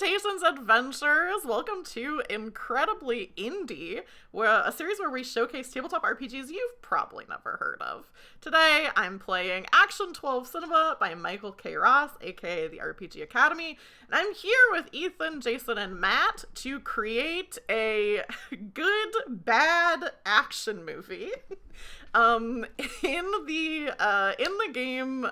Salutations, adventurers! Welcome to Incredibly Indie, a series where we showcase tabletop RPGs you've probably never heard of. Today, I'm playing Action 12 Cinema by Michael K. Ross, aka the RPG Academy, and I'm here with Ethan, Jason, and Matt to create a good, bad action movie. In the game,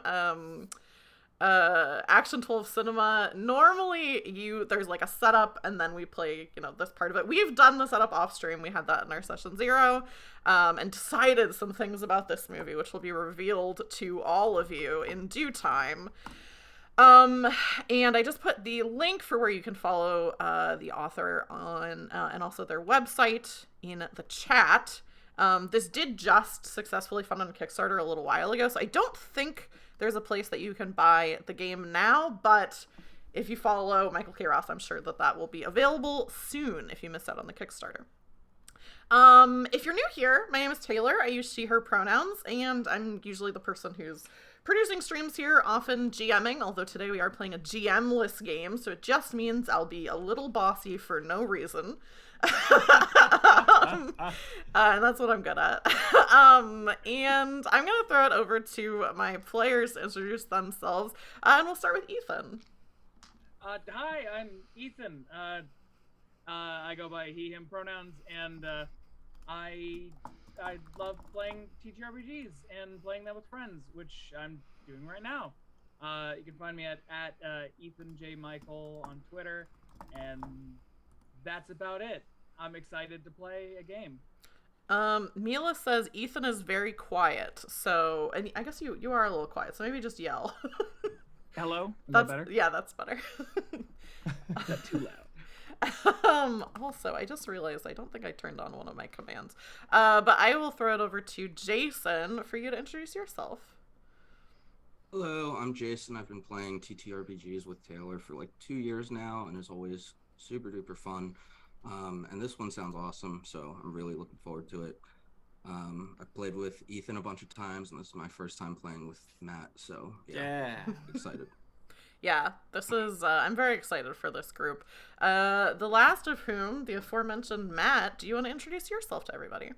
Action 12 Cinema, normally there's like a setup and then we play, this part of it. We've done the setup off stream. We had that in our session 0, and decided some things about this movie, which will be revealed to all of you in due time. And I just put the link for where you can follow the author on, and also their website in the chat. This did just successfully fund on Kickstarter a little while ago, so I don't think there's a place that you can buy the game now, but if you follow Michael K. Ross, I'm sure that will be available soon if you missed out on the Kickstarter. If you're new here, my name is Taylor. I use she, her pronouns, and I'm usually the person who's producing streams here, often GMing, although today we are playing a GMless game, so it just means I'll be a little bossy for no reason. And that's what I'm good at. And I'm gonna throw it over to my players to introduce themselves, and we'll start with Ethan. Hi, I'm Ethan. I go by he, him pronouns, and I love playing TTRPGs and playing them with friends, which I'm doing right now. You can find me at Ethan J. Michael on Twitter, and that's about it. I'm excited to play a game. Mila says Ethan is very quiet, so, and I guess you are a little quiet, so maybe just yell. Hello? Is that better? Yeah, that's better. Is that too loud? Also, I just realized I don't think I turned on one of my commands. But I will throw it over to Jason for you to introduce yourself. Hello, I'm Jason. I've been playing TTRPGs with Taylor for like 2 years now, and it's always super duper fun. And this one sounds awesome, so I'm really looking forward to it. I've played with Ethan a bunch of times, and this is my first time playing with Matt, so yeah. Excited. Yeah, this is, I'm very excited for this group. The last of whom, the aforementioned Matt, do you want to introduce yourself to everybody?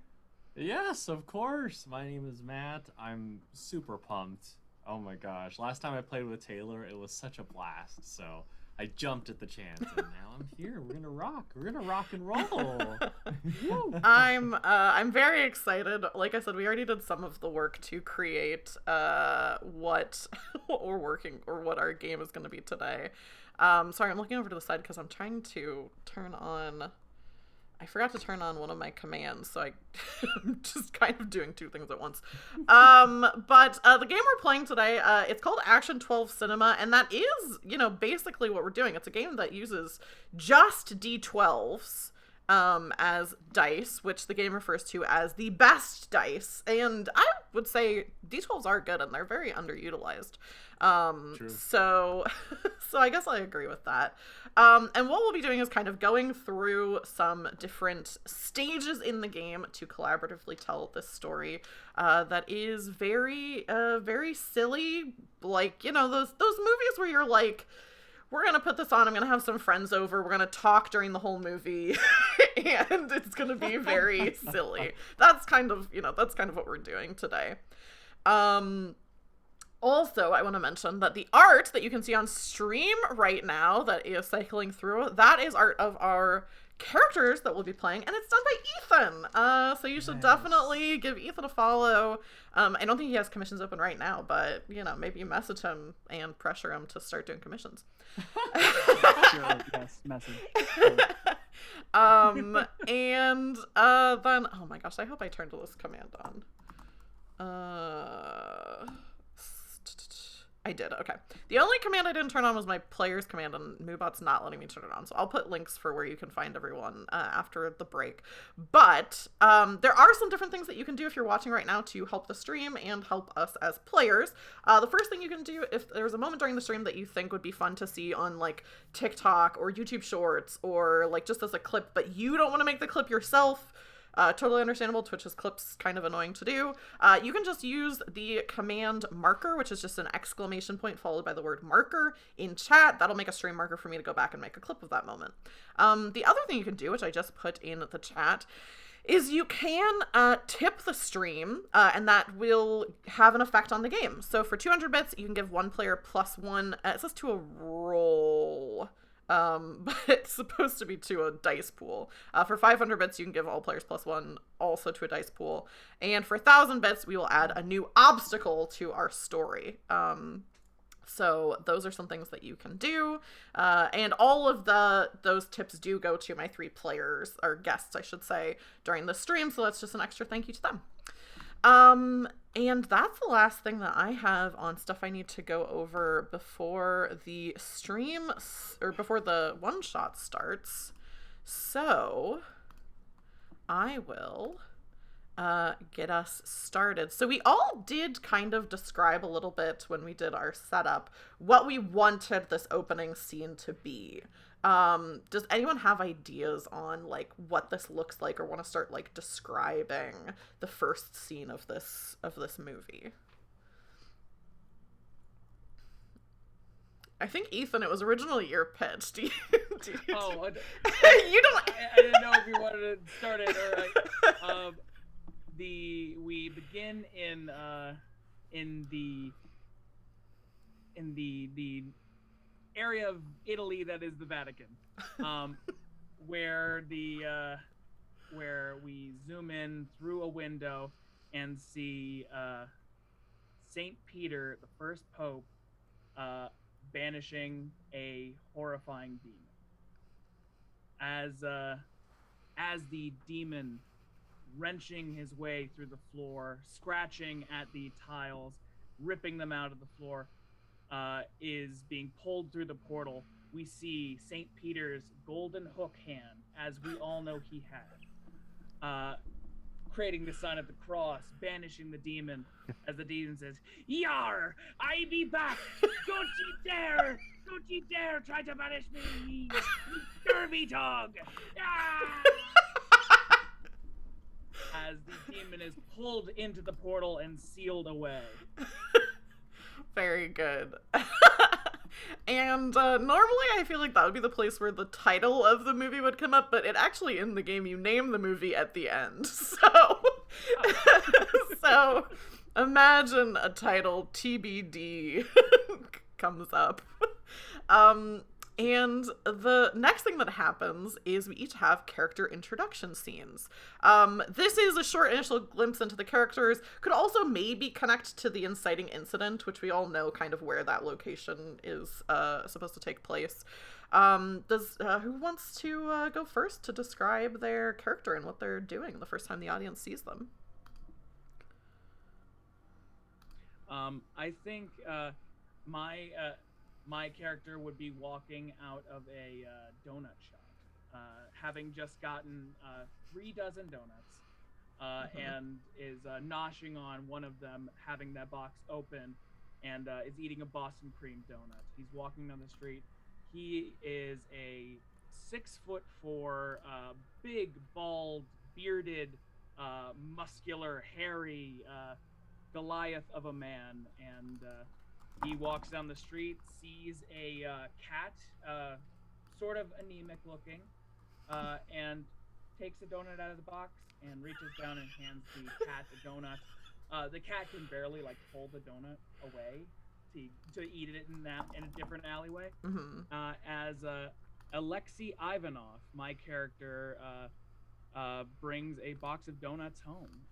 Yes, of course. My name is Matt. I'm super pumped. Oh my gosh. Last time I played with Taylor, it was such a blast, so I jumped at the chance, and now I'm here. We're gonna rock. We're gonna rock and roll. I'm very excited. Like I said, we already did some of the work to create what our game is going to be today. Sorry, I'm looking over to the side because I'm trying to turn on. I forgot to turn on one of my commands, so I'm just kind of doing two things at once. But the game we're playing today, it's called Action 12 Cinema, and that is, basically what we're doing. It's a game that uses just D12s as dice, which the game refers to as the best dice. And I would say D12s are good, and they're very underutilized. True. So I guess I agree with that. And what we'll be doing is kind of going through some different stages in the game to collaboratively tell this story that is very, very silly. Like, those movies where you're like, we're going to put this on, I'm going to have some friends over, we're going to talk during the whole movie, and it's going to be very silly. That's kind of what we're doing today. Also, I want to mention that the art that you can see on stream right now that is cycling through, that is art of our characters that we'll be playing, and it's done by Ethan. So you should definitely give Ethan a follow. I don't think he has commissions open right now, but, maybe you message him and pressure him to start doing commissions. Sure, yes, message. And then, oh my gosh, I hope I turned this command on. I did, okay. The only command I didn't turn on was my player's command, and Moobot's not letting me turn it on, so I'll put links for where you can find everyone after the break. But there are some different things that you can do if you're watching right now to help the stream and help us as players. The first thing you can do, if there's a moment during the stream that you think would be fun to see on, like, TikTok or YouTube Shorts, or, like, just as a clip, but you don't want to make the clip yourself, Totally understandable. Twitch's clips kind of annoying to do. You can just use the command marker, which is just an exclamation point followed by the word marker in chat. That'll make a stream marker for me to go back and make a clip of that moment. The other thing you can do, which I just put in the chat, is you can tip the stream, and that will have an effect on the game. So for 200 bits, you can give one player +1, it says to a roll, but it's supposed to be to a dice pool. For 500 bits, you can give all players +1, also to a dice pool. And for 1,000 bits, we will add a new obstacle to our story. So those are some things that you can do. And all of those tips do go to my 3 players, or guests, I should say, during the stream. So that's just an extra thank you to them. And that's the last thing that I have on stuff I need to go over before the stream, or before the one-shot starts. So I will get us started. So we all did kind of describe a little bit when we did our setup what we wanted this opening scene to be. Does anyone have ideas on like what this looks like, or want to start like describing the first scene of this movie? I think, Ethan, it was originally your pitch. You don't. I didn't know if you wanted to start it or like. We begin in the area of Italy that is the Vatican, where we zoom in through a window and see Saint Peter, the first pope, banishing a horrifying demon. As the demon, wrenching his way through the floor, scratching at the tiles, ripping them out of the floor, is being pulled through the portal. We see St. Peter's golden hook hand, as we all know he had, creating the sign of the cross, banishing the demon, as the demon says, "Yar, I be back! Don't you dare try to banish me, you scurvy dog!" Ah! As the demon is pulled into the portal and sealed away. Very good. And normally I feel like that would be the place where the title of the movie would come up, but it actually, in the game, you name the movie at the end. So imagine a title TBD comes up. And the next thing that happens is we each have character introduction scenes. This is a short initial glimpse into the characters. Could also maybe connect to the inciting incident, which we all know kind of where that location is supposed to take place. Who wants to go first to describe their character and what they're doing the first time the audience sees them? I think my character would be walking out of a donut shop, having just gotten 3 dozen donuts, and is noshing on one of them, having that box open, and is eating a Boston cream donut. He's walking down the street. He is a 6'4", big, bald, bearded, muscular, hairy Goliath of a man, and he walks down the street, sees a cat, sort of anemic looking, and takes a donut out of the box and reaches down and hands the cat a donut. The cat can barely pull the donut away to eat it in a different alleyway. Mm-hmm. As Alexei Ivanov, my character, brings a box of donuts home.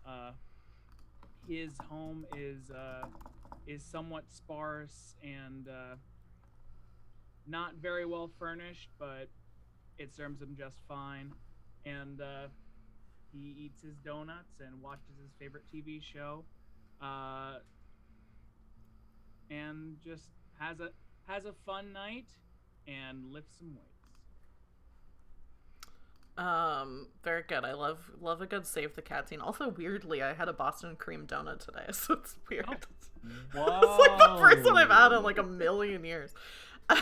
His home is somewhat sparse and not very well furnished, but it serves him just fine. And he eats his donuts and watches his favorite TV show, and just has a fun night and lifts some weights. Very good. I love a good save the cat scene. Also, weirdly, I had a Boston cream donut today, so it's weird. Whoa. It's the first one I've had in a million years. Who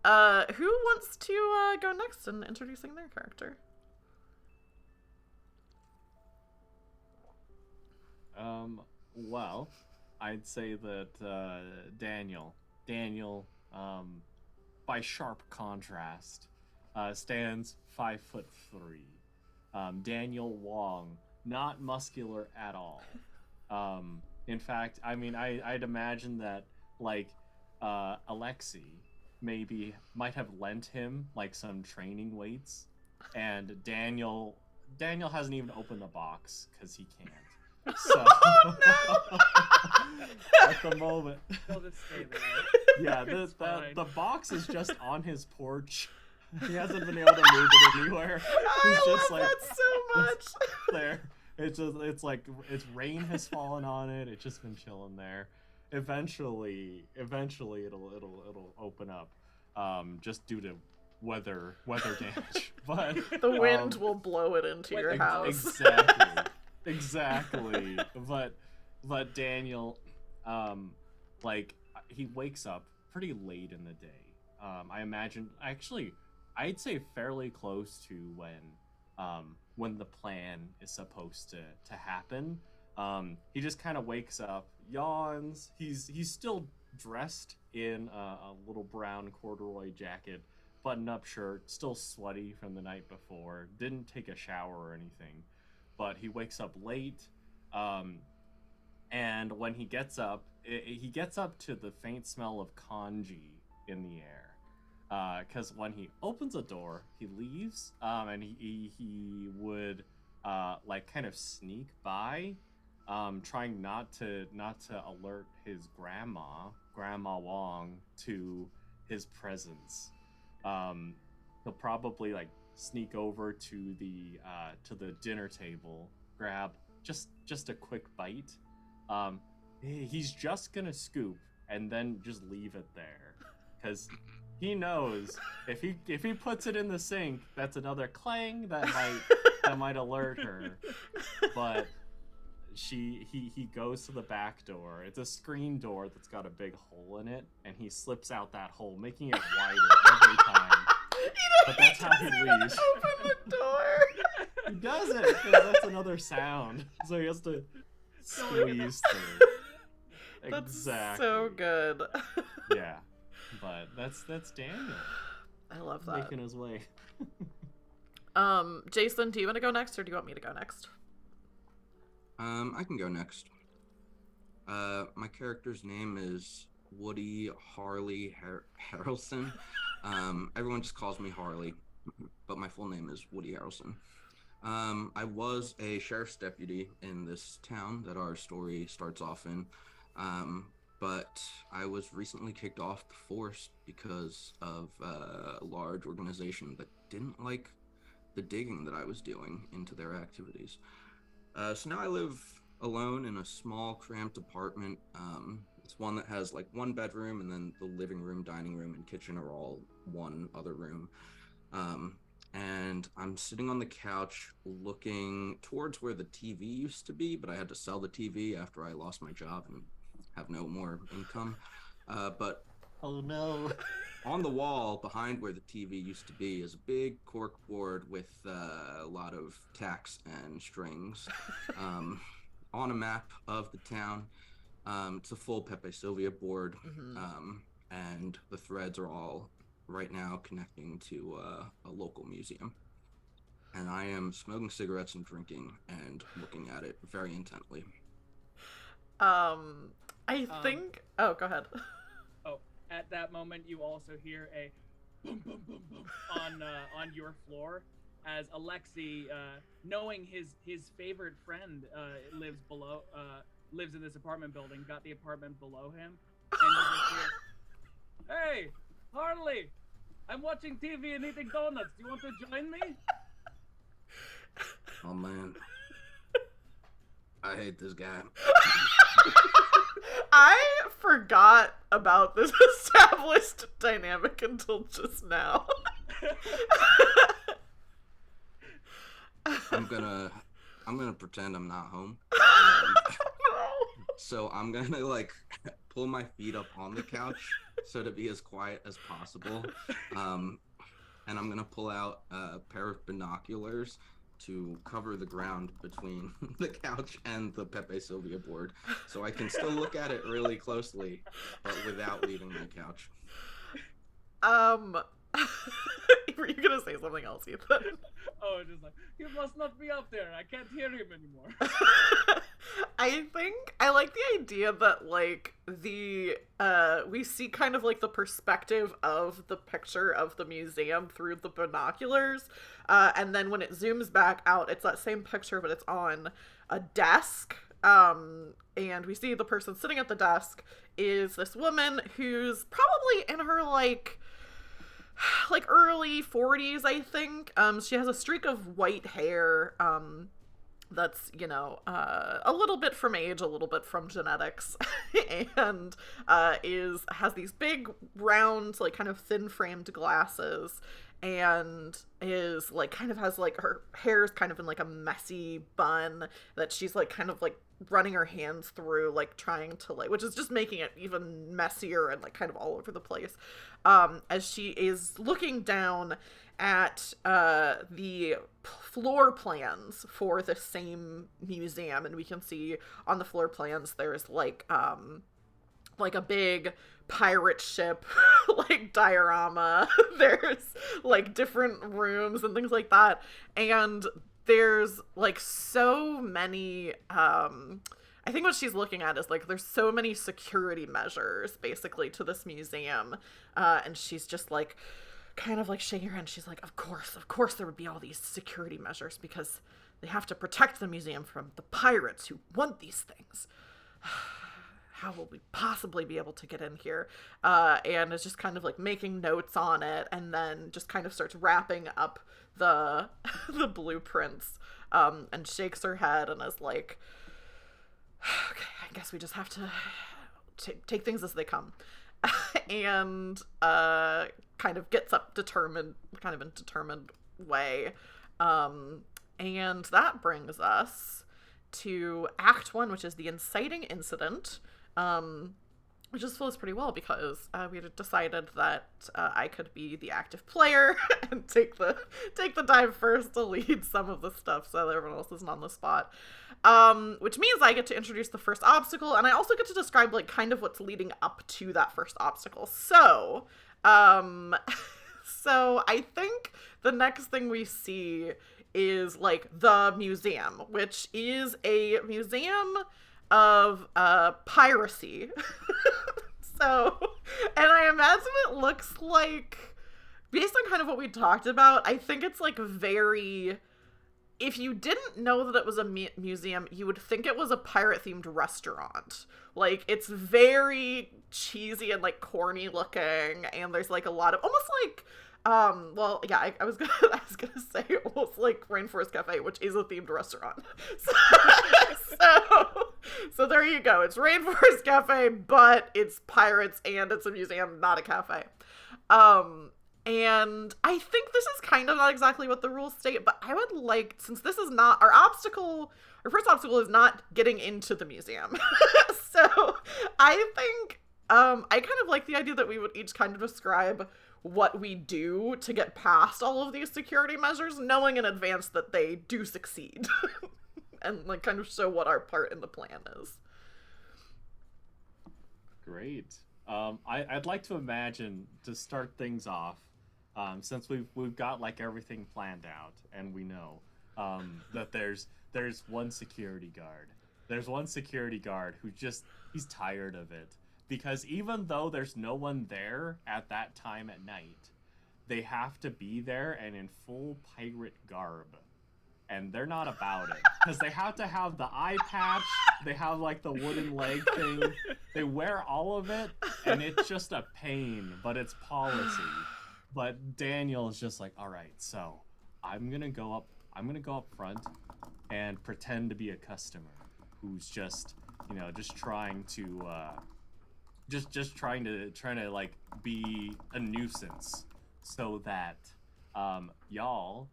wants to go next in introducing their character? Well, I'd say that Daniel, by sharp contrast, stands 5'3". Daniel Wong, not muscular at all. In fact, I mean, I'd imagine that like Alexi might have lent him like some training weights, and Daniel hasn't even opened the box because he can't. So at the moment, He'll just stay there. yeah, It's fine. the box is just on his porch. He hasn't been able to move it anywhere. He's I just love like that so much. there. It's like it's rain has fallen on it. It's just been chilling there. Eventually it'll open up, just due to weather damage. But The wind will blow it into your Weather house. Exactly. But Daniel, like he wakes up pretty late in the day. I imagine actually, I'd say fairly close to when the plan is supposed to happen. He just kind of wakes up, yawns. He's still dressed in a little brown corduroy jacket, button-up shirt, still sweaty from the night before. Didn't take a shower or anything, but he wakes up late. And when he gets up, he gets up to the faint smell of congee in the air. Because when he opens a door, he leaves, and he would like kind of sneak by, trying not to alert his Grandma Wong, to his presence. He'll probably like sneak over to the dinner table, grab just a quick bite. He's just gonna scoop and then just leave it there, because he knows if he puts it in the sink, that's another clang that might alert her. But he goes to the back door. It's a screen door that's got a big hole in it, and he slips out that hole, making it wider every time. But that's how he leaves. Open the door. He doesn't, because that's another sound. So he has to squeeze through. That's Exactly. so good. Yeah, but that's Daniel I love that. making his way. Jason, do you want to go next, or do you want me to go next? I can go next. My character's name is Woody Harley Harrelson. Everyone just calls me Harley, but my full name is Woody Harrelson. I was a sheriff's deputy in this town that our story starts off in, but I was recently kicked off the force because of a large organization that didn't like the digging that I was doing into their activities. So now I live alone in a small, cramped apartment. It's one that has like one bedroom, and then the living room, dining room, and kitchen are all one other room. And I'm sitting on the couch looking towards where the TV used to be, but I had to sell the TV after I lost my job and have no more income. But Oh no. on the wall behind where the TV used to be is a big cork board with a lot of tacks and strings on a map of the town. It's a full Pepe Sylvia board, and the threads are all right now connecting to a local museum. And I am smoking cigarettes and drinking and looking at it very intently. I think... Oh, go ahead. Oh, at that moment, you also hear a boom, boom, boom, boom on your floor, as Alexi, knowing his favorite friend lives in this apartment building, got the apartment below him, and you just hear, "Hey, Harley, I'm watching TV and eating donuts. Do you want to join me?" Oh man, I hate this guy. I forgot about this established dynamic until just now. I'm gonna pretend I'm not home. So I'm gonna like pull my feet up on the couch so to be as quiet as possible. And I'm gonna pull out a pair of binoculars to cover the ground between the couch and the Pepe Sylvia board, so I can still look at it really closely, but without leaving my couch. Were you gonna say something else, Ethan? Oh, just like, he must not be up there. I can't hear him anymore. I think I like the idea that like we see kind of like the perspective of the picture of the museum through the binoculars, and then when it zooms back out, it's that same picture, but it's on a desk. And we see the person sitting at the desk is this woman who's probably in her like early 40s, I think. She has a streak of white hair, that's, you know, a little bit from age, a little bit from genetics, and has these big, round, like, kind of thin-framed glasses, and is, like, kind of has, like, her hair's kind of in, like, a messy bun that she's, like, kind of, like, running her hands through, like, trying to, like, which is just making it even messier and, like, kind of all over the place, as she is looking down at the floor plans for the same museum, and we can see on the floor plans there's like a big pirate ship like diorama. There's like different rooms and things like that, and there's like so many I think what she's looking at is like there's so many security measures basically to this museum, and she's just like kind of like shaking her head. She's like, of course there would be all these security measures because they have to protect the museum from the pirates who want these things. How will we possibly be able to get in here? And is just kind of like making notes on it, and then just kind of starts wrapping up the the blueprints, and shakes her head and is like, okay, I guess we just have to take things as they come. And kind of gets up determined, kind of in a determined way. And that brings us to Act 1, which is the inciting incident, which just flows pretty well because we had decided that I could be the active player and take the dive first to lead some of the stuff so that everyone else isn't on the spot. Which means I get to introduce the first obstacle, and I also get to describe like kind of what's leading up to that first obstacle. So, so I think the next thing we see is like the museum, which is a museum of piracy. So, and I imagine it looks like, based on kind of what we talked about, I think it's like very, if you didn't know that it was a museum, you would think it was a pirate-themed restaurant. Like, it's very cheesy and, like, corny looking, and there's, like, a lot of, almost like, well, yeah, I was gonna say almost like Rainforest Cafe, which is a themed restaurant. So there you go. It's Rainforest Cafe, but it's pirates, and it's a museum, not a cafe. And I think this is kind of not exactly what the rules state, but I would like, since this is not our first obstacle is not getting into the museum. So I think, I kind of like the idea that we would each kind of describe what we do to get past all of these security measures, knowing in advance that they do succeed. And like kind of show what our part in the plan is. Great. I'd like to imagine, to start things off, since we've got like everything planned out, and we know that there's one security guard. There's one security guard who he's tired of it, because even though there's no one there at that time at night, they have to be there and in full pirate garb. And they're not about it, because they have to have the eye patch, they have like the wooden leg thing, they wear all of it, and it's just a pain, but it's policy. But Daniel is just like, all right, so I'm gonna go up front and pretend to be a customer who's just, just trying to trying to like be a nuisance, so that y'all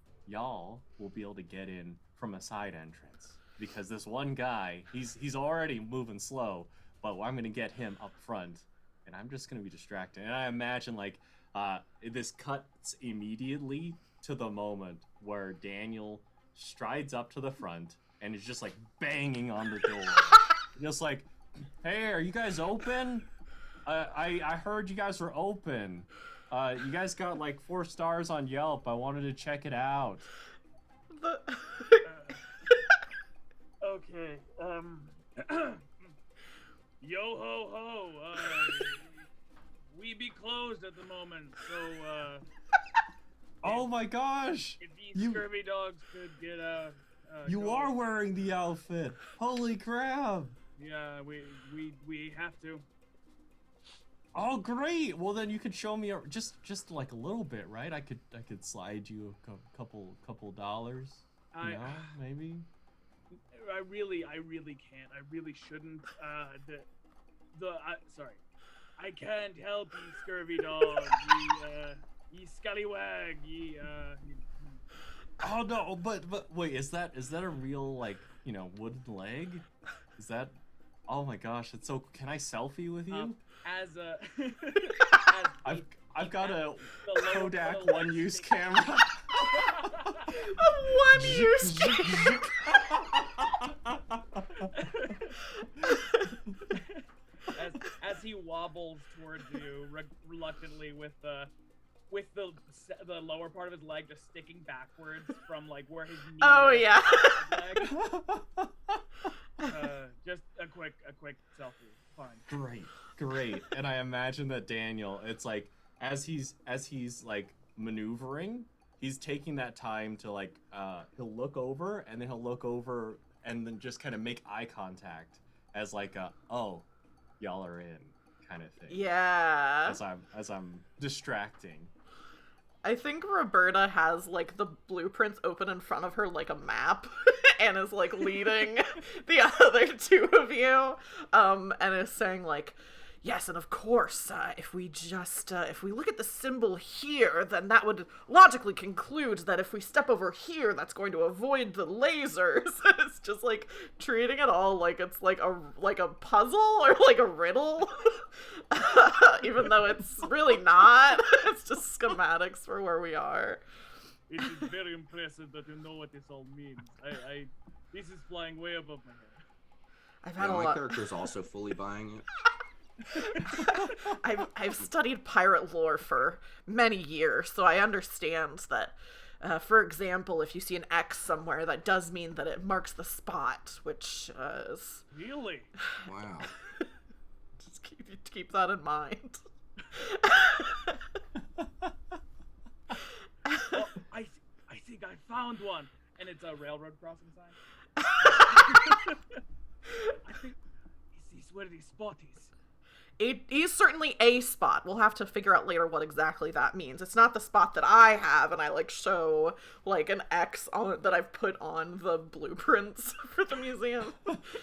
will be able to get in from a side entrance, because this one guy, he's already moving slow, but I'm gonna get him up front, and I'm just gonna be distracted. And I imagine like this cuts immediately to the moment where Daniel strides up to the front and is just like banging on the door, just like, "Hey, are you guys open? I heard you guys were open. You guys got like 4 stars on Yelp. I wanted to check it out." Okay. Yo ho ho. We be closed at the moment, so Oh my gosh! if these scurvy dogs could get You going. are wearing the outfit. Holy crap! Yeah, we have to. Oh great! Well then you could show me just like a little bit, right? I could slide you a couple dollars. You know, maybe. I really can't. I really shouldn't. Sorry. I can't help ye scurvy dog. Ye scallywag. Oh no! But wait, is that a real like wooden leg? Is that? Oh my gosh! It's so. Can I selfie with you? I've got a Kodak one-use camera. A one-use camera. as he wobbles towards you reluctantly with the lower part of his leg just sticking backwards from like where his knee Oh rests yeah. on his leg. Just a quick selfie. Fine. Great. And I imagine that Daniel, it's like as he's like maneuvering, he's taking that time to like he'll look over and then just kind of make eye contact as like oh, y'all are in kind of thing. Yeah. As I'm distracting. I think Roberta has like the blueprints open in front of her like a map and is like leading the other 2 of you and is saying like, yes, and of course, if we look at the symbol here, then that would logically conclude that if we step over here, that's going to avoid the lasers. It's just like treating it all like it's like a puzzle or like a riddle, even though it's really not. It's just schematics for where we are. It is very impressive that you know what this all means. This is flying way above my head. I've had my character's also fully buying it. I've studied pirate lore for many years, so I understand that, for example, if you see an X somewhere, that does mean that it marks the spot, which is... Really? Wow. Just keep that in mind. Oh, I think I found one, and it's a railroad crossing sign. I think is this where the spot is? It is certainly a spot. We'll have to figure out later what exactly that means. It's not the spot that I have, and I like show like an X on that I've put on the blueprints for the museum.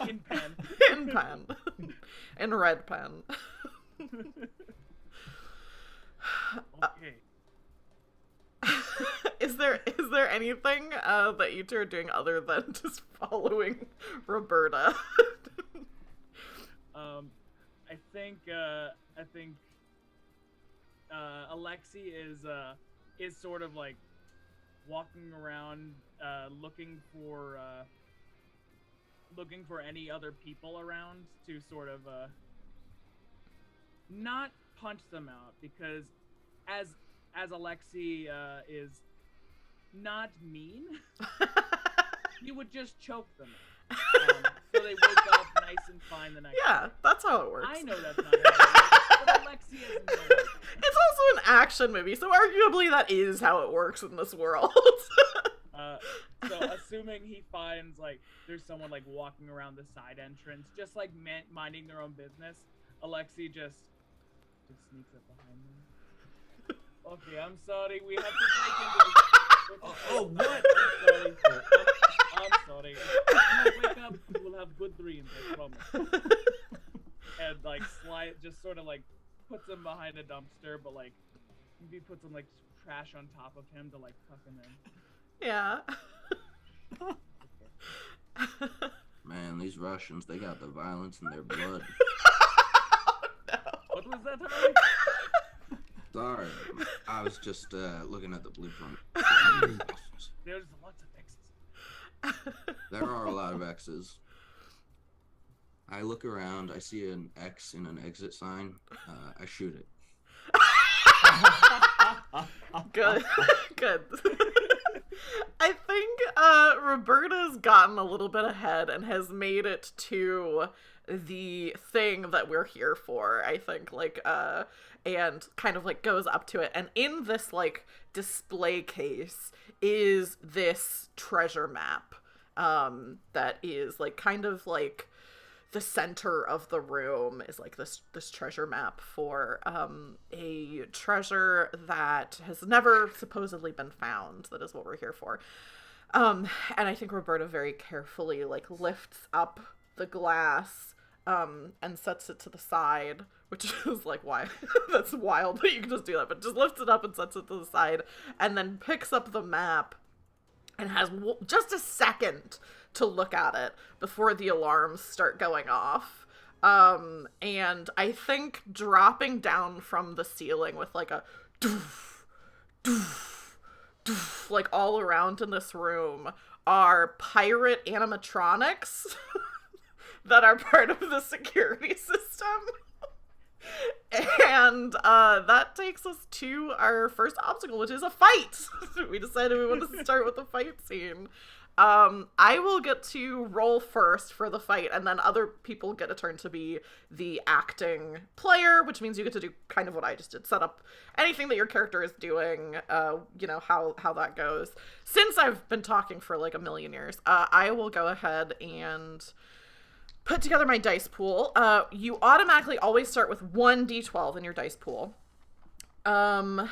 In pen. In pen. In red pen. Okay. Is there anything that you two are doing other than just following Roberta? I think Alexi is sort of like walking around looking for any other people around to sort of not punch them out, because as Alexi is not mean, he would just choke them. So they wake up nice and fine the next day. Yeah, that's how it works. I know that's not how it works, but Alexi is no. It's also an action movie, so arguably that is how it works in this world. So assuming he finds like there's someone like walking around the side entrance, just like minding their own business, Alexi just sneaks up behind them. Okay, I'm sorry, we have to break into this. Oh, what? I'm sorry. When you wake up, you will have good dreams, I promise. And like just sort of like puts him behind a dumpster, but like maybe put some like trash on top of him to like tuck him in. Yeah. Man, these Russians, they got the violence in their blood. No. What was that, Harry? Sorry, I was just looking at the blueprint. There's lots of X's. There are a lot of X's. I look around, I see an X in an exit sign. I shoot it. Good. Good. I think Roberta's gotten a little bit ahead and has made it to the thing that we're here for, I think, like, and kind of, like, goes up to it. And in this, like, display case is this treasure map, that is, like, kind of, like, the center of the room is like this treasure map for a treasure that has never supposedly been found. That is what we're here for. And I think Roberta very carefully like lifts up the glass and sets it to the side, which is like, why? That's wild that you can just do that, but just lifts it up and sets it to the side, and then picks up the map and has just a second to look at it before the alarms start going off. And I think dropping down from the ceiling with like a doof, doof, doof, like all around in this room are pirate animatronics that are part of the security system. And that takes us to our first obstacle, which is a fight. We decided we wanted to start with a fight scene. I will get to roll first for the fight, and then other people get a turn to be the acting player, which means you get to do kind of what I just did. Set up anything that your character is doing, you know, how that goes. Since I've been talking for like a million years, I will go ahead and put together my dice pool. You automatically always start with 1d12 in your dice pool. And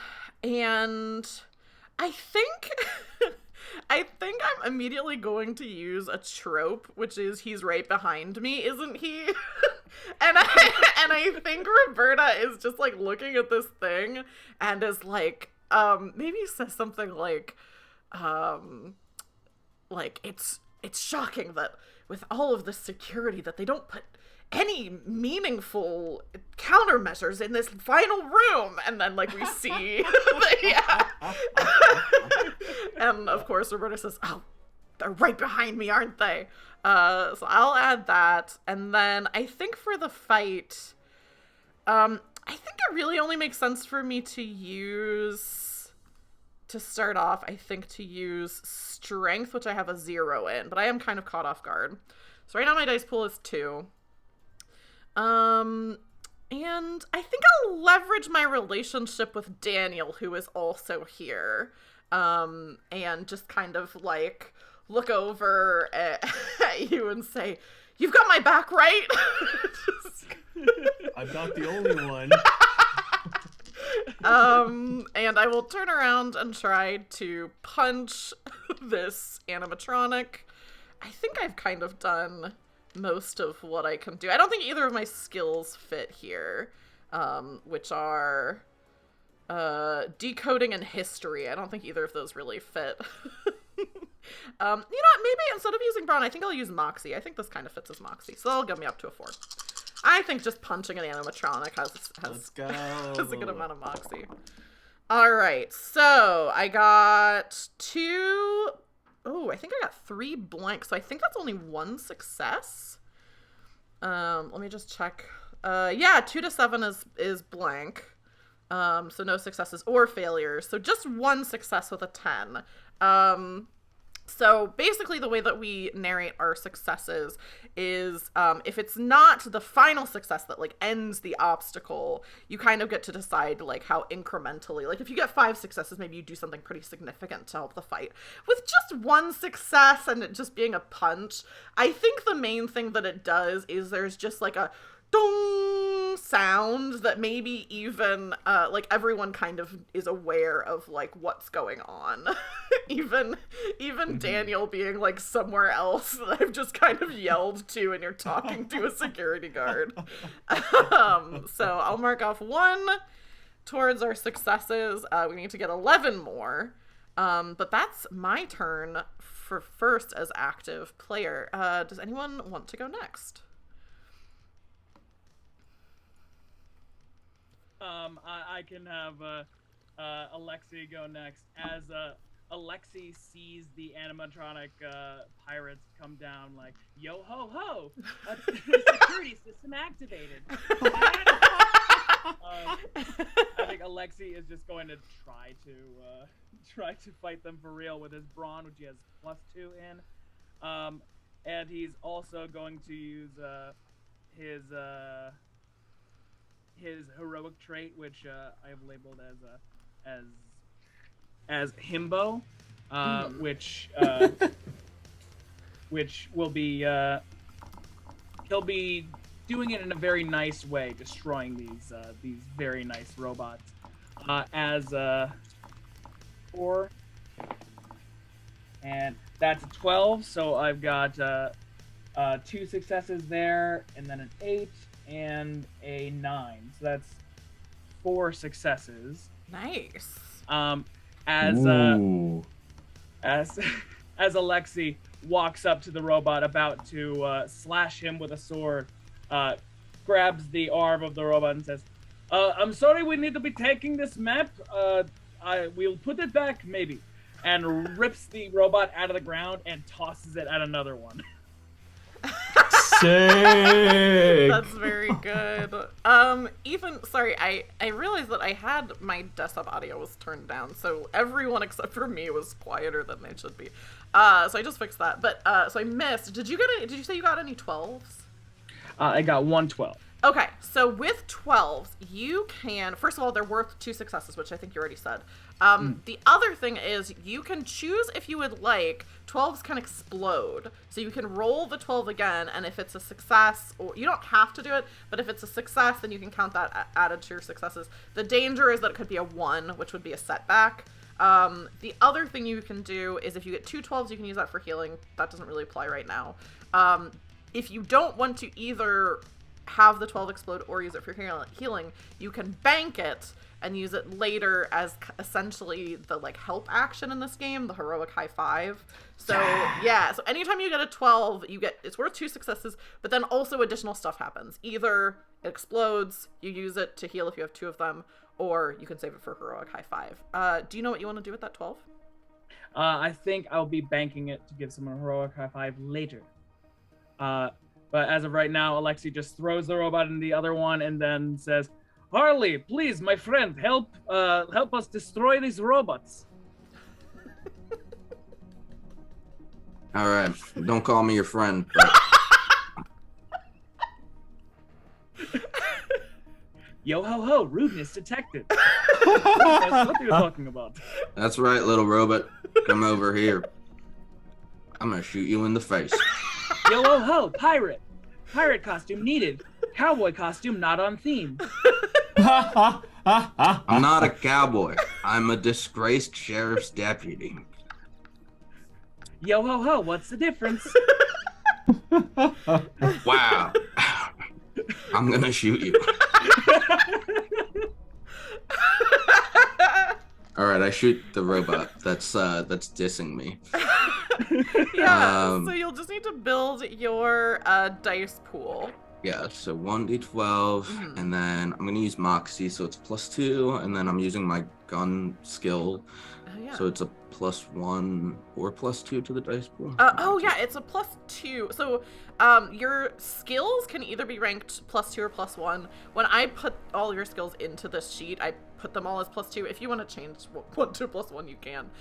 I think I'm immediately going to use a trope, which is he's right behind me, isn't he? and I think Roberta is just like looking at this thing and is like, maybe says something like it's shocking that with all of this security that they don't put any meaningful countermeasures in this final room. And then like we see yeah. And of course Roberta says, oh, they're right behind me, aren't they? So I'll add that. And then I think for the fight, I think it really only makes sense for me to start off, I think to use strength, which I have a 0 in, but I am kind of caught off guard. So right now my dice pool is 2. And I think I'll leverage my relationship with Daniel, who is also here, and just kind of like look over at you and say, you've got my back, right? I'm not the only one. And I will turn around and try to punch this animatronic. I think I've kind of done most of what I can do. I don't think either of my skills fit here, which are decoding and history. I don't think either of those really fit. You know what, maybe instead of using brawn, I think I'll use moxie. I think this kind of fits as moxie, so that'll get me up to a 4. I think just punching an animatronic has a good amount of moxie. Alright, so I got 2... Oh, I think I got 3 blanks, so I think that's only 1 success. Let me just check. Yeah, 2 to 7 is blank. So no successes or failures. So just 1 success with a 10. So basically the way that we narrate our successes is if it's not the final success that like ends the obstacle, you kind of get to decide like how incrementally, like if you get 5 successes, maybe you do something pretty significant to help the fight. With just 1 success and it just being a punch, I think the main thing that it does is there's just like a dong sound that maybe even like everyone kind of is aware of like what's going on. even Daniel being like somewhere else that I've just kind of yelled to and you're talking to a security guard. So I'll mark off 1 towards our successes. We need to get 11 more. But that's my turn for first as active player. Does anyone want to go next? I can have Alexi go next as Alexei sees the animatronic pirates come down like, yo ho ho, security system activated. I think Alexei is just going to try to fight them for real with his brawn, which he has +2 in, and he's also going to use his heroic trait, which I have labeled as himbo, which will be he'll be doing it in a very nice way, destroying these very nice robots. As 4, and that's a 12. So I've got 2 successes there, and then an 8 and a 9. So that's 4 successes. Nice. As Alexei walks up to the robot, about to slash him with a sword, grabs the arm of the robot and says, "I'm sorry, we need to be taking this map. We'll put it back, maybe," and rips the robot out of the ground and tosses it at another one. Sick. That's very good. Ethan, sorry, I realized that I had my desktop audio was turned down, so everyone except for me was quieter than they should be. So I just fixed that. But so I missed. Did you say you got any 12s? I got 1 12. Okay, so with 12s, you can, first of all, they're worth 2 successes, which I think you already said. The other thing is you can choose if you would like, 12s can explode. So you can roll the 12 again, and if it's a success, or you don't have to do it, but if it's a success, then you can count that added to your successes. The danger is that it could be a 1, which would be a setback. The other thing you can do is if you get 2 12s, you can use that for healing. That doesn't really apply right now. If you don't want to either have the 12 explode or use it for healing, you can bank it and use it later as essentially the like help action in this game, the heroic high five. So yeah, so anytime you get a 12, it's worth 2 successes, but then also additional stuff happens. Either it explodes, you use it to heal if you have 2 of them, or you can save it for heroic high five. Do you know what you want to do with that 12? I think I'll be banking it to give someone a heroic high five later. But as of right now, Alexei just throws the robot in the other one and then says, "Harley, please, my friend, help us destroy these robots." All right, don't call me your friend. But... Yo ho ho, rudeness detected. That's what you're talking about. That's right, little robot. Come over here. I'm gonna shoot you in the face. Yo ho ho, pirate. Pirate costume needed. Cowboy costume not on theme. I'm not a cowboy. I'm a disgraced sheriff's deputy. Yo ho ho, what's the difference? Wow. I'm gonna shoot you. All right, I shoot the robot. That's dissing me. Yeah, so you'll just need to build your dice pool. Yeah, so 1d12, and then I'm gonna use Moxie, so it's +2, and then I'm using my gun skill, so it's a +1 or +2 to the dice pool. Yeah, it's a +2. So your skills can either be ranked +2 or +1. When I put all your skills into this sheet, I put them all as +2. If you want to change 1 to +1, you can.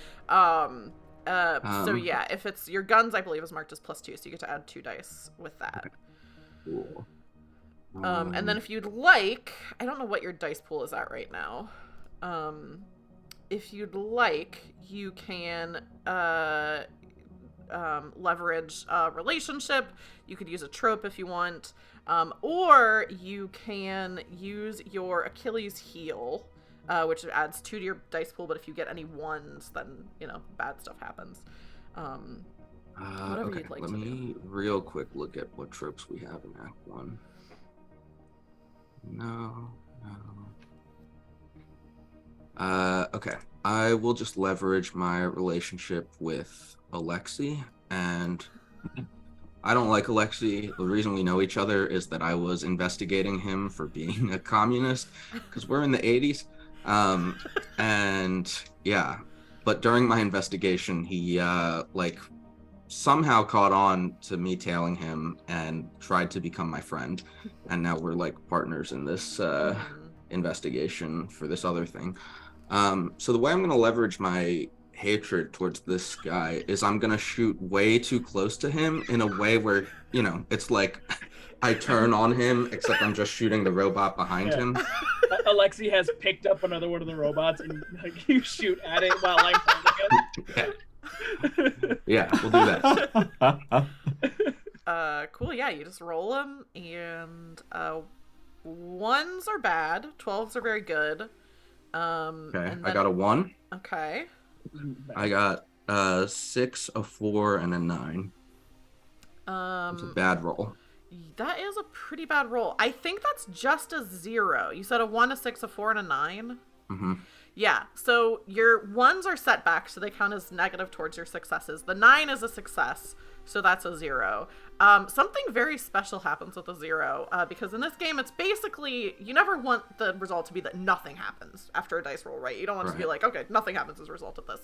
So yeah, if it's your guns, I believe is marked as +2, so you get to add 2 dice with that. Okay. Cool. And then if you'd like, I don't know what your dice pool is at right now. If you'd like, you can leverage a relationship. You could use a trope if you want, or you can use your Achilles heel, which adds 2 to your dice pool. But if you get any 1s, then bad stuff happens. Whatever okay, you'd like let to me do. real quick look at what tropes we have in Act 1. No. Okay. I will just leverage my relationship with Alexei, and I don't like Alexei. The reason we know each other is that I was investigating him for being a communist, because we're in the 80s. And yeah, But during my investigation, he like somehow caught on to me tailing him and tried to become my friend, and now we're like partners in this investigation for this other thing. So the way I'm going to leverage my hatred towards this guy is I'm going to shoot way too close to him in a way where, you know, it's like I turn on him, except I'm just shooting the robot behind him. Alexi has picked up another one of the robots, and like, you shoot at it while I'm holding it. Yeah, we'll do that. Cool. Yeah, you just roll them, and 1s are bad, 12s are very good. Okay, and I then- got a 1. Okay. I got 6, a 4, and a 9. It's a bad roll. That is a pretty bad roll. I think that's just a 0. You said a 1, a 6, a 4, and a 9? Mm-hmm. Yeah, so your 1s are set back, so they count as negative towards your successes. The 9 is a success, so that's a 0. Something very special happens with a 0, because in this game, it's basically, you never want the result to be that nothing happens after a dice roll, right? You don't want it to be like, okay, nothing happens as a result of this.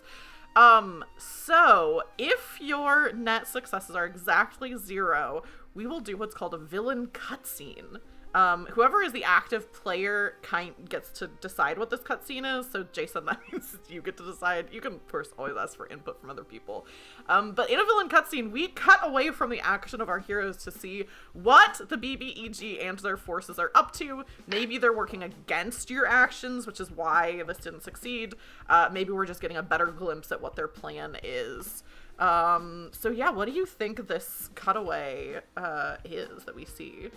So if your net successes are exactly 0, we will do what's called a villain cutscene. Whoever is the active player gets to decide what this cutscene is. So Jason, that means you get to decide. You can, of course, always ask for input from other people. But in a villain cutscene, we cut away from the action of our heroes to see what the BBEG and their forces are up to. Maybe they're working against your actions, which is why this didn't succeed. Maybe we're just getting a better glimpse at what their plan is. So yeah, what do you think this cutaway is that we see?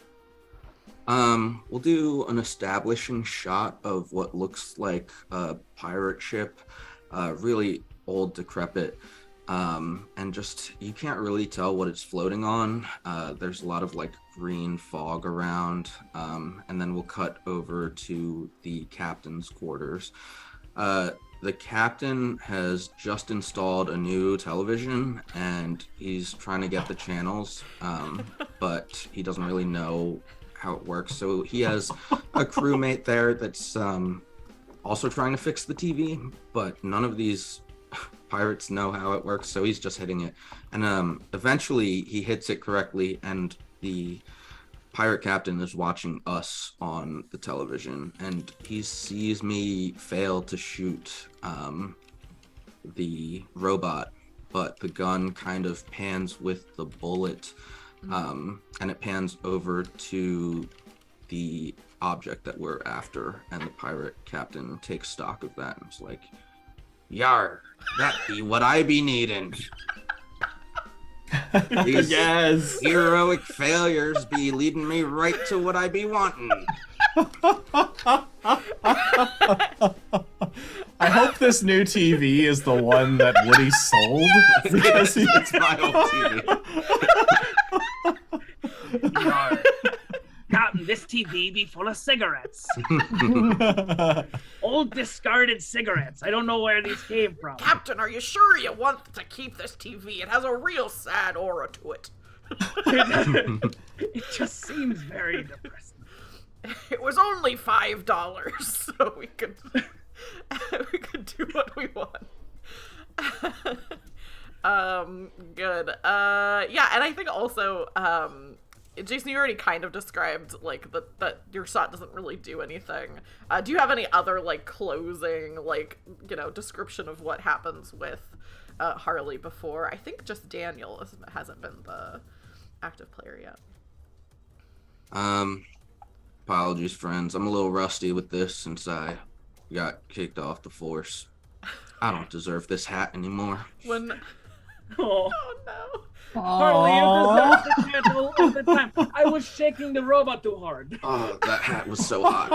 We'll do an establishing shot of what looks like a pirate ship, really old, decrepit, and just, you can't really tell what it's floating on. There's a lot of like green fog around, and then we'll cut over to the captain's quarters. The captain has just installed a new television, and he's trying to get the channels, but he doesn't really know how it works. So he has a crewmate there that's also trying to fix the TV, but none of these pirates know how it works, so he's just hitting it. And eventually he hits it correctly, and the pirate captain is watching us on the television, and he sees me fail to shoot the robot, but the gun kind of pans with the bullet, and it pans over to the object that we're after, and the pirate captain takes stock of that and is like, "Yar, that be what I be needing." These Yes. heroic failures be leading me right to what I be wanting. I hope this new TV is the one that Woody sold. Because he... It's my old TV. Yar. Captain, this TV be full of cigarettes. Old discarded cigarettes. I don't know where these came from. Captain, are you sure you want to keep this TV? It has a real sad aura to it. It just seems very depressing. It was only $5, so we could do what we want. Good. Yeah, and I think also, Jason, you already kind of described like that your shot doesn't really do anything. Do you have any other like closing, like, you know, description of what happens with Harley before? I think just Daniel hasn't been the active player yet. Apologies, friends. I'm a little rusty with this since I got kicked off the force. I don't deserve this hat anymore. When Oh, oh no. Harley, you deserve the channel all the time. I was shaking the robot too hard. Oh, that hat was so hot.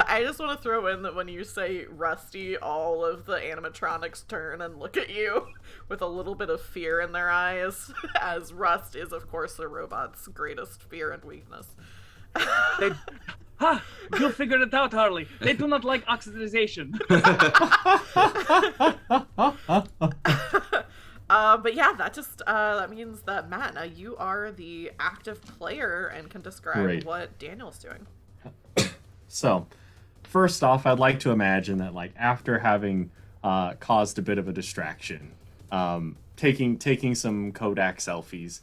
I just want to throw in that when you say rusty, all of the animatronics turn and look at you with a little bit of fear in their eyes, as rust is, of course, the robot's greatest fear and weakness. You figured it out, Harley. They do not like oxidization. But yeah, that means that Matt, now you are the active player and can describe Great. what Daniel's doing. So, first off, I'd like to imagine that like after having caused a bit of a distraction, taking some Kodak selfies,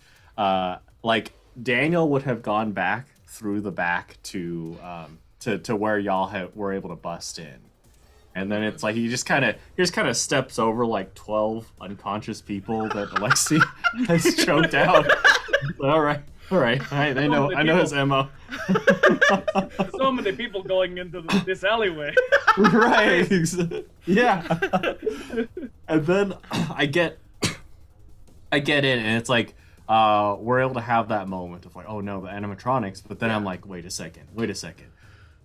like Daniel would have gone back through the back to where y'all were able to bust in. And then it's like he just kind of steps over like 12 unconscious people that Alexi has choked out. All right. I know his MO. So many people going into this alleyway. Right. Yeah. And then I get in, and it's like we're able to have that moment of like, oh no, the animatronics. But then I'm like, wait a second.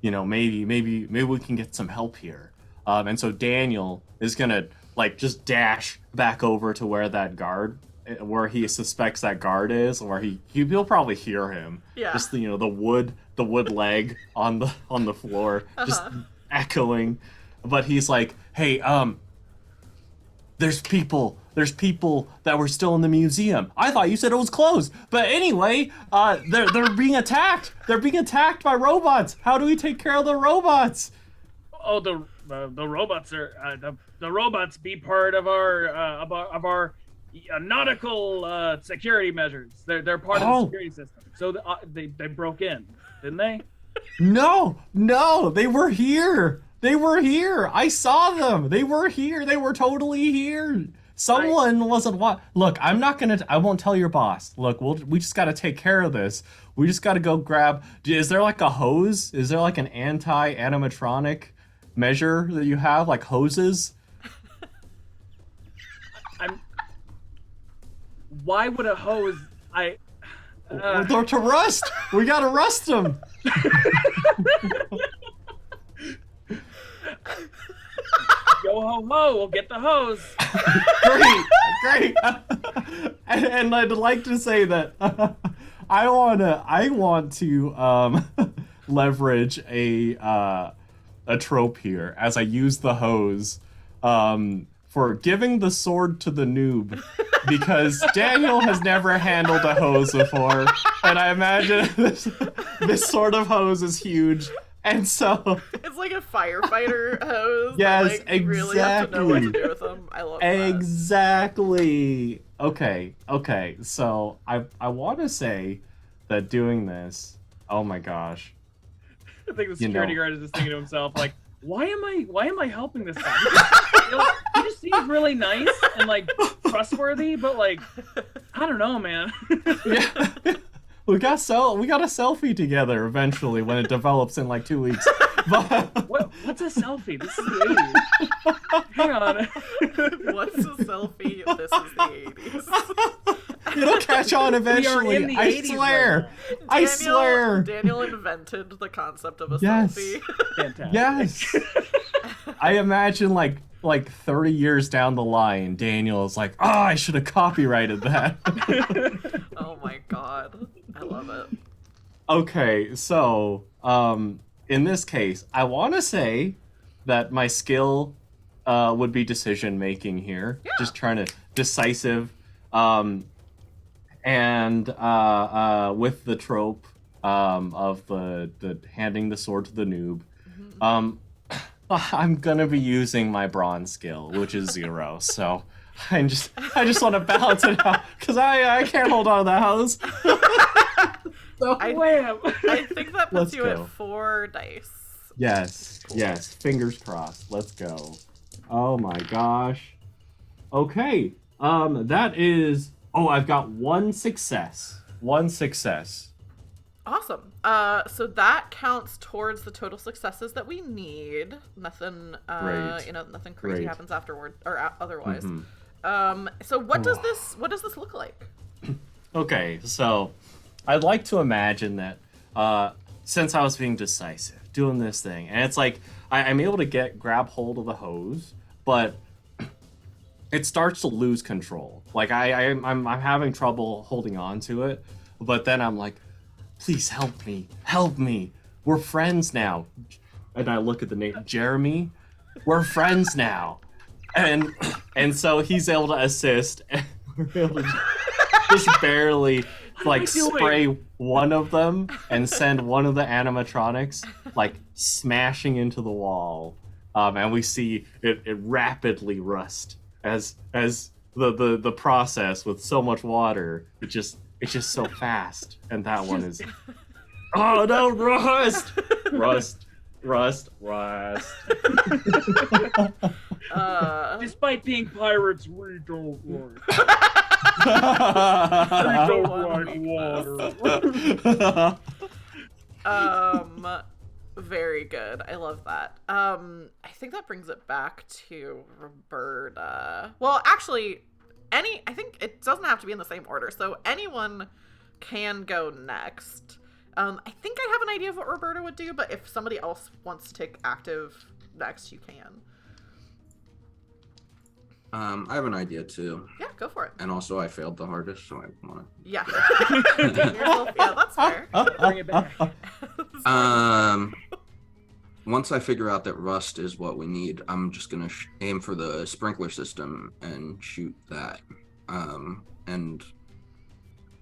You know, maybe we can get some help here. And so Daniel is gonna like just dash back over to where where he suspects that guard is, or he'll probably hear him. Yeah. Just the wood leg on the floor, just echoing. But he's like, hey, there's people that were still in the museum. I thought you said it was closed. But anyway, they're being attacked. They're being attacked by robots. How do we take care of the robots? Oh, the robots are the robots be part of our nautical security measures. They're part of the security system. So they broke in, didn't they? No, they were here. I saw them. They were here. They were totally here. Someone wasn't Look, I won't tell your boss. Look, we just got to take care of this. We just got to go grab. Is there like a hose? Is there like an anti-animatronic measure that you have, like hoses? Why would a hose? They're to rust. We gotta rust them. Yo ho ho! We'll get the hose. Great. And I'd like to say that I want to leverage a trope here as I use the hose for giving the sword to the noob, because Daniel has never handled a hose before, and I imagine this sort of hose is huge, and so it's like a firefighter hose. Yes, that, like, you really have to know what to do with them. I love that. Exactly. Okay. So I want to say that doing this, oh my gosh. I think the security guard is just thinking to himself, like, why am I helping this guy? He just seems really nice and like trustworthy, but like, I don't know, man. Yeah. We got a selfie together eventually when it develops in like 2 weeks. But what's a selfie? This is the 80s. Hang on. What's a selfie? This is the 80s. It'll catch on eventually. We are in the 80s swear. right now. I swear. Daniel invented the concept of a Yes. selfie. Fantastic. Yes. I imagine like 30 years down the line, Daniel is like, I should have copyrighted that. Oh my god. I love it. Okay, so in this case, I want to say that my skill would be decision making here. Yeah. Just trying to decisive, and with the trope of the handing the sword to the noob. I'm gonna be using my bronze skill, which is 0. So I just want to balance it out because I can't hold on to the hose. So, I think that puts Let's you go. at 4 dice. yes, fingers crossed. Let's go. Oh my gosh. Okay. That is. Oh, I've got 1 success. 1 success. Awesome. So that counts towards the total successes that we need. Nothing, Great. nothing crazy Great. happens afterward or otherwise. Mhm. So what does this look like? Okay, so I'd like to imagine that since I was being decisive, doing this thing, and it's like I'm able to grab hold of the hose, but it starts to lose control. Like I'm having trouble holding on to it, but then I'm like, please help me. We're friends now. And I look at the name Jeremy. We're friends now. And so he's able to assist, and we're able to just barely like am I doing? spray one of them and send one of the animatronics like smashing into the wall, and we see it rapidly rust as the process with so much water. It's just so fast, and that one is oh no, rust. Despite being pirates, we don't worry. Very good. I love that. I think that brings it back to Roberta. Well, actually, I think it doesn't have to be in the same order, so anyone can go next. I think I have an idea of what Roberta would do, but if somebody else wants to take active next, you can. I have an idea too. Yeah, go for it. And also, I failed the hardest, so I want to. Yeah. Yeah, that's fair. Bring it back. Once I figure out that rust is what we need, I'm just gonna aim for the sprinkler system and shoot that.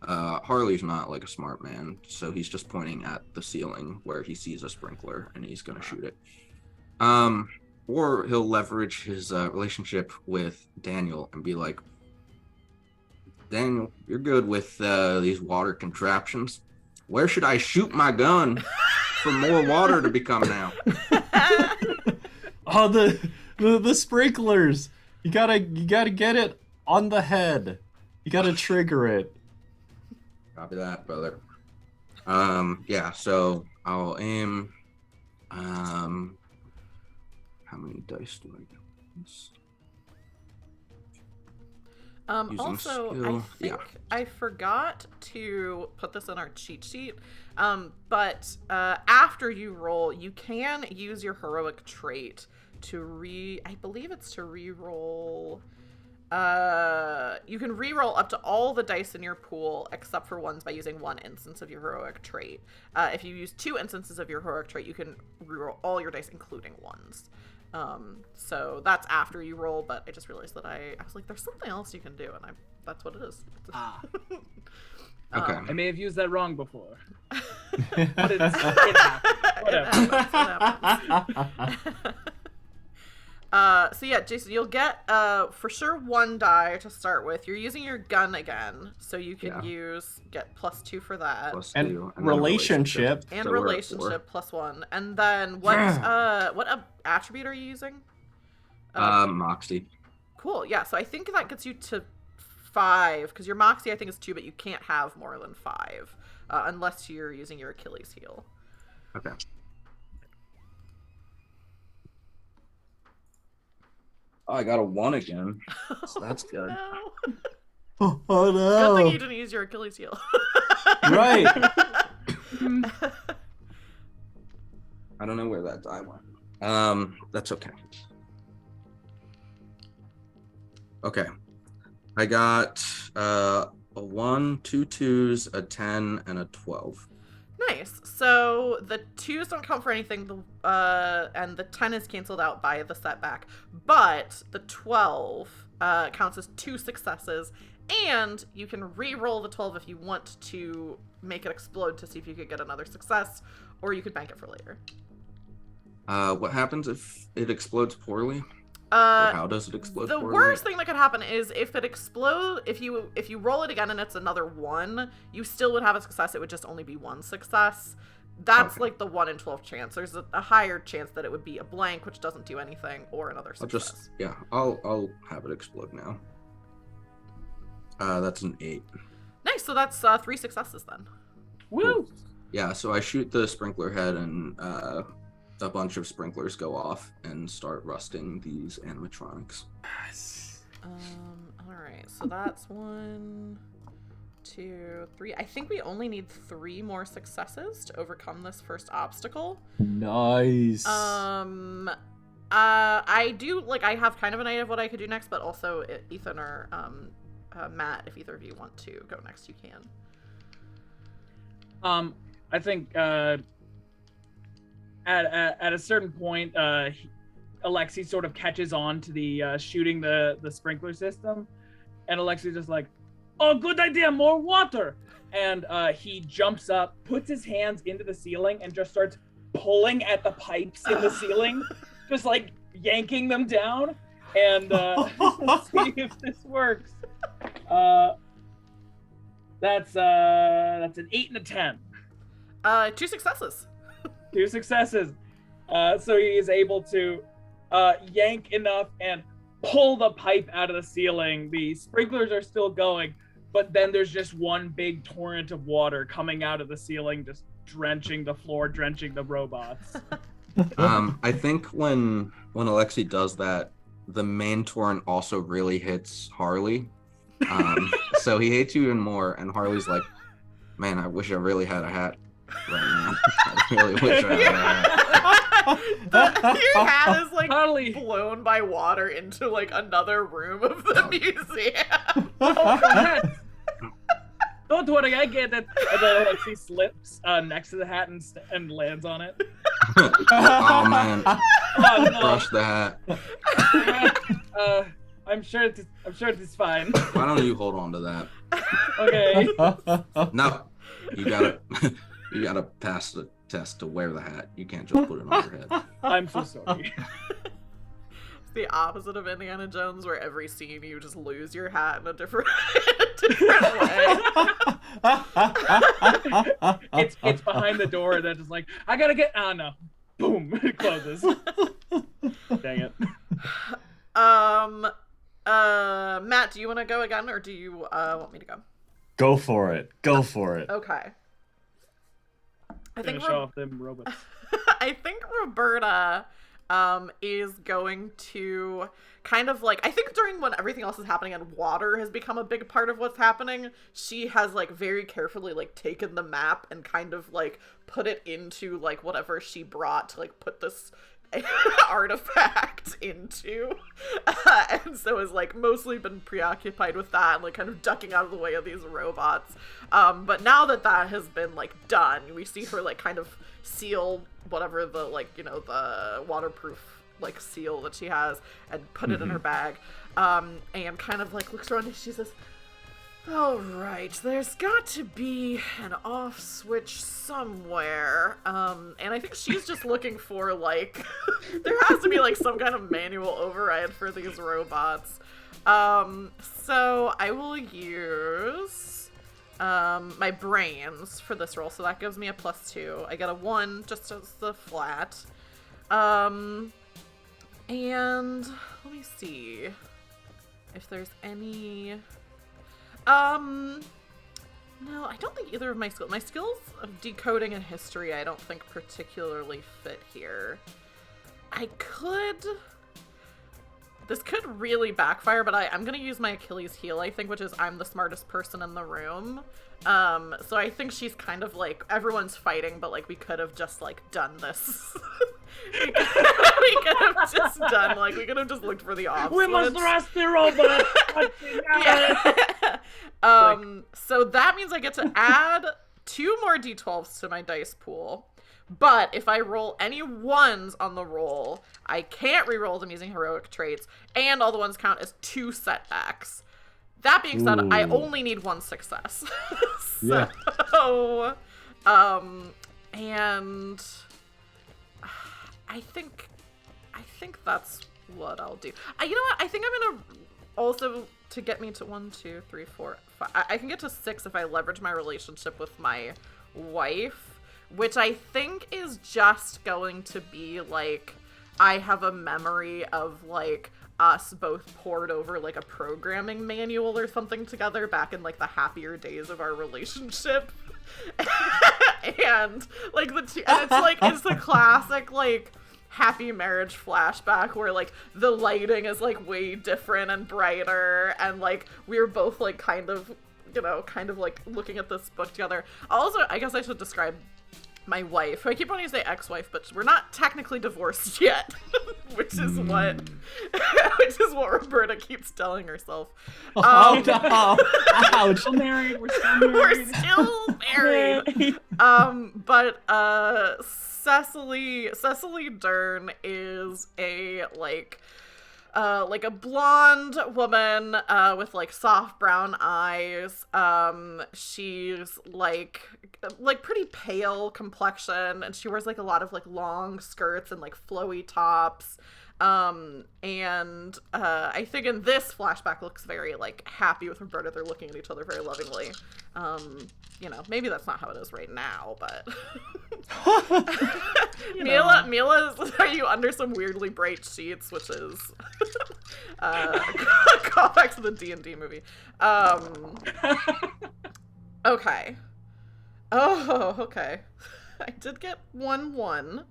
Harley's not like a smart man, so he's just pointing at the ceiling where he sees a sprinkler and he's gonna shoot it. Or he'll leverage his relationship with Daniel and be like, Daniel, you're good with these water contraptions. Where should I shoot my gun for more water to become now? Oh, the sprinklers. You gotta get it on the head. You gotta trigger it. Copy that, brother. Yeah, so I'll aim. How many dice do I get? Using Also, skill. I think I forgot to put this in our cheat sheet, but after you roll, you can use your heroic trait to I believe it's to re-roll. You can re-roll up to all the dice in your pool except for ones by using one instance of your heroic trait. If you use 2 instances of your heroic trait, you can re-roll all your dice, including ones. So that's after you roll, but I just realized that I was like, there's something else you can do, and that's what it is. Okay. I may have used that wrong before. But it happened. Whatever. So yeah, Jason, you'll get for sure 1 die to start with. You're using your gun again, so you can get +2 for that. +2, And then relationship. And So we're at 4. relationship +1. And then what attribute are you using? Moxie. Cool. Yeah, so I think that gets you to 5, because your Moxie I think is 2, but you can't have more than 5 unless you're using your Achilles heel. Okay. Oh, I got a 1 again. So that's good. No. Oh Good no! thing you didn't use your Achilles heel. Right. I don't know where that die went. That's okay. Okay. I got a 1, 2 2s, a 10, and a 12. Nice. So the 2s don't count for anything, and the 10 is canceled out by the setback. But the 12 counts as 2 successes, and you can re-roll the 12 if you want to make it explode to see if you could get another success, or you could bank it for later. What happens if it explodes poorly? Or how does it explode The poorly? worst thing that could happen is if it explodes, if you roll it again and it's another 1, you still would have a success. It would just only be 1 success. That's like the 1 in 12 chance. There's a higher chance that it would be a blank, which doesn't do anything, or another success. I'll have it explode now. That's an 8. Nice. So that's 3 successes then. Woo! Yeah, so I shoot the sprinkler head and a bunch of sprinklers go off and start rusting these animatronics. All right. So that's 1, 2, 3. I think we only need 3 more successes to overcome this first obstacle. Nice. I do I have kind of an idea of what I could do next, but also Ethan or Matt, if either of you want to go next, you can. I think at a certain point, Alexi sort of catches on to the shooting the sprinkler system, and Alexi's just like, "Oh, good idea, more water." And he jumps up, puts his hands into the ceiling, and just starts pulling at the pipes in the ceiling, just like yanking them down. And let's see if this works. That's an 8 and a 10. 2 successes. 2 successes. So he is able to yank enough and pull the pipe out of the ceiling. The sprinklers are still going, but then there's just one big torrent of water coming out of the ceiling, just drenching the floor, drenching the robots. I think when Alexi does that, the main torrent also really hits Harley. So he hates you even more, and Harley's like, man, I wish I really had a hat right now. I really wish I had a hat. Your hat is like Harley. blown by water into like another room of the museum. Oh, God. Don't worry, I get it. And then Alexi slips next to the hat and lands on it. Oh man, Oh, no. brush the hat. I'm sure it's fine. Why don't you hold on to that? Okay. No, you gotta pass the test to wear the hat. You can't just put it on your head. I'm so sorry. It's the opposite of Indiana Jones, where every scene you just lose your hat in a different way. It's behind the door and then just like, I gotta get. Oh no. Boom. It closes. Dang it. Matt, do you want to go again, or do you want me to go? Go for it. Go for it. Okay. I Gonna think show off them robots. I think Roberta is going to kind of like, I think during when everything else is happening and water has become a big part of what's happening, she has like very carefully like taken the map and kind of like put it into like whatever she brought to like put this artifact into, and so has like mostly been preoccupied with that and like kind of ducking out of the way of these robots. But now that that has been like done, we see her like kind of seal whatever the like, you know, the waterproof like seal that she has and put it in her bag, and kind of like looks around and she says, all right, there's got to be an off switch somewhere. And I think she's just looking for like, there has to be like some kind of manual override for these robots. So I will use my brains for this roll. So that gives me a +2. I get a 1 just as the flat. And let me see if there's any. No, I don't think either of my skills of decoding and history, I don't think particularly fit here. This could really backfire, but I'm gonna use my Achilles heel, I think, which is I'm the smartest person in the room. So I think she's kind of like, everyone's fighting, but like we could have just like done this. we could have just done, like, we could have just looked for the off We must switch. rush the robot. Yeah. So that means I get to add 2 more d12s to my dice pool. But if I roll any 1s on the roll, I can't reroll them using heroic traits, and all the ones count as 2 setbacks. That being said, I only need 1 success. Yeah. So, and I think that's what I'll do. You know what? I think I'm gonna also, to get me to 1, 2, 3, 4, 5. I can get to 6 if I leverage my relationship with my wife, which I think is just going to be like, I have a memory of like us both poured over like a programming manual or something together back in like the happier days of our relationship. And like and it's like, it's the classic like happy marriage flashback where like the lighting is like way different and brighter, and like we're both like kind of like looking at this book together. Also, I guess I should describe my wife, who I keep wanting to say ex-wife, but we're not technically divorced yet, which is what Roberta keeps telling herself. Oh no! Ouch! Still married. We're still married. We're still married. But Cecily Dern is a like like a blonde woman with like soft brown eyes. She's like pretty pale complexion, and she wears like a lot of like long skirts and like flowy tops. And I think in this flashback looks very like happy with Roberta. They're looking at each other very lovingly. You know, maybe that's not how it is right now, but Mila, are you under some weirdly bright sheets, which is callback to the D&D movie. Okay. Oh, okay. I did get 1-1,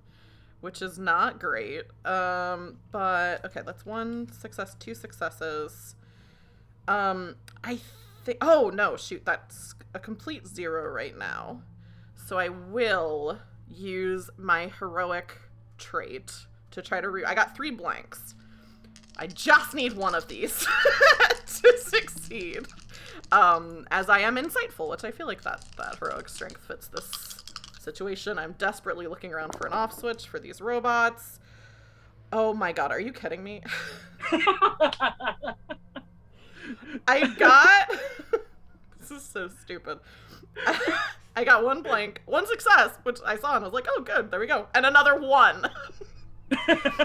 which is not great. But okay, that's 1 success, 2 successes. I think, oh no, shoot, that's a complete 0 right now. So I will use my heroic trait to try to I got 3 blanks. I just need one of these to succeed. As I am insightful, which I feel like that heroic strength fits this situation. I'm desperately looking around for an off switch for these robots. Oh my god, are you kidding me? I got... This is so stupid. I got 1 blank, 1 success, which I saw and I was like, oh good, there we go. And another 1.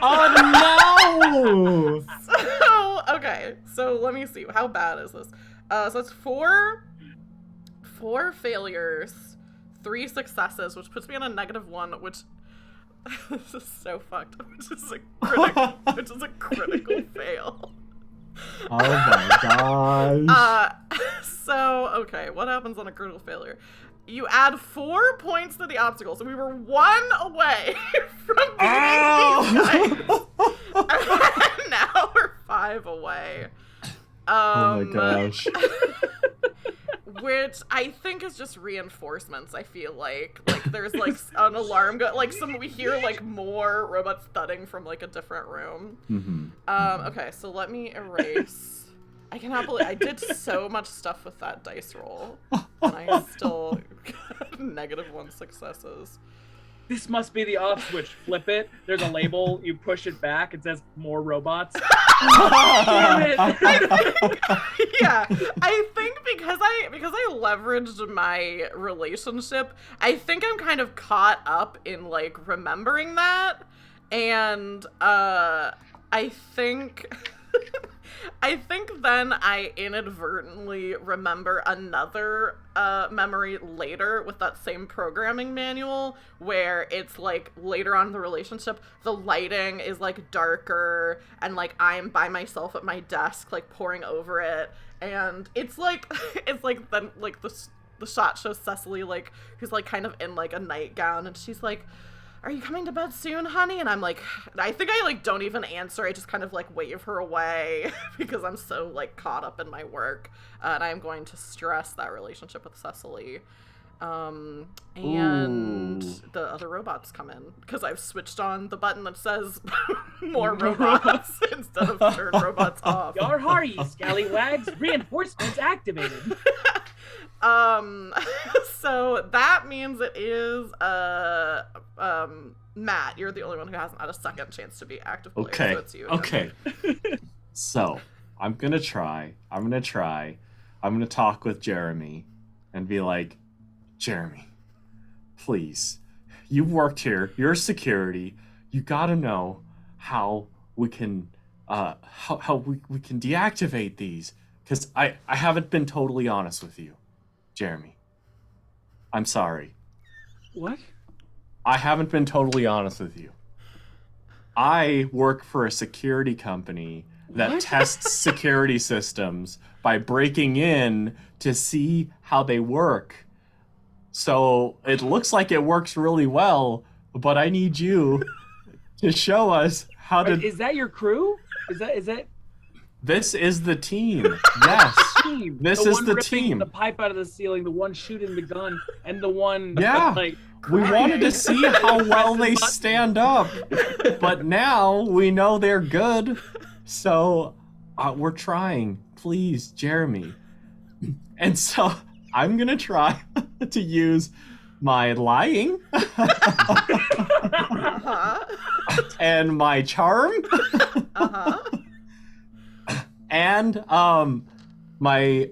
Oh no! So, okay, so let me see. How bad is this? So it's 4 failures, 3 successes, which puts me on a -1, which this is so fucked, which is a critical fail. Oh my gosh. So, okay, what happens on a critical failure? You add 4 points to the obstacle, so we were 1 away from beating these guys. And now we're 5 away. Oh my gosh. Which I think is just reinforcements. I feel like there's like an alarm we hear like more robots thudding from like a different room. Mm-hmm. Okay, so let me erase. I cannot believe I did so much stuff with that dice roll, and I still got -1 successes. This must be the off switch. Flip it. There's a label. You push it back. It says more robots. Damn it. Yeah, I think because I leveraged my relationship, I think I'm kind of caught up in like remembering that, and I think then I inadvertently remember another memory later with that same programming manual where it's like later on in the relationship, the lighting is like darker and like I'm by myself at my desk like poring over it, and it's like then like the shot shows Cecily like who's like kind of in like a nightgown, and she's like, are you coming to bed soon, honey? And I'm like, I think I like don't even answer. I just kind of like wave her away because I'm so like caught up in my work. And I'm going to stress that relationship with Cecily. And Ooh. the other robots come in because I've switched on the button that says more robots instead of turn robots off. Yar hardy, scallywags, reinforcements activated. So that means it is Matt, you're the only one who hasn't had a second chance to be active player, Okay. so it's you again. Okay. So I'm gonna talk with Jeremy and be like, Jeremy, please, you've worked here, you're security, you gotta know how we can how we can deactivate these, because I haven't been totally honest with you, Jeremy. I'm sorry. What? I haven't been totally honest with you. I work for a security company that What? tests security systems by breaking in to see how they work. So it looks like it works really well, but I need you to show us how to... Wait, is that your crew? Is that This is the team. Yes. team? This the is one the ripping team. the pipe out of the ceiling, the one shooting the gun, and the one Yeah. like We wanted to see how well they Pressing stand up, but now we know they're good. So we're trying. Please, Jeremy. And so I'm going to try to use my lying Uh-huh. and my charm Uh-huh. and my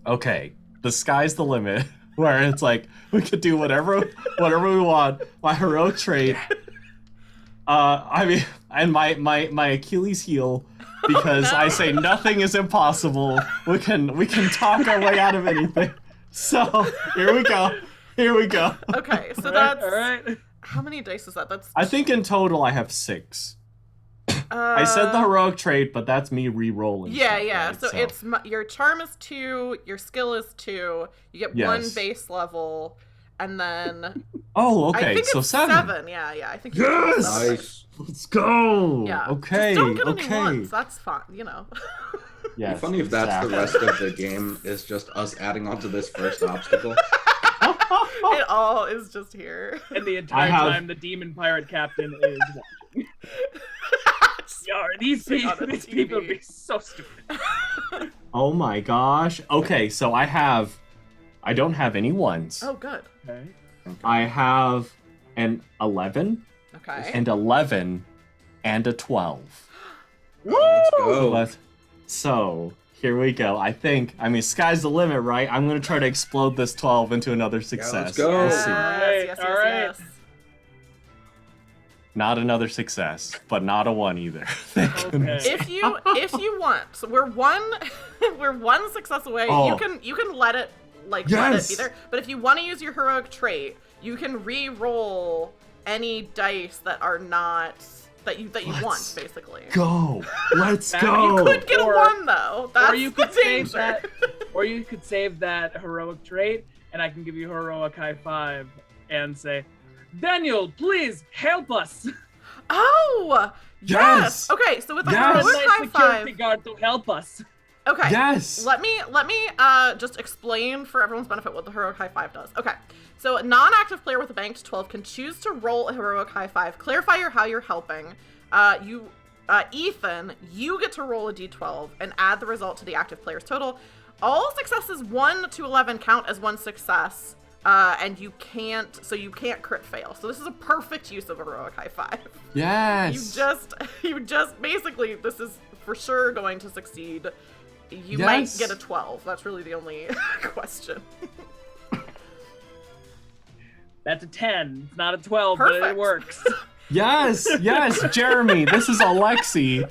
okay, the sky's the limit. Where it's like we could do whatever we want. My heroic trait. I mean, and my Achilles heel, because I say nothing is impossible. We can talk our way out of anything. So here we go. Okay, so that's all right. how many dice is that? That's I think in total I have 6. I said the heroic trait, but that's me re-rolling. Yeah, stuff, yeah. right? So it's your charm is 2, your skill is 2. You get 1 base level, and then oh, okay. I think So it's 7. Yeah. I think Yes. Nice. Let's go. Yeah. Okay. Just don't get okay. any ones. That's fine. Yes, It'd be funny if that's the rest of the game is just us adding on to this first obstacle. It all is just here. And the entire time, the demon pirate captain is watching. Yar, these people are being so stupid. Oh my gosh. Okay, so I don't have any ones. Oh, good. Okay. I have an 11, Okay. and 11, and a 12. Let's go. So here we go. I mean, sky's the limit, right? I'm gonna try to explode this 12 into another success. let's go. We'll Yes, see. yes. All right. Not another success, but not a 1 either. Thank goodness. If you want, so we're one success away. Oh. You can let it let it be there. But if you want to use your heroic trait, you can re-roll any dice that are not that you want, basically. Go. Let's That- go. You could get a 1 though. That's Or you could the save danger. that. Or you could save that heroic trait, and I can give you heroic high 5 and say, Daniel, please help us. Oh, yes. Yes. Okay, so with the Yes. heroic Nice high security 5. guard to help us. Okay. Yes. Let me just explain for everyone's benefit what the heroic high 5 does. Okay. So a non-active player with a banked 12 can choose to roll a heroic high 5. Clarify how you're helping. Ethan, you get to roll a d12 and add the result to the active player's total. All successes 1 to 11 count as 1 success. And you can't crit fail. So this is a perfect use of a heroic high 5. Yes. You just basically, this is for sure going to succeed. You might get a 12. That's really the only question. That's a 10. It's not a 12, but Perfect. it works. Yes, Jeremy. This is Alexi.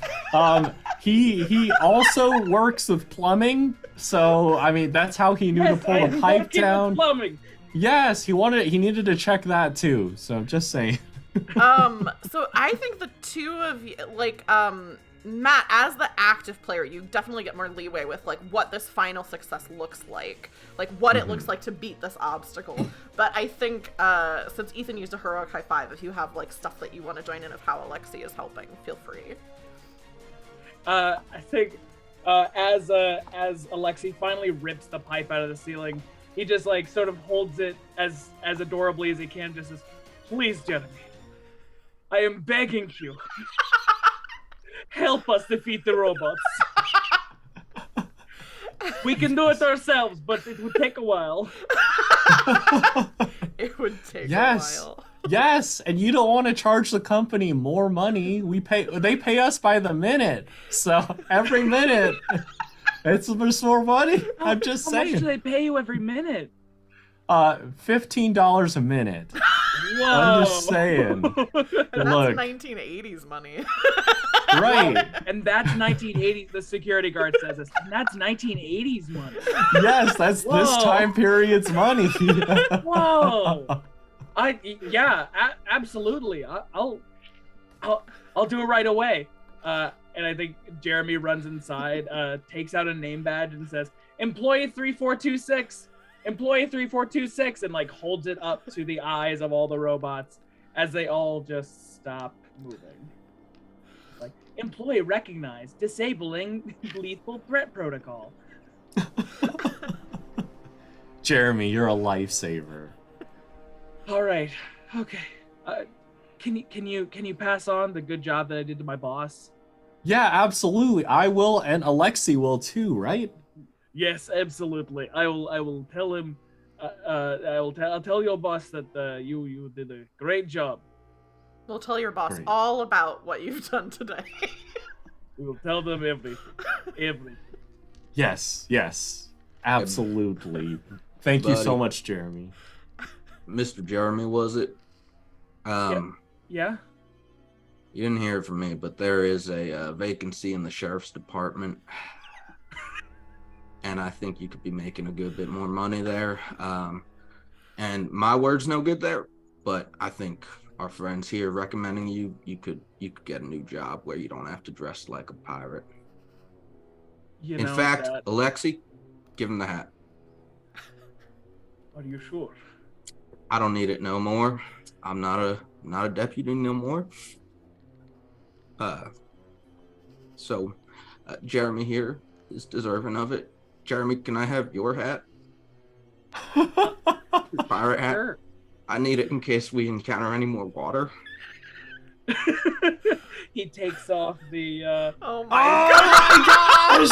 He also works with plumbing, so I mean that's how he knew to pull I the pipe work in down. Plumbing. Yes, he needed to check that too. So just saying. So I think the two of you, Matt, as the active player, you definitely get more leeway with what this final success looks like what it looks like to beat this obstacle. But I think since Ethan used a heroic high 5, if you have stuff that you want to join in of how Alexi is helping, feel free. I think as Alexi finally rips the pipe out of the ceiling, he just sort of holds it as adorably as he can, just says, "Please, Jeremy, I am begging you. Help us defeat the robots. We can do it ourselves, but it would take a while." It would take a Yes. while. Yes, and you don't want to charge the company more money. They pay us by the minute. So every minute it's just more money. I'm just How much do saying. they pay you every minute? $15 a minute. Whoa. I'm just saying. And that's Look. 1980s money. Right. And that's 1980s. The security guard says this. And that's 1980s money. Yes, that's this Whoa. time period's money. Whoa. Absolutely. I'll do it right away. And I think Jeremy runs inside, takes out a name badge and says, "Employee 3426. Employee 3426," and holds it up to the eyes of all the robots as they all just stop moving. "Employee recognized. Disabling lethal threat protocol." Jeremy, you're a lifesaver. All right. Okay. Can you pass on the good job that I did to my boss? Yeah, absolutely. I will, and Alexi will too, right? Yes, absolutely. I will tell him. I'll tell your boss that you did a great job. We'll tell your boss Great. all about what you've done today. We will tell them everything. Everything. Yes, absolutely. Thank you so Buddy. much, Jeremy. Mr. Jeremy, was it? Yeah? You didn't hear it from me, but there is a vacancy in the sheriff's department. And I think you could be making a good bit more money there. And my word's no good there, but I think our friends here recommending you could get a new job where you don't have to dress like a pirate. In fact, Alexi, give him the hat. Are you sure? I don't need it no more. I'm not a deputy no more. So Jeremy here is deserving of it. Jeremy, can I have your hat? Your pirate hat? Sure. I need it in case we encounter any more water. He takes off the Oh my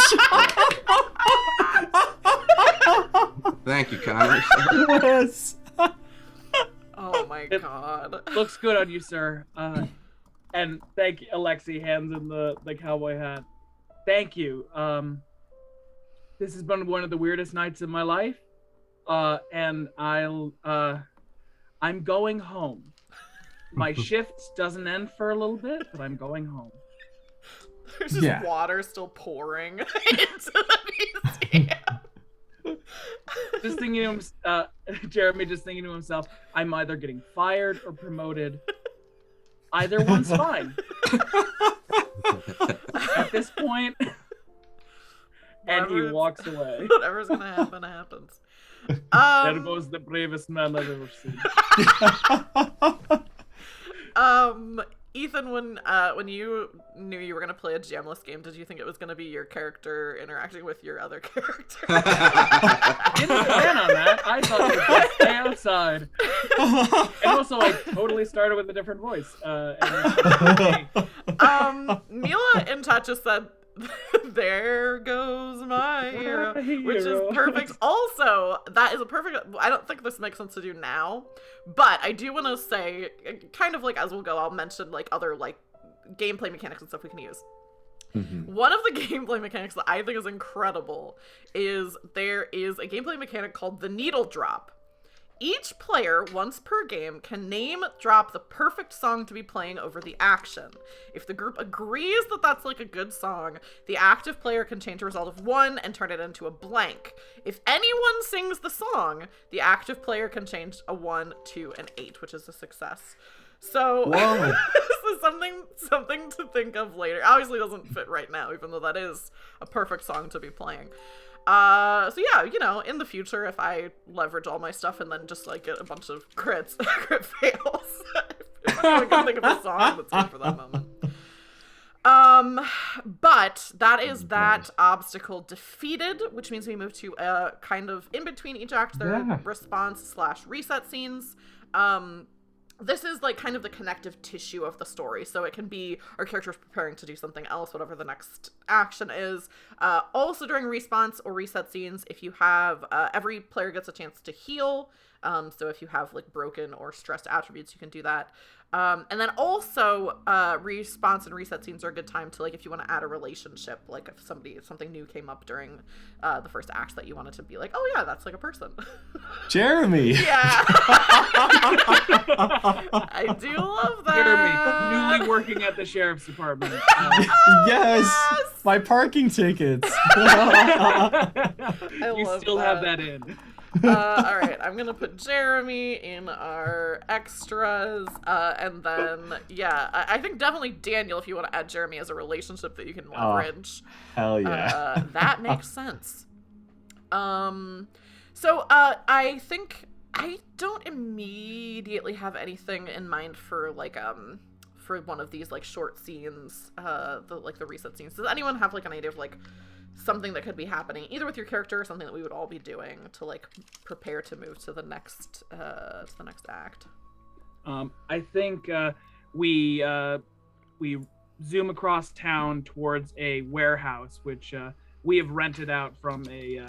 Thank you, Connor. Yes. Oh my god. looks good on you, sir. And thank you, Alexi hands him the cowboy hat. Thank you. This has been one of the weirdest nights of my life. And I'm going home. My shift doesn't end for a little bit, but I'm going home. There's just water still pouring into the museum. Just thinking to him, Jeremy just thinking to himself, I'm either getting fired or promoted. Either one's fine. At this point, and he walks away. Whatever's gonna happen happens. There goes the bravest man I've ever seen. Ethan, when you knew you were gonna play a GMless game, did you think it was gonna be your character interacting with your other character? I didn't plan on that. I thought it would stay outside. And also, I totally started with a different voice. Mila in chat just said, "There goes my hero," which is perfect. Also, that is a perfect. I don't think this makes sense to do now, but I do want to say, kind of like as we'll go, I'll mention like other like gameplay mechanics and stuff we can use. One of the gameplay mechanics that I think is incredible is there is a gameplay mechanic called the needle drop. Each player, once per game, can drop the perfect song to be playing over the action. If the group agrees that that's like a good song, the active player can change a result of 1 and turn it into a blank. If anyone sings the song, the active player can change a 1 to an 8, which is a success. So this is something to think of later. Obviously doesn't fit right now, even though that is a perfect song to be playing. So yeah, you know, in the future, if I leverage all my stuff and then just like get a bunch of crit fails, if I can think of a song that's good for that moment. But that is that obstacle defeated, which means we move to a kind of in between each act, there are response/reset scenes. This is like kind of the connective tissue of the story. So it can be our characters preparing to do something else, whatever the next action is. Also during response or reset scenes, if you have, every player gets a chance to heal. So if you have like broken or stressed attributes, you can do that. And then also, response and reset scenes are a good time to, like, if you want to add a relationship, like if something new came up during the first act that you wanted to be like, oh yeah, that's like a person. Jeremy. Yeah. I do love that. Jeremy, newly working at the sheriff's department. Yes, my parking tickets. You still have that in. All right, I'm gonna put Jeremy in our extras, and then yeah, I think definitely Daniel, if you want to add Jeremy as a relationship that you can leverage. Hell yeah. That makes sense. So I think I don't immediately have anything in mind for like for one of these like short scenes, the reset scenes. Does anyone have like an idea of like something that could be happening either with your character or something that we would all be doing to like prepare to move to the next act? I think we zoom across town towards a warehouse which we have rented out from a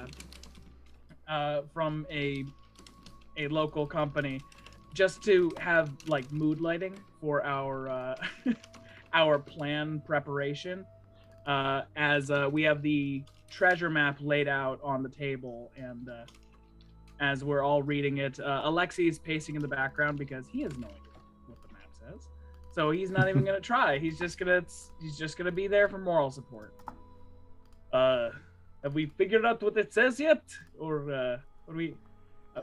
local company just to have like mood lighting for our our plan preparation. as we have the treasure map laid out on the table, and as we're all reading it, Alexi is pacing in the background because he has no idea what the map says. So he's not even gonna try. He's just gonna be there for moral support. Have we figured out what it says yet, or are we?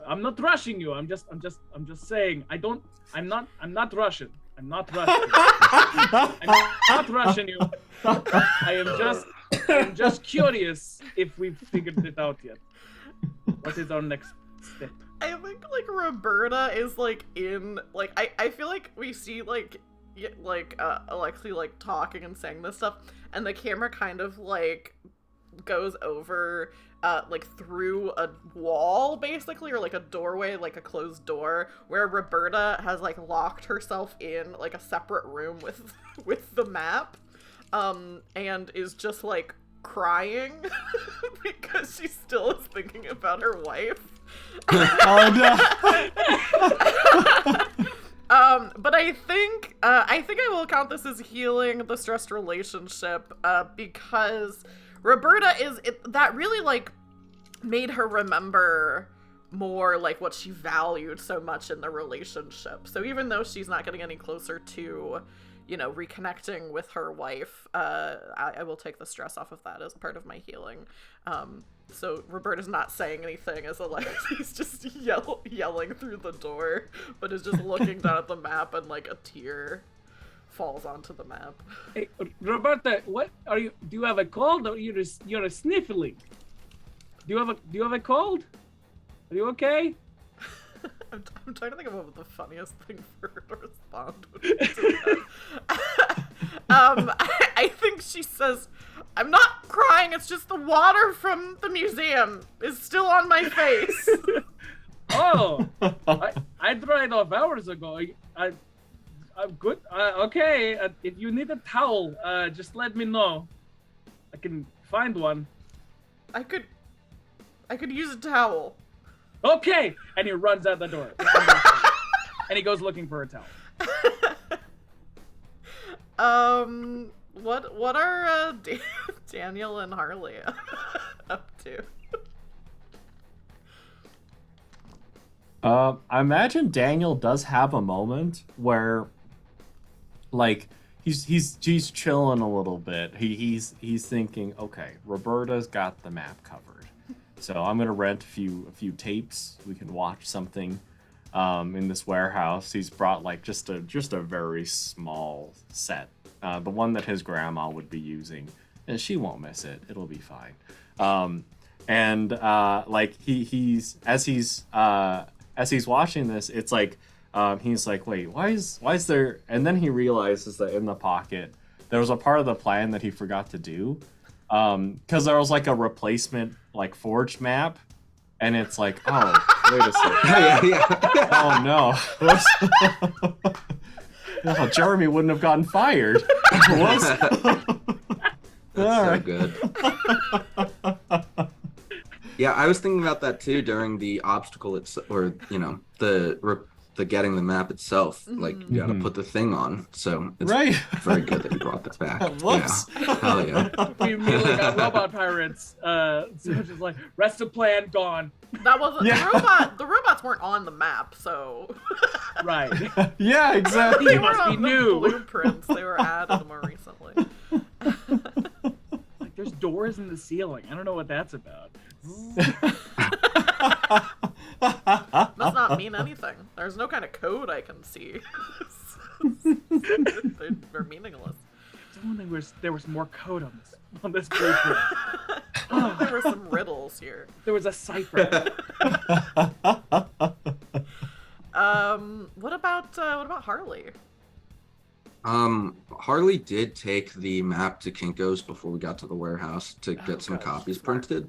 I'm not rushing you. I'm just saying. I'm not Russian. I'm not Russian. I'm not rushing you. I'm just curious if we've figured it out yet. What is our next step? I think like Roberta is like in like I feel like we see like Alexi like talking and saying this stuff, and the camera kind of like goes over like through a wall basically, or like a doorway, like a closed door, where Roberta has like locked herself in like a separate room with the map, and is just like crying because she still is thinking about her wife. Oh no. But I think I will count this as healing the stressed relationship, because Roberta that really like made her remember more like what she valued so much in the relationship. So even though she's not getting any closer to, you know, reconnecting with her wife, I will take the stress off of that as part of my healing. So Roberta's not saying anything as Alexi's just yelling through the door, but is just looking down at the map, and like a tear falls onto the map. Hey, Roberta, what are you? Do you have a cold, or you're sniffling? Do you have a cold? Are you okay? I'm trying to think of what the funniest thing for her to respond would be to that. I think she says, "I'm not crying, it's just the water from the museum is still on my face." Oh, I dried off hours ago. I'm good. Okay, if you need a towel, just let me know. I can find one. I could use a towel. Okay, and he runs out the door. And he goes looking for a towel. What are Daniel and Harley up to? I imagine Daniel does have a moment where, like, he's chilling a little bit. He's thinking, okay, Roberta's got the map covered, so I'm gonna rent a few tapes. We can watch something in this warehouse. He's brought like just a very small set, the one that his grandma would be using, and she won't miss it. It'll be fine. Like he's as he's watching this, it's like he's like, wait, why is there? And then he realizes that in the pocket there was a part of the plan that he forgot to do, because there was like a replacement like forged map, and it's like, oh, wait a second. Yeah. Oh no. Oh, Jeremy wouldn't have gotten fired. That's so good. Yeah, I was thinking about that too during the obstacle or you know, the getting the map itself. Mm-hmm. Like you got to put the thing on. So it's very good that you brought this back. Whoops. Yeah. Hell yeah. We immediately got robot pirates. So it's just like rest of plan gone. That wasn't the robots weren't on the map, so right. Yeah, exactly. They must were be on new. The blueprints. They were added more recently. Like there's doors in the ceiling. I don't know what that's about. Must not mean anything. There's no kind of code I can see. They're meaningless. I was wondering there was more code on this blueprint. There were some riddles here. There was a cipher. What about Harley? Harley did take the map to Kinko's before we got to the warehouse to get some copies printed.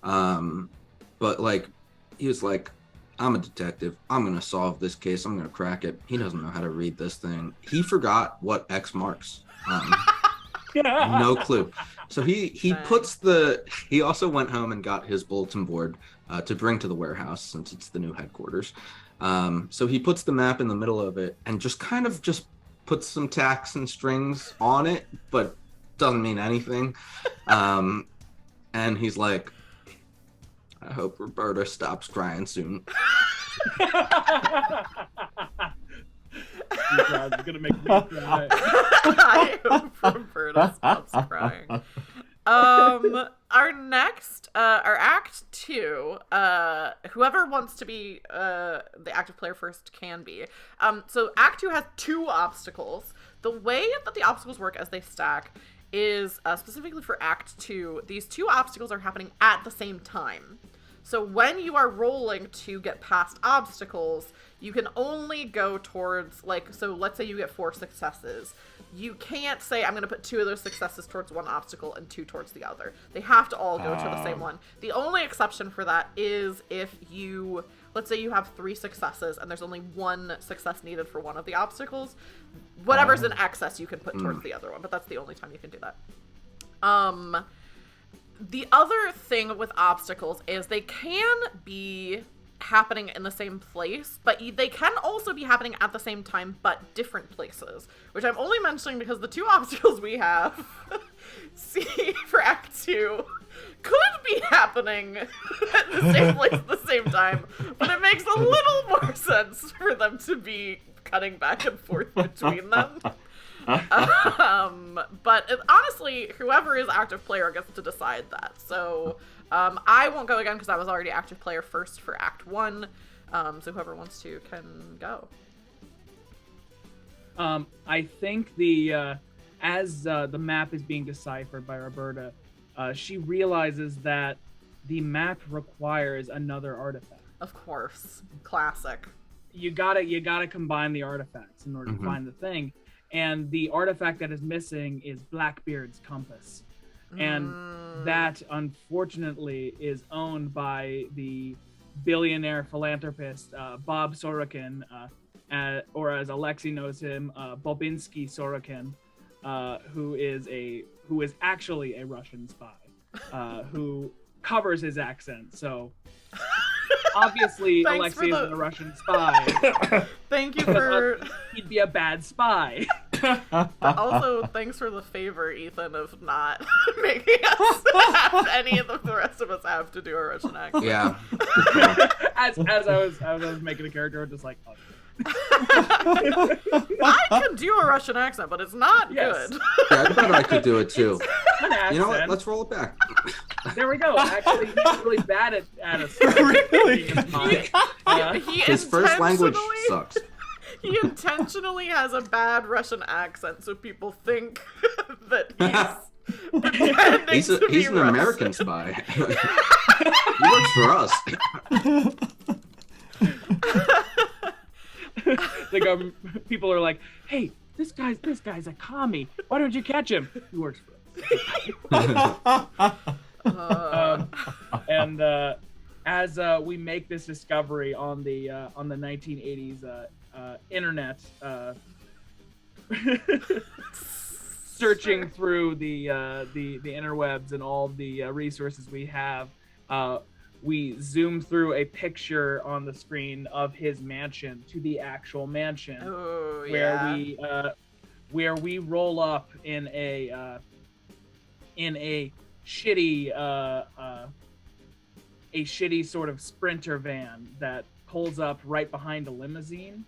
But like, he was like, I'm a detective. I'm going to solve this case. I'm going to crack it. He doesn't know how to read this thing. He forgot what X marks. No clue. So he also went home and got his bulletin board to bring to the warehouse since it's the new headquarters. So he puts the map in the middle of it and just puts some tacks and strings on it, but doesn't mean anything. And he's like, I hope Roberta stops crying soon. It's gonna make me cry. I hope Roberta stops crying. Our next, our Act 2, whoever wants to be the active player first can be. So Act 2 has 2 obstacles. The way that the obstacles work as they stack is, specifically for Act 2, these 2 obstacles are happening at the same time. So when you are rolling to get past obstacles, you can only go towards, like, so let's say you get 4 successes. You can't say, I'm going to put 2 of those successes towards one obstacle and 2 towards the other. They have to all go to the same one. The only exception for that is if you, let's say you have 3 successes and there's only 1 success needed for one of the obstacles. Whatever's in excess you can put towards the other one, but that's the only time you can do that. The other thing with obstacles is they can be happening in the same place, but they can also be happening at the same time, but different places, which I'm only mentioning because the 2 obstacles we have, see, for Act 2, could be happening at the same place at the same time, but it makes a little more sense for them to be cutting back and forth between them. But honestly, whoever is active player gets to decide that. So I won't go again because I was already active player first for Act 1. So whoever wants to can go. I think the as the map is being deciphered by Roberta, she realizes that the map requires another artifact. Of course, classic. You gotta combine the artifacts in order to find the thing. And the artifact that is missing is Blackbeard's compass. And that, unfortunately, is owned by the billionaire philanthropist Bob Sorokin, or as Alexei knows him, Bobinsky Sorokin, who is actually a Russian spy, who covers his accent. So obviously, Alexei isn't a Russian spy. Thank you for... He'd be a bad spy. But also, thanks for the favor, Ethan, of not making us have any of the rest of us have to do a Russian accent. Yeah. as I was making a character, just like, oh. I can do a Russian accent, but it's not good. Yeah, I thought I could do it too. You know what? Let's roll it back. There we go. Actually, he's really bad at us. Really? His first language sucks. He intentionally has a bad Russian accent, so people think that he's pretending He's to be an Russian. American spy. He works for us. The people are like, "Hey, this guy's a commie. Why don't you catch him? He works for us." And as we make this discovery on the 1980s internet, searching through the interwebs and all the resources we have, we zoom through a picture on the screen of his mansion to the actual mansion, where we roll up in a shitty sort of sprinter van that pulls up right behind a limousine,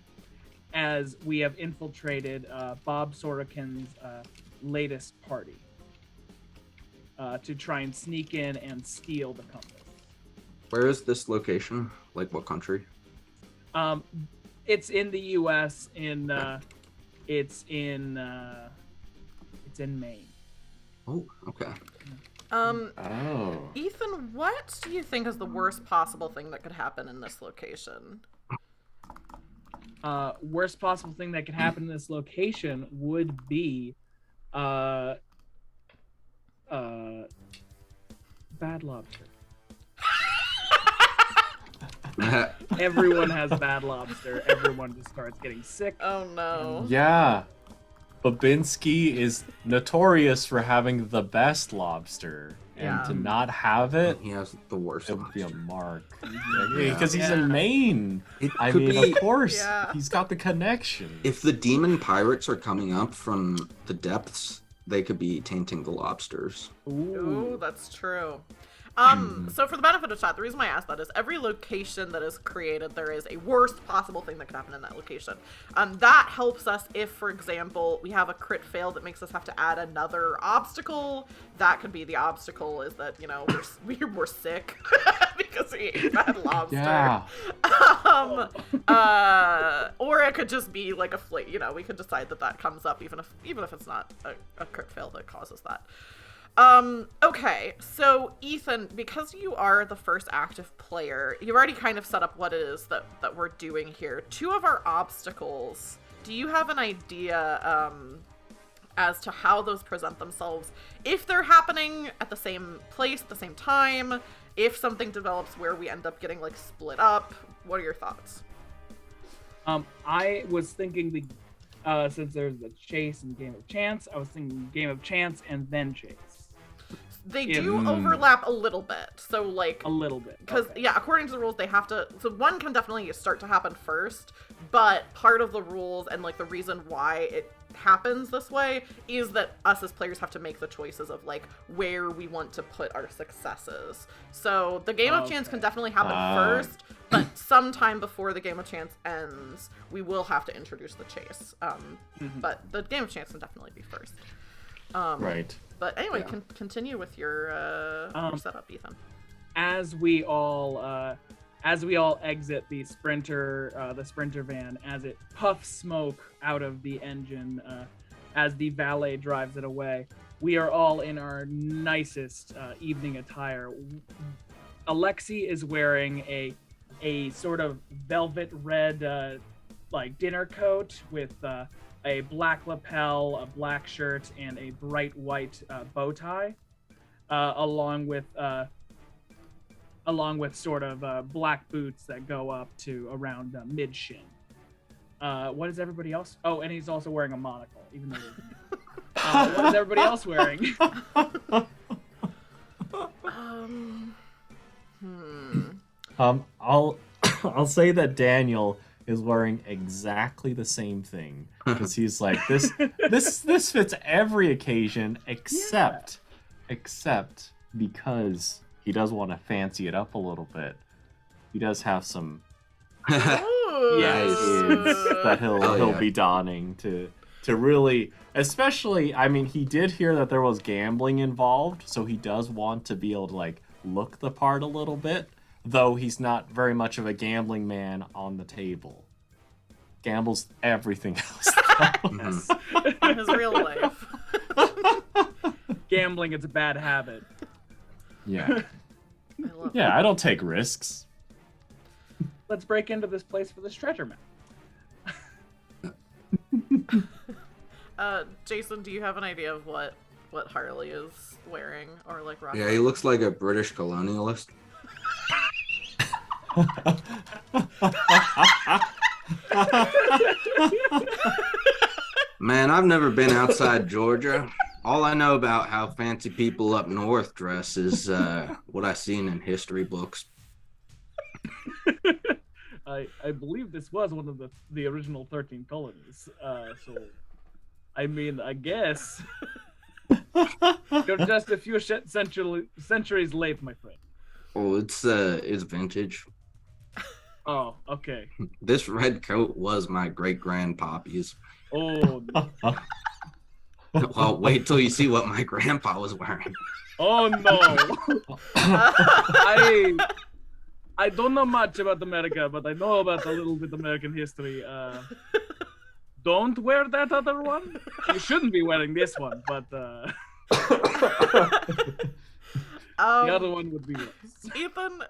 as we have infiltrated Bob Sorokin's latest party to try and sneak in and steal the compass. Where is this location? Like what country? It's in the U.S. It's in Maine. Oh, okay. Ethan, what do you think is the worst possible thing that could happen in this location? Worst possible thing that could happen in this location would be bad lobster. Everyone has bad lobster. Everyone just starts getting sick. Oh no. Yeah. Babinski is notorious for having the best lobster. And to not have it, he has the worst. It would be a mark. Because he's in Maine. Of course, he's got the connection. If the demon pirates are coming up from the depths, they could be tainting the lobsters. Ooh, that's true. So for the benefit of chat, the reason why I asked that is every location that is created, there is a worst possible thing that could happen in that location. That helps us if, for example, we have a crit fail that makes us have to add another obstacle. That could be the obstacle is that, you know, we're sick because we ate bad lobster. Yeah. Or it could just be like you know, we could decide that comes up even if it's not a crit fail that causes that. Okay, so Ethan, because you are the first active player, you've already kind of set up what it is that we're doing here. 2 of our obstacles, do you have an idea as to how those present themselves? If they're happening at the same place, at the same time, if something develops where we end up getting like split up, what are your thoughts? I was thinking since there's the chase and game of chance, I was thinking game of chance and then chase. They do overlap a little bit, so like a little bit, because yeah, according to the rules, they have to. So one can definitely start to happen first, but part of the rules and like the reason why it happens this way is that us as players have to make the choices of like where we want to put our successes. So the game of chance can definitely happen first, but sometime before the game of chance ends, we will have to introduce the chase. But the game of chance can definitely be first. Right. But anyway, continue with your setup, Ethan. As we all exit the sprinter van, as it puffs smoke out of the engine, as the valet drives it away, we are all in our nicest evening attire. Alexi is wearing a sort of velvet red like dinner coat with a black lapel, a black shirt, and a bright white bow tie, along with sort of black boots that go up to around mid shin. What is everybody else? Oh, and he's also wearing a monocle, even though. What is everybody else wearing? I'll say that Daniel is wearing exactly the same thing because he's like this fits every occasion except because he does want to fancy it up a little bit. He does have some Yes. that he'll be donning to really, especially, I mean, he did hear that there was gambling involved, so he does want to be able to like look the part a little bit, though he's not very much of a gambling man on the table. Gambles everything else. In his real life. Gambling, it's a bad habit. Yeah. I I don't take risks. Let's break into this place for this treasure map. Jason, do you have an idea of what Harley is wearing or like rocking? Yeah, he looks like a British colonialist. Man, I've never been outside Georgia. All I know about how fancy people up north dress is what I've seen in history books. I believe this was one of the original 13 colonies. So, I mean, I guess you're just a few centuries late, my friend. Oh, it's vintage. Oh, okay. This red coat was my great-grandpappy's. Oh. Well, wait till you see what my grandpa was wearing. Oh no. I don't know much about America, but I know about a little bit American history. Don't wear that other one. You shouldn't be wearing this one, but the other one would be worse. Ethan,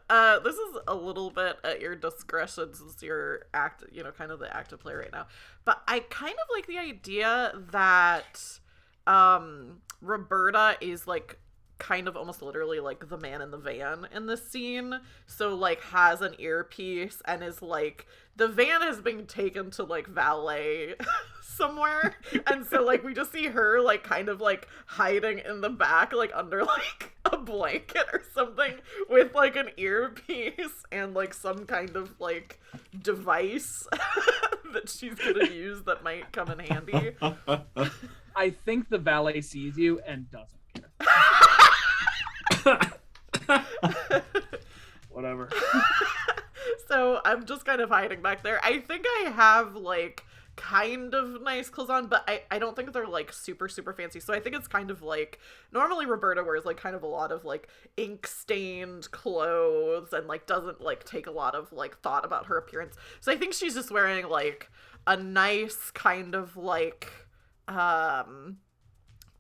this is a little bit at your discretion since you're kind of the active player right now. But I kind of like the idea that Roberta is like kind of almost literally like the man in the van in this scene. So like has an earpiece and is like, the van has been taken to like valet somewhere, and so like we just see her like kind of like hiding in the back like under like a blanket or something with like an earpiece and like some kind of like device that she's gonna use that might come in handy. I think the valet sees you and doesn't care. Whatever. So I'm just kind of hiding back there. I think I have like kind of nice clothes on, but I don't think they're like super fancy. So I think it's kind of like normally Roberta wears like kind of a lot of like ink stained clothes and like doesn't like take a lot of like thought about her appearance. So I think she's just wearing like a nice kind of like a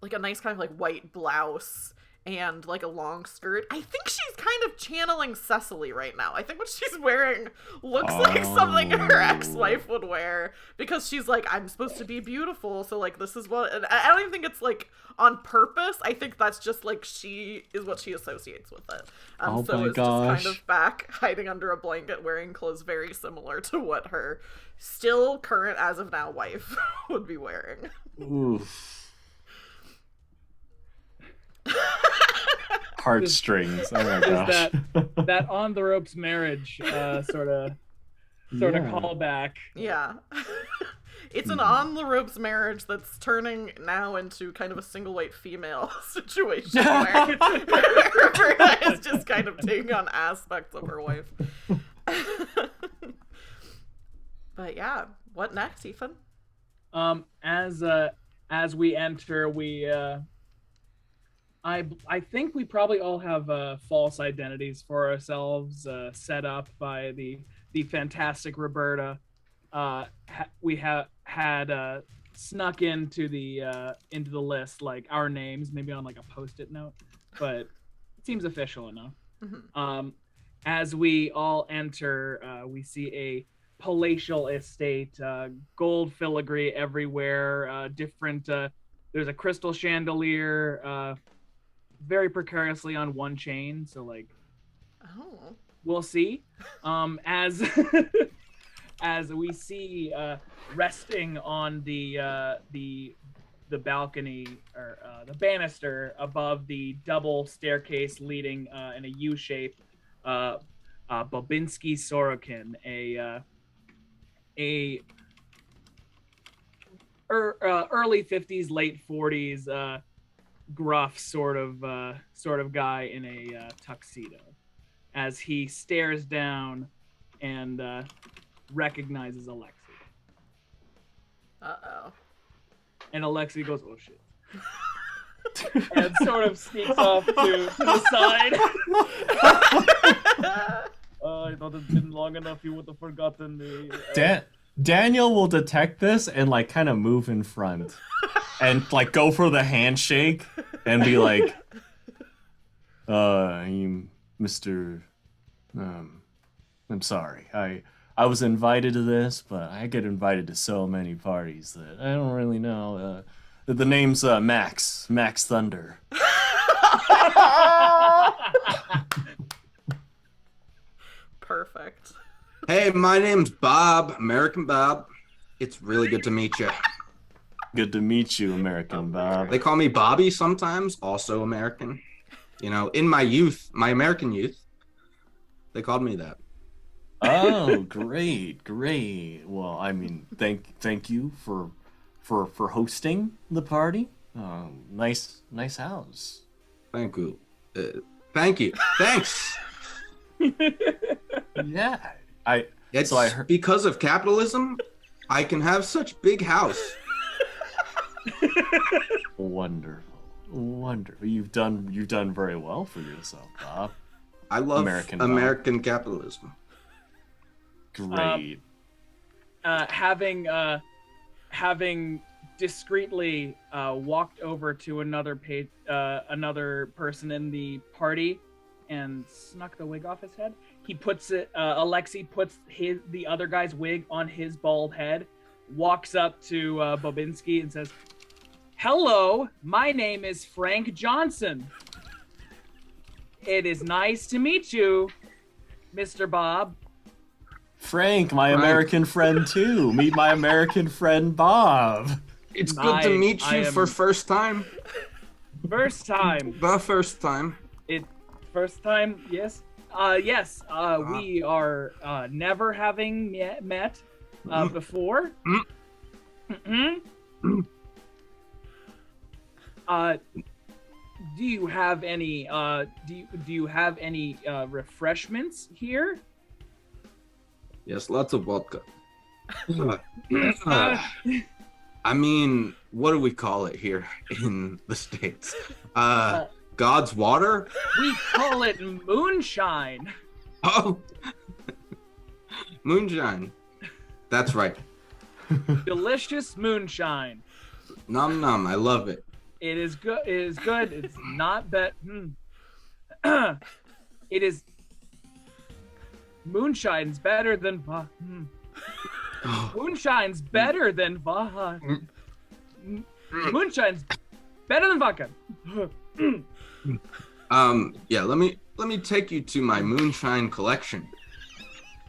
nice kind of like white blouse and like a long skirt. I think she's kind of channeling Cecily right now. I think what she's wearing looks like something her ex-wife would wear, because she's like, I'm supposed to be beautiful, so like this is what, and I don't even think it's like on purpose. I think that's just like she is what she associates with it. So it's just kind of back hiding under a blanket wearing clothes very similar to what her still current as of now wife would be wearing. Oof. Heartstrings. Oh my gosh. that on the ropes marriage sort of callback. Yeah. It's an on the ropes marriage that's turning now into kind of a single white female situation where Roberta is just kind of taking on aspects of her wife. But yeah, what next, Ethan? As we enter, I think we probably all have false identities for ourselves set up by the fantastic Roberta. We had snuck into the list like our names, maybe on like a post-it note, but it seems official enough. Mm-hmm. As we all enter, we see a palatial estate, gold filigree everywhere, different. There's a crystal chandelier. Very precariously on one chain, so like we'll see. As as we see resting on the balcony or the banister above the double staircase leading in a U shape, Bobinski Sorokin, early 50s, late 40s, gruff sort of guy in a tuxedo, as he stares down and recognizes Alexi. Uh-oh. And Alexi goes, oh shit. And sort of sneaks off to the side. I thought it's been long enough, you would have forgotten me. Daniel will detect this and like kind of move in front and like go for the handshake and be like, I'm Mr. I'm sorry. I was invited to this, but I get invited to so many parties that I don't really know. The name's Max Thunder. Perfect. Hey, my name's Bob, American Bob. It's really good to meet you. Good to meet you, American Bob. They call me Bobby sometimes, also American. You know, in my youth, my American youth, they called me that. Oh, great. Well, I mean, thank you for hosting the party. Nice house. Thank you. Thanks. Yeah. I heard because of capitalism, I can have such big house. Wonderful. You've done very well for yourself, Bob. I love American capitalism. Great. Having discreetly walked over to another person in the party and snuck the wig off his head, he puts it. Alexi puts the other guy's wig on his bald head, walks up to Bobinski and says, "Hello, my name is Frank Johnson. It is nice to meet you, Mr. Bob." Frank, my American friend too. Meet my American friend Bob. It's good to meet you for first time. First time. The first time. First time, yes. Yes, we are never having met before. Do you have any do you have any refreshments here? Yes, lots of vodka. I mean, what do we call it here in the States? God's water? We call it moonshine. Oh, moonshine. That's right. Delicious moonshine. Nom nom, I love it. It is good. It is good. It's not bad. It is. Moonshine's better than Moonshine's better than Moonshine's better than vodka. Yeah, let me take you to my moonshine collection.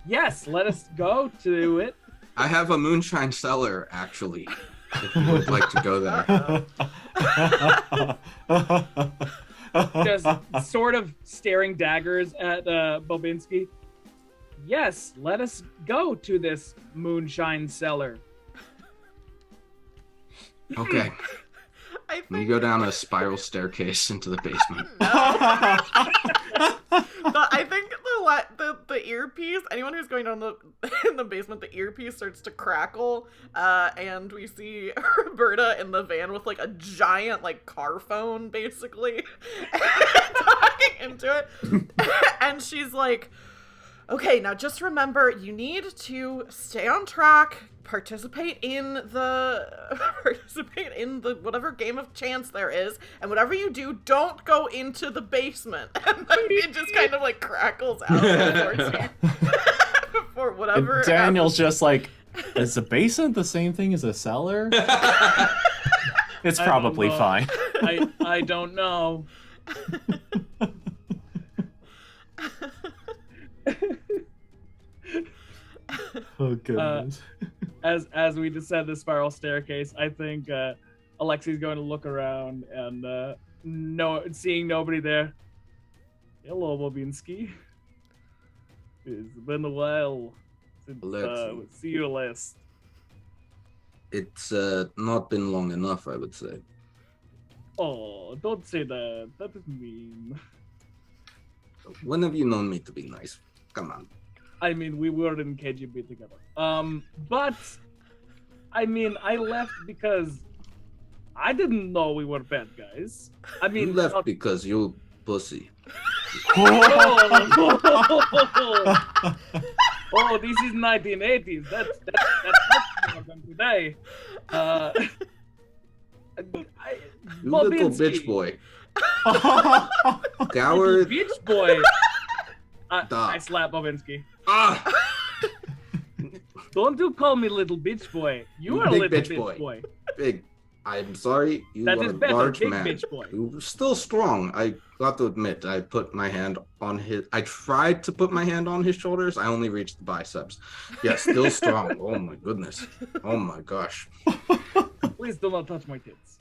Yes, let us go to it. I have a moonshine cellar, actually, if you would like to go there. Just sort of staring daggers at Bobinski. Yes, let us go to this moonshine cellar. Okay. I think You go down a spiral staircase into the basement. I think the earpiece. Anyone who's going down in the basement, the earpiece starts to crackle, and we see Roberta in the van with like a giant like car phone, basically, talking into it, and she's like, "Okay, now just remember, you need to stay on track." Participate in the whatever game of chance there is, and whatever you do, don't go into the basement. And then it just kind of like crackles out before whatever. And Daniel's just like, is the basement the same thing as a cellar? It's probably fine. I don't know. Oh goodness. As we descend the spiral staircase, I think Alexi's going to look around and seeing nobody there. Hello, Bobinski. It's been a while since we see you last. It's not been long enough, I would say. Oh, don't say that. That is mean. When have you known me to be nice? Come on. I mean, we were in KGB together. But I mean, I left because I didn't know we were bad guys. I mean, You left because you pussy. Oh, this is 1980s. That's more than today. You little bitch boy. Coward. Bitch boy. I Stop. slap Bobinski. Ah! Don't you call me little bitch boy. You are a big little bitch bitch boy. boy. Big. I'm sorry. You That are is a better, large big man. bitch boy. You're still strong. I got to admit, I put my hand on his. I tried to put my hand on his shoulders. I only reached the biceps. Yeah, still strong. Oh my goodness. Oh my gosh. Please do not touch my tits.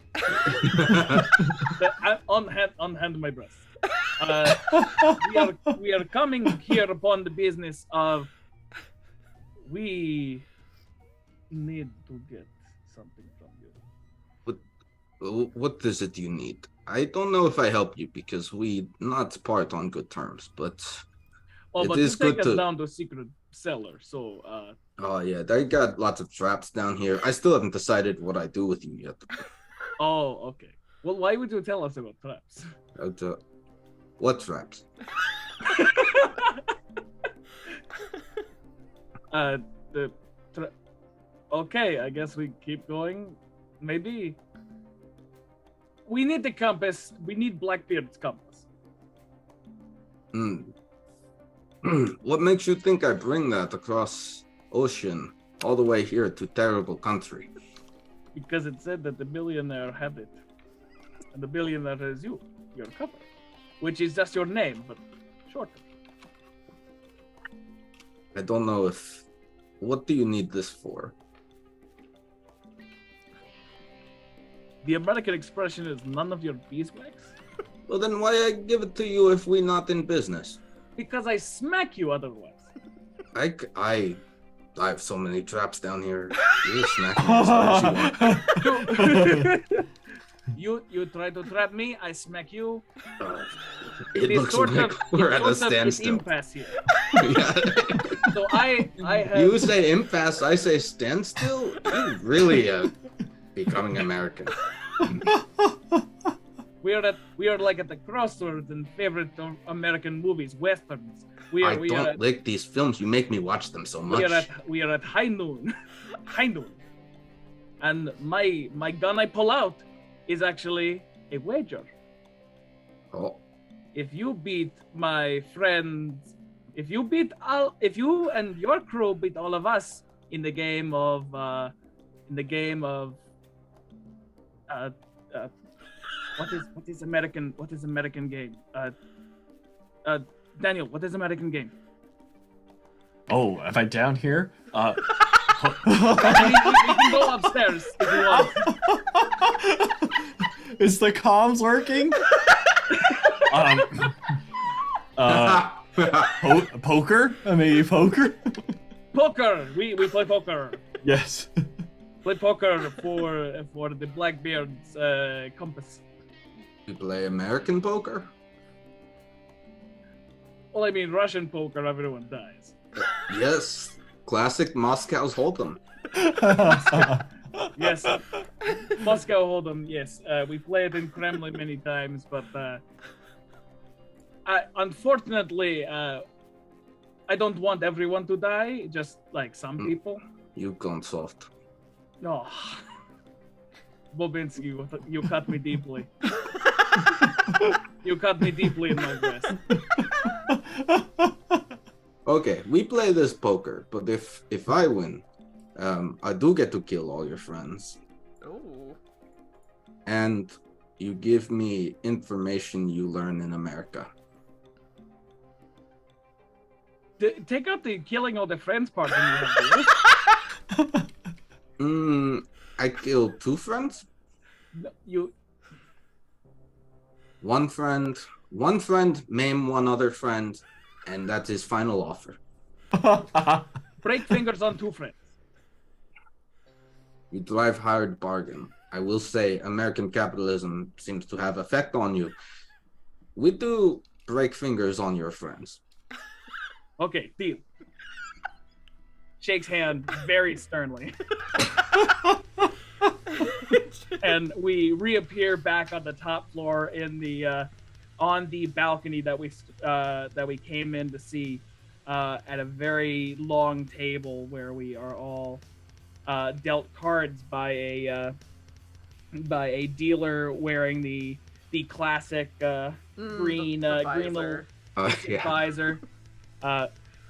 Unhand my breast. We are coming here upon the business of we need to get something from you. What is it you need? I don't know if I help you because we not part on good terms, but Oh, it but is you take good us to. down to a secret cellar, so Oh yeah, they got lots of traps down here. I still haven't decided what I do with you yet. oh, okay. Well, why would you tell us about traps? What traps? Okay, I guess we keep going. Maybe. We need the compass. We need Blackbeard's compass. Hmm. What makes you think I bring that across ocean all the way here to terrible country? Because it said that the billionaire had it. And the billionaire is you. Your couple. Which is just your name, but shorter. I don't know if. What do you need this for? The American expression is none of your beeswax. Well, then why I give it to you if we not in business? Because I smack you otherwise. I have so many traps down here. You snack me as hard as you want. You try to trap me, I smack you. It It's looks sort like of, we're it's at a sort of an standstill. impasse here. Yeah. So I have. You say impasse, I say standstill. You really becoming American. We are like at the crossroads in favorite American movies, westerns. I don't like these films. You make me watch them so much. We are at high noon, high noon, and my gun I pull out is actually a wager. Oh, If you beat my friends, if you and your crew beat all of us in the game of what is American game? Daniel, what is American game? Oh, am I down here? We can go upstairs if you want. Is the comms working? Poker? Maybe poker? Poker. We play poker. Yes. Play poker for the Blackbeard's compass. you play American poker? Well, I mean Russian poker. Everyone dies. Yes. Classic Moscow's Hold'em. Yes, Moscow Hold'em. Yes, we played in Kremlin many times, but unfortunately, I don't want everyone to die. Just like some people. You gone soft. No, Bobinsky, you cut me deeply. You cut me deeply in my breast. Okay, we play this poker, but if I win, I do get to kill all your friends, Ooh. and you give me information you learn in America. Take out the killing all the friends part. When you have to. I killed 2 friends. No, you. One friend, maim one other friend, and that's his final offer. Break fingers on 2 friends. You drive hard bargain. I will say American capitalism seems to have effect on you. We do break fingers on your friends. Okay, deal. Shakes hand very sternly. And we reappear back on the top floor in the on the balcony that we came in to see at a very long table where we are all dealt cards by a dealer wearing the classic green little Yeah. visor.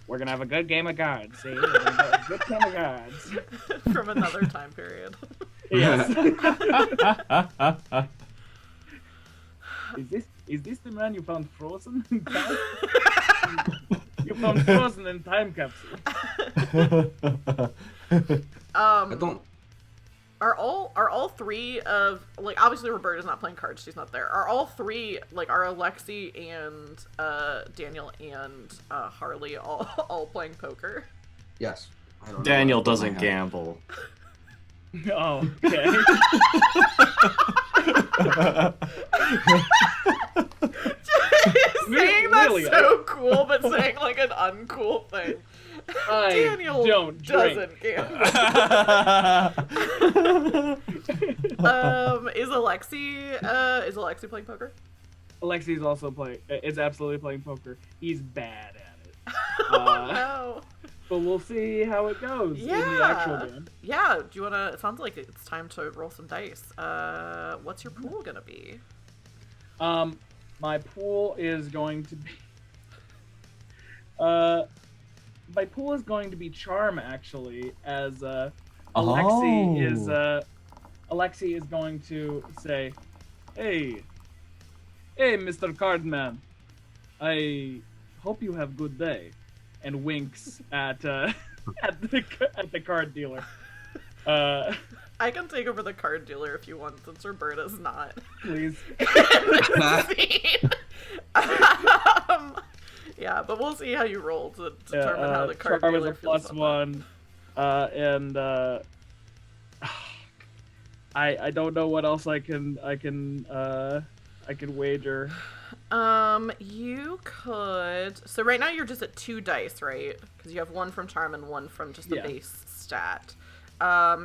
We're gonna have a good game of cards. See, we're gonna have a good game of cards. From another time period. Yes. Is this the man you found frozen in time? You found frozen in time capsule. I don't. Are all 3 of, like, obviously Roberta's not playing cards, she's not there. Are all 3, like, are Alexi and Daniel and Harley all playing poker? Yes. I don't know Daniel what I doesn't have. gamble. Oh, okay. Saying that's Really? so cool, but saying like an uncool thing. Daniel don't drink. doesn't gamble. Is Alexi playing poker? Alexi's also is absolutely playing poker. He's bad at it. Oh no. But we'll see how it goes in the actual game. Yeah. Do you wanna? It sounds like it's time to roll some dice. What's your pool gonna be? My pool is going to be charm, actually, as Alexi is going to say, hey Mr. Cardman, I hope you have good day, and winks at the card dealer. I can take over the card dealer if you want, since Roberta's not. Please. Yeah, but we'll see how you roll to determine how the card charm is dealer a feels plus about that. 1, and I don't know what else I can wager. You could. So right now you're just at 2 dice, right? Because you have 1 from charm and 1 from just the base stat.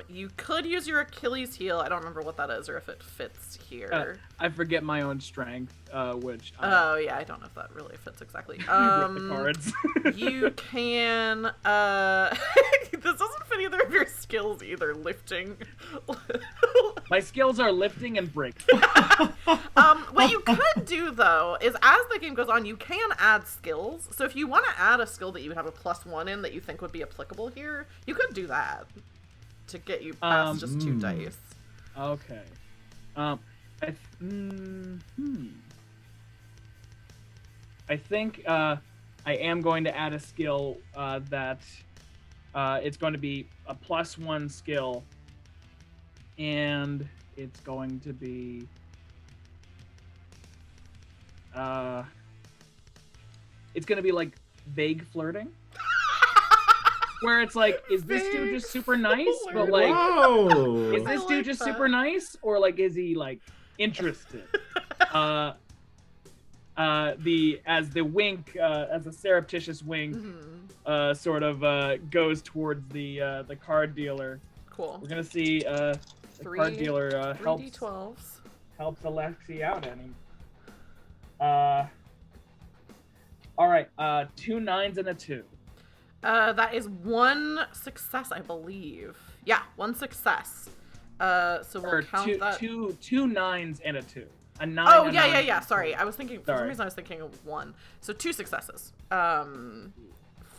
You could use your Achilles heel. I don't remember what that is or if it fits here. I forget my own strength, which. Oh yeah, I don't know if that really fits exactly. Rip the cards. You can. This doesn't fit either of your skills either. Lifting. My skills are lifting and break. What you could do though is, as the game goes on, you can add skills. So if you want to add a skill that you would have a +1 in that you think would be applicable here, you could do that to get you past just 2 dice. Okay. I think I am going to add a skill that it's going to be a +1 skill, and it's going to be like vague flirting. Where it's like, is this dude just super nice? But like, Whoa. is this dude just super nice, or like, is he like interested? As the wink, as a surreptitious wink, sort of goes towards the card dealer. Cool. We're gonna see the card dealer helps 3d12s. helps Alexi out. All right, 2 9s and a 2. That is 1 success, I believe. Yeah, 1 success. So we'll count that. Two 9s and a 2. A 9. Oh, a yeah, 9, yeah, yeah. Sorry, I was thinking. For some Sorry. reason, I was thinking of 1. So 2 successes.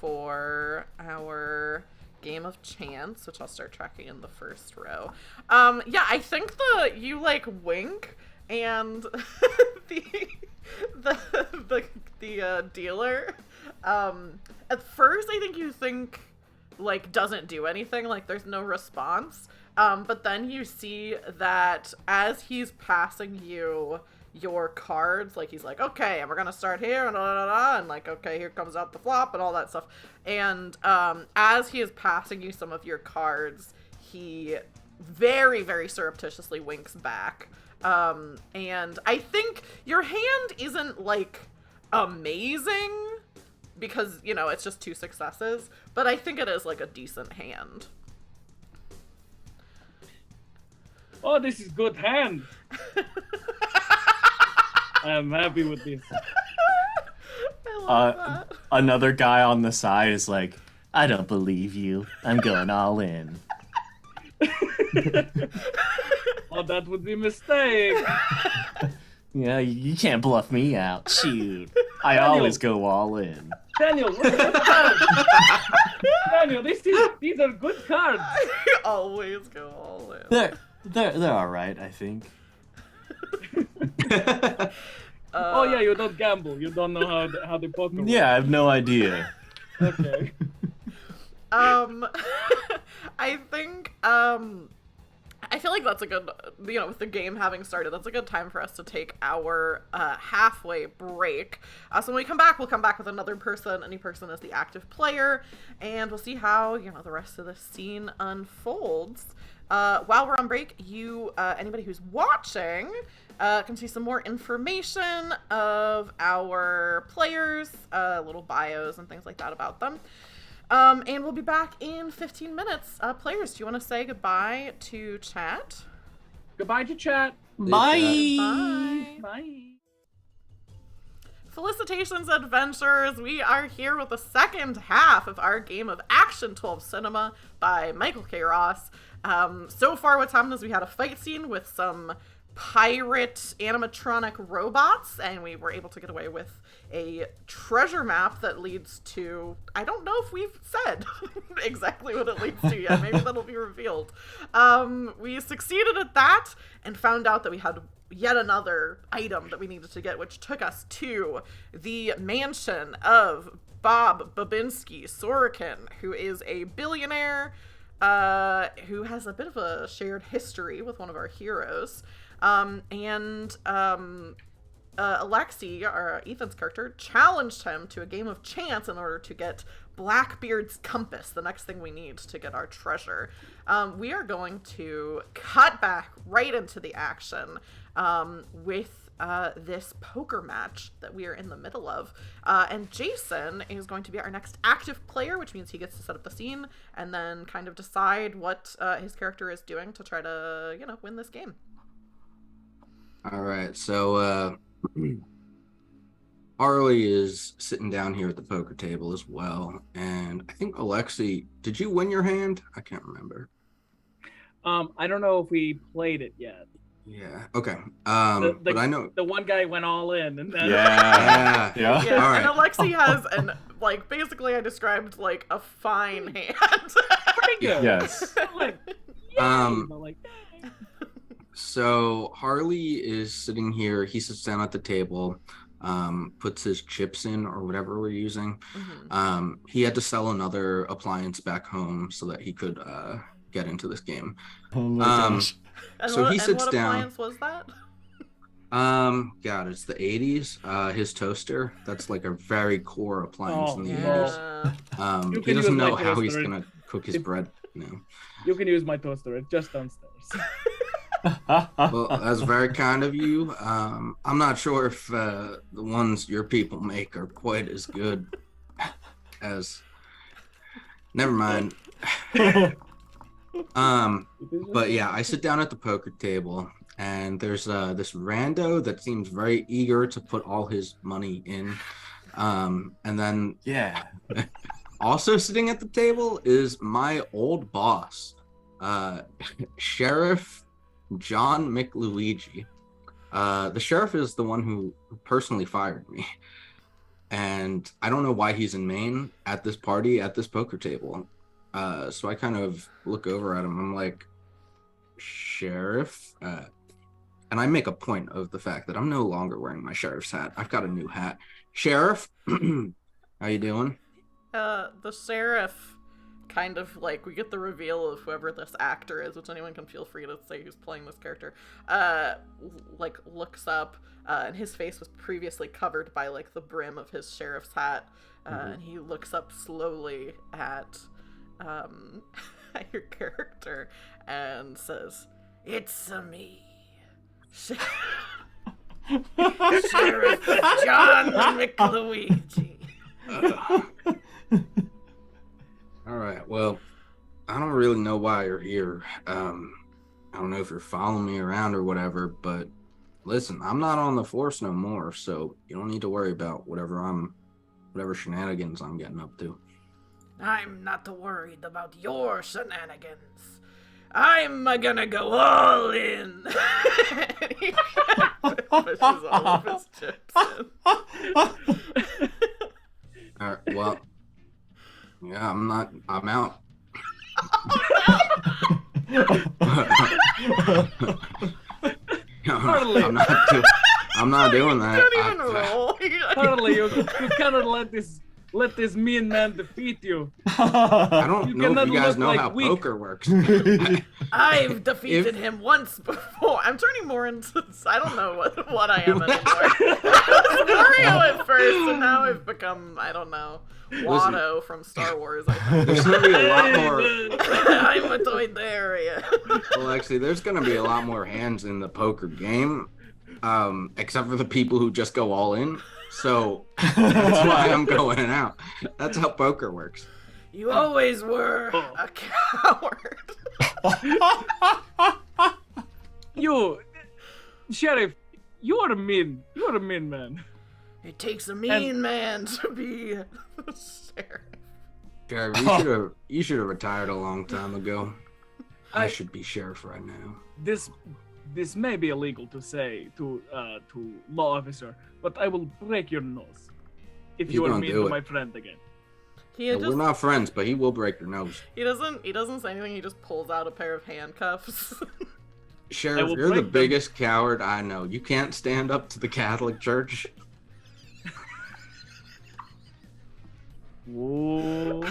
For our game of chance, which I'll start tracking in the first row. Yeah, I think you like wink, and the dealer. At first, I think you think like doesn't do anything, like there's no response. But then you see that as he's passing you your cards, like he's like, okay, and we're gonna start here, and and like, okay, here comes out the flop and all that stuff. And as he is passing you some of your cards, he very, very surreptitiously winks back. And I think your hand isn't like amazing, because, you know, it's just 2 successes, but I think it is like a decent hand. Oh, this is good hand. I'm happy with this. I love that. Another guy on the side is like, I don't believe you. I'm going all in. Oh, that would be a mistake. Yeah, you can't bluff me out. Shoot. I always go all in. Daniel, what cards? Daniel, these are good cards. You always go all in. They're all right, I think. Oh yeah, you don't gamble. You don't know how the poker works. Yeah, I have no idea. Okay. I think, I feel like that's a good, you know, with the game having started, that's a good time for us to take our halfway break. So when we come back, we'll come back with another person. Any person is the active player, and we'll see how, you know, the rest of the scene unfolds. While we're on break, anybody who's watching, can see some more information of our players, little bios and things like that about them. And we'll be back in 15 minutes. Players, do you want to say goodbye to chat? Goodbye to chat. Bye. Bye. Bye. Felicitations, adventurers! We are here with the second half of our game of Action 12 Cinema by Michael K. Ross. So far what's happened is we had a fight scene with some pirate animatronic robots, and we were able to get away with a treasure map that leads to, I don't know if we've said exactly what it leads to yet. Maybe that'll be revealed. We succeeded at that and found out that we had yet another item that we needed to get, which took us to the mansion of Bob Babinski Sorokin, who is a billionaire who has a bit of a shared history with one of our heroes. Alexi, Ethan's character, challenged him to a game of chance in order to get Blackbeard's compass, the next thing we need to get our treasure. We are going to cut back right into the action with this poker match that we are in the middle of. And Jason is going to be our next active player, which means he gets to set up the scene and then kind of decide what his character is doing to try to, win this game. All right, so Harley is sitting down here at the poker table as well, and I think Alexi, did you win your hand? I can't remember. I don't know if we played it yet. Yeah. Okay. But I know the one guy went all in, and then Yeah. Yeah, All right. and Alexi has basically I described like a fine hand. pretty good. Yes. Like, but like, So Harley is sitting here. He sits down at the table, puts his chips in or whatever we're using. Mhm. He had to sell another appliance back home so that he could get into this game. Oh my gosh. And So he sits what down. appliance was that? God, it's the 80s. His toaster. That's like a very core appliance in the 80s. Yeah. You He can doesn't use my know how he's toaster. gonna cook his bread. you can use my toaster. It's just downstairs. Well, that's very kind of you. I'm not sure if the ones your people make are quite as good as. Never mind. But yeah, I sit down at the poker table, and there's this rando that seems very eager to put all his money in. And then Yeah. also sitting at the table is my old boss, Sheriff John McLuigi. The sheriff is the one who personally fired me. And I don't know why he's in Maine at this party, at this poker table. So I kind of look over at him. I'm like, Sheriff? And I make a point of the fact that I'm no longer wearing my sheriff's hat. I've got a new hat. Sheriff? How you doing? The sheriff kind of we get the reveal of whoever this actor is, which anyone can feel free to say who's playing this character, looks up, and his face was previously covered by the brim of his sheriff's hat, and he looks up slowly at your character and says, "It's me, Sheriff John McLuigi." All right. Well, I don't really know why you're here. I don't know if you're following me around or whatever, but listen, I'm not on the force no more, so you don't need to worry about whatever shenanigans I'm getting up to. I'm not worried about your shenanigans. I'm gonna go all in. And he pushes all of his chips in. All right. Well, yeah, I'm out. I'm not doing that. Don't even roll. Harley, you cannot let this mean man defeat you. I don't You know if cannot you guys look know like how weak. poker works. I've defeated him once before. I'm turning more into I don't know what I am anymore. I was Mario at first, and now I've become, I don't know, Watto from Star Wars, I think. There's gonna be a lot more. I'm a Toydaria. Well, actually, there's gonna be a lot more hands in the poker game, except for the people who just go all in. So that's why I'm going out. That's how poker works. You always were a coward. You, Sheriff, you are a mean man. It takes a mean man to be the sheriff. Sheriff, you should have retired a long time ago. I should be sheriff right now. This may be illegal to say to law officer, but I will break your nose if He's you are gonna mean do to it. my friend again. We're not friends, but he will break your nose. He doesn't say anything. He just pulls out a pair of handcuffs. Sheriff, will you're the break them. biggest coward I know. You can't stand up to the Catholic Church. Whoa.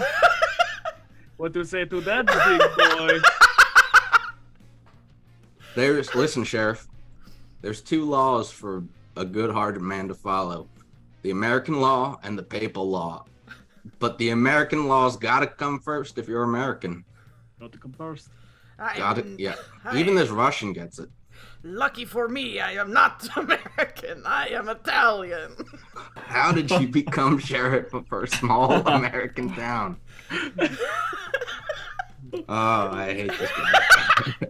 What to say to that, big boy? Listen, Sheriff. There's two laws for a good-hearted man to follow. The American law and the papal law. But the American law's gotta come first if you're American. Got to come first. Got it? Yeah. Even this Russian gets it. Lucky for me, I am not American. I am Italian. How did she become sheriff of her small American town? Oh, I hate this guy.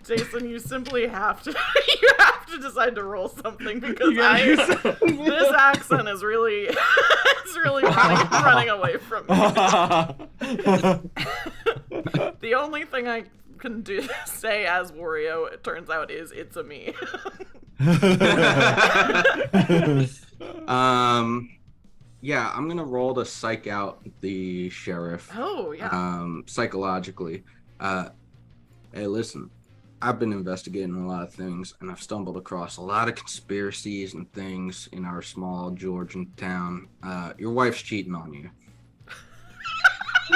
Jason, you simply have to you have to decide to roll something because this accent is really it's really running away from me. The only thing I can say as Wario, it turns out, is it's a me. Yeah, I'm gonna roll to psych out the sheriff. Oh yeah. Psychologically. Hey, listen. I've been investigating a lot of things, and I've stumbled across a lot of conspiracies and things in our small Georgian town. Your wife's cheating on you. I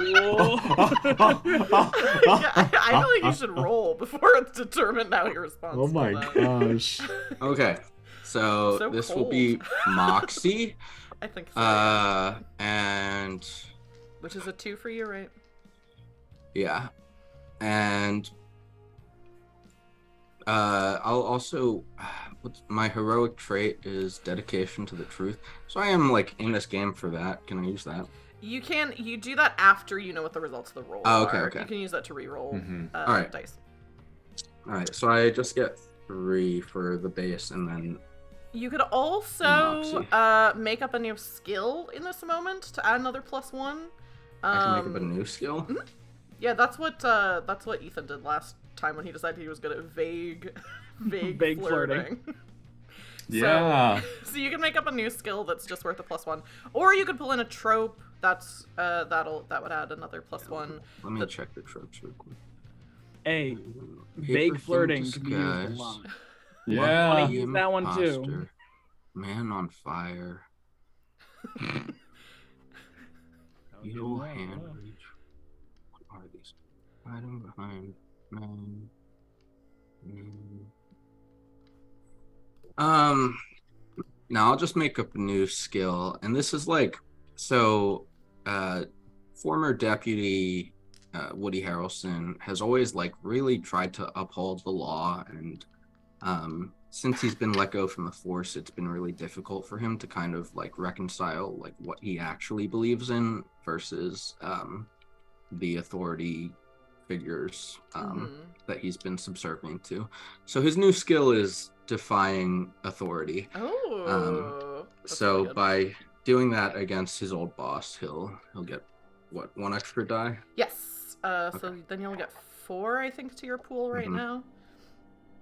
feel like you should roll before it's determined how your response. Oh my gosh. Okay, so this cold. will be Moxie. I think so. And which is a 2 for you, right? yeah, and I'll also, my heroic trait is dedication to the truth. So I am like in this game for that. Can I use that? You do that after you know what the results of the roll Oh, okay, are. okay. You can use that to re-roll All right. dice. All right, so I just get 3 for the base, and then You could also make up a new skill in this moment to add another +1. I can make up a new skill. Mm-hmm. Yeah, that's what Ethan did last time when he decided he was good at vague flirting. Yeah. So you can make up a new skill that's just worth a +1, or you could pull in a trope that's that would add another +1. Let me check the tropes real quick. Hey, Paper vague thin flirting could be used a disguise. lot. Yeah. Wanna use that one too. Imposter, Man on fire. Evil hand reach. What are these? Hiding behind man. Now I'll just make up a new skill, and this is like former deputy Woody Harrelson has always like really tried to uphold the law, and since he's been let go from the force, it's been really difficult for him to kind of like reconcile like what he actually believes in versus the authority figures that he's been subservient to. So his new skill is defying authority. Oh. So really good. by doing that against his old boss, he'll get what, 1 extra die? Yes. So then you'll get 4, I think, to your pool right now.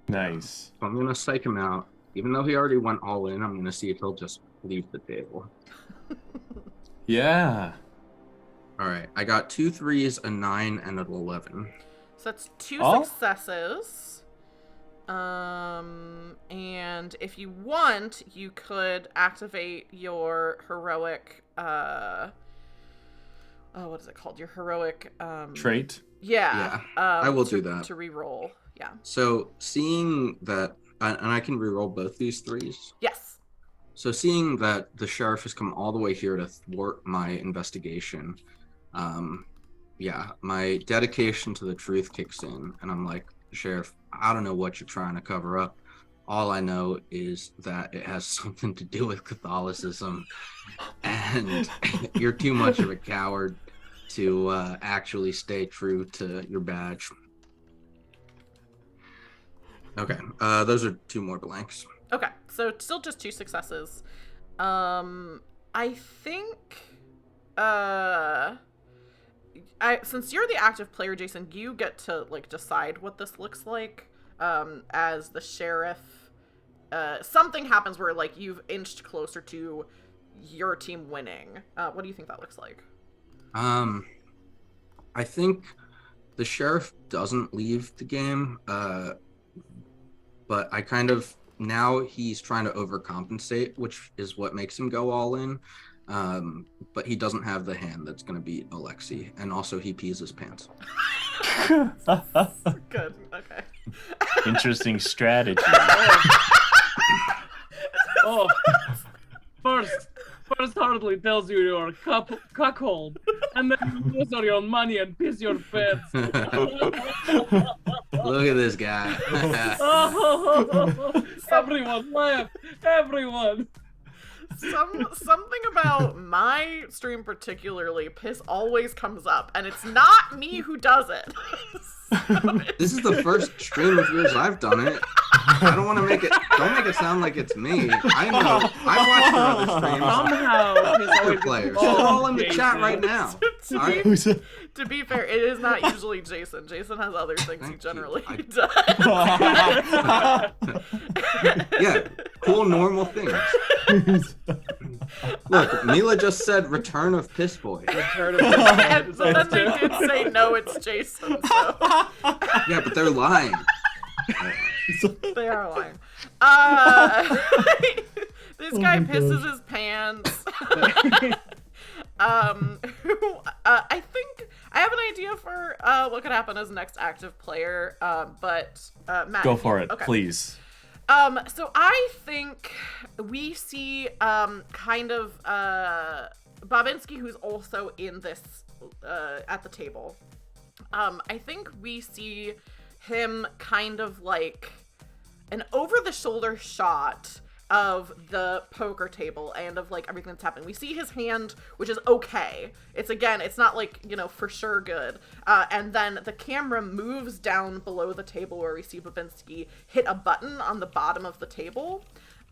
Nice. So I'm gonna psych him out. Even though he already went all in, I'm gonna see if he'll just leave the table. Yeah. All right, I got 2 3s, a 9, and an 11. So that's 2 Oh. successes. And if you want, you could activate your heroic what is it called? Your heroic Trait. Yeah. I will do that. To re-roll. Yeah. So seeing that, and I can reroll both these 3s. Yes. So seeing that the sheriff has come all the way here to thwart my investigation, my dedication to the truth kicks in, and I'm like, Sheriff, I don't know what you're trying to cover up. All I know is that it has something to do with Catholicism, and you're too much of a coward to actually stay true to your badge. Okay, those are 2 more blanks. Okay, so still just 2 successes. I think, since you're the active player, Jason, you get to like decide what this looks like. As the sheriff, something happens where like you've inched closer to your team winning. What do you think that looks like? I think the sheriff doesn't leave the game, but I kind of, now he's trying to overcompensate, which is what makes him go all in. But he doesn't have the hand that's going to beat Alexei, and also he pees his pants. Good. Okay. Interesting strategy. Oh, first Hartley tells you you're a cuckold, and then you lose all your money and piss your pants. Look at this guy. Oh, everyone laugh, everyone. Something about my stream particularly, piss always comes up, and it's not me who does it. This is the first stream of yours I've done it. I don't want to make it. Don't make it sound like it's me. I know. I watch your other streams. Somehow, Other players. They're all in the chat right now. All right. To be fair, it is not usually Jason. Jason has other things he Thank generally you. does. Yeah, cool, normal things. Look, Mila just said "Return of Piss Boy." And so then they did say no, it's Jason. So. Yeah, but they're lying. They are lying. This guy pisses his pants. I think I have an idea for what could happen as next active player. But Matt, Go for it, okay. please. So I think we see kind of Babinski, who's also in this at the table. I think we see him kind of like an over-the-shoulder shot of the poker table and of like everything that's happening. We see his hand, which is okay. It's not like, for sure good. And then the camera moves down below the table where we see Babinski hit a button on the bottom of the table.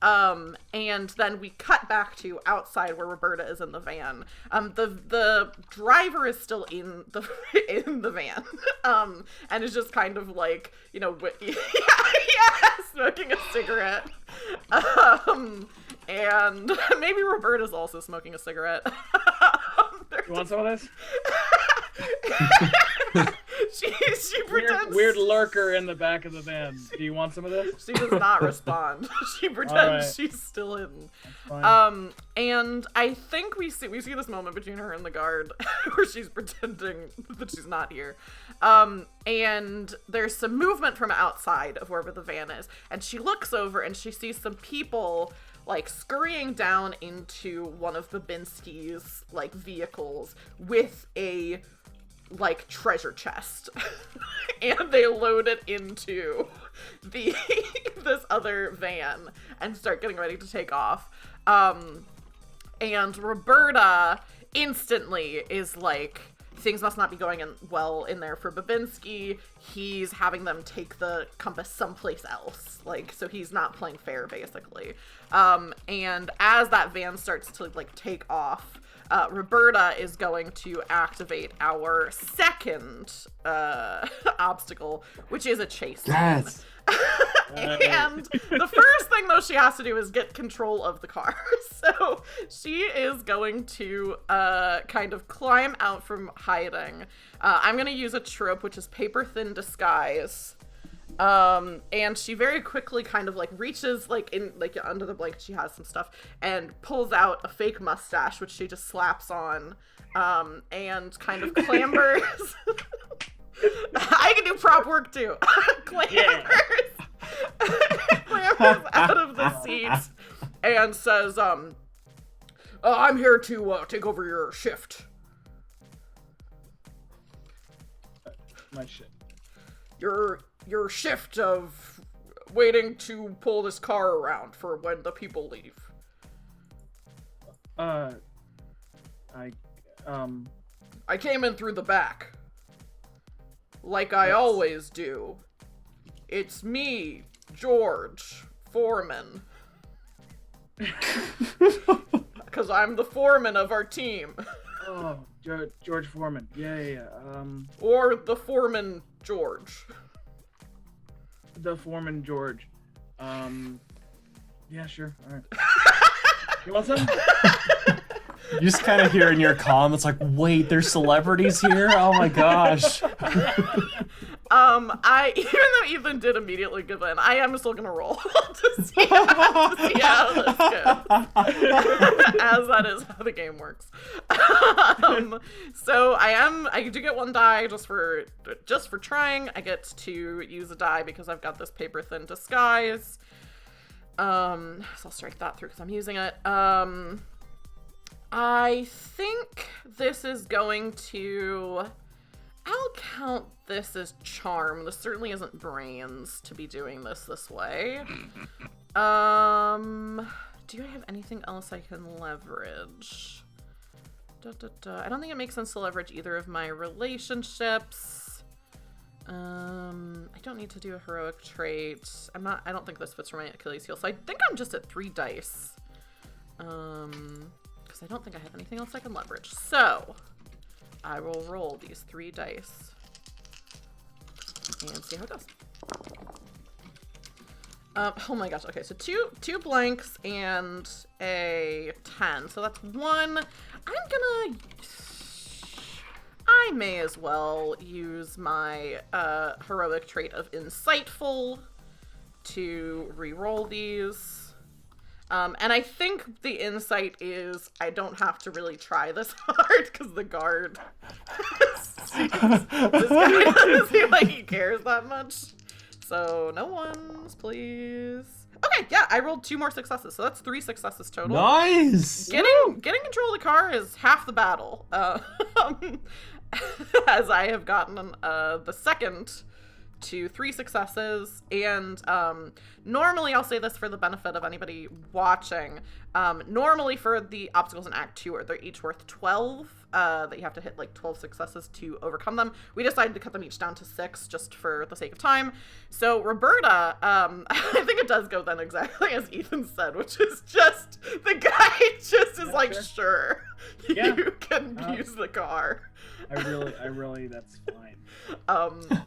And then we cut back to outside where Roberta is in the van. The driver is still in the van. And is just kind of like, smoking a cigarette. And maybe Roberta's also smoking a cigarette. You want some of this? She pretends weird lurker in the back of the van. Do you want some of this? She does not respond. She pretends she's still hidden. And I think we see this moment between her and the guard where she's pretending that she's not here. And there's some movement from outside of wherever the van is, and she looks over and she sees some people like scurrying down into one of Babinski's like vehicles with a like treasure chest. And they load it into this other van and start getting ready to take off. And Roberta instantly is like, things must not be going well in there for Babinski. He's having them take the compass someplace else. Like, so he's not playing fair, basically. And as that van starts to like take off, Roberta is going to activate our second obstacle, which is a chase scene. Yes. And the first thing, though, she has to do is get control of the car. So she is going to kind of climb out from hiding. I'm going to use a trope, which is paper-thin disguise. And she very quickly kind of like reaches like in like under the blanket, she has some stuff, and pulls out a fake mustache, which she just slaps on, and kind of clambers. I can do prop work too. clambers out of the seat and says, I'm here to take over your shift. My shit. Your shift of waiting to pull this car around for when the people leave. I came in through the back. Like I always do. It's me, George Foreman. Because I'm the foreman of our team. Oh, George Foreman. Yeah. Or the foreman George. The Foreman George. Yeah, sure. All right. You want some? You just kind of hear in your comm, it's like, wait, there's celebrities here? Oh my gosh. Even though Ethan did immediately give in, I am still gonna roll to see how this goes. As that is how the game works. So I do get one die just for trying. I get to use a die because I've got this paper thin disguise. So I'll strike that through because I'm using it. I think this is going to... I'll count this as charm. This certainly isn't brains to be doing this way. Do I have anything else I can leverage? I don't think it makes sense to leverage either of my relationships. I don't need to do a heroic trait. I don't think this fits for my Achilles heel, so I think I'm just at 3 dice. Because I don't think I have anything else I can leverage. So, I will roll these 3 dice and see how it goes. Oh my gosh, okay, so two blanks and a 10. So that's 1. I may as well use my heroic trait of insightful to re-roll these. And I think the insight is I don't have to really try this hard because the guard this guy doesn't seem like he cares that much. So no ones, please. Okay, yeah, I rolled 2 more successes, so that's 3 successes total. Nice! Getting control of the car is half the battle. As I have gotten the second to 3 successes, and normally I'll say this for the benefit of anybody watching. Normally for the obstacles in Act 2, they're each worth 12. That you have to hit like 12 successes to overcome them. We decided to cut them each down to 6 just for the sake of time. So Roberta, I think it does go then exactly as Ethan said, which is just the guy just is like, sure, you can use the car. I really, that's fine.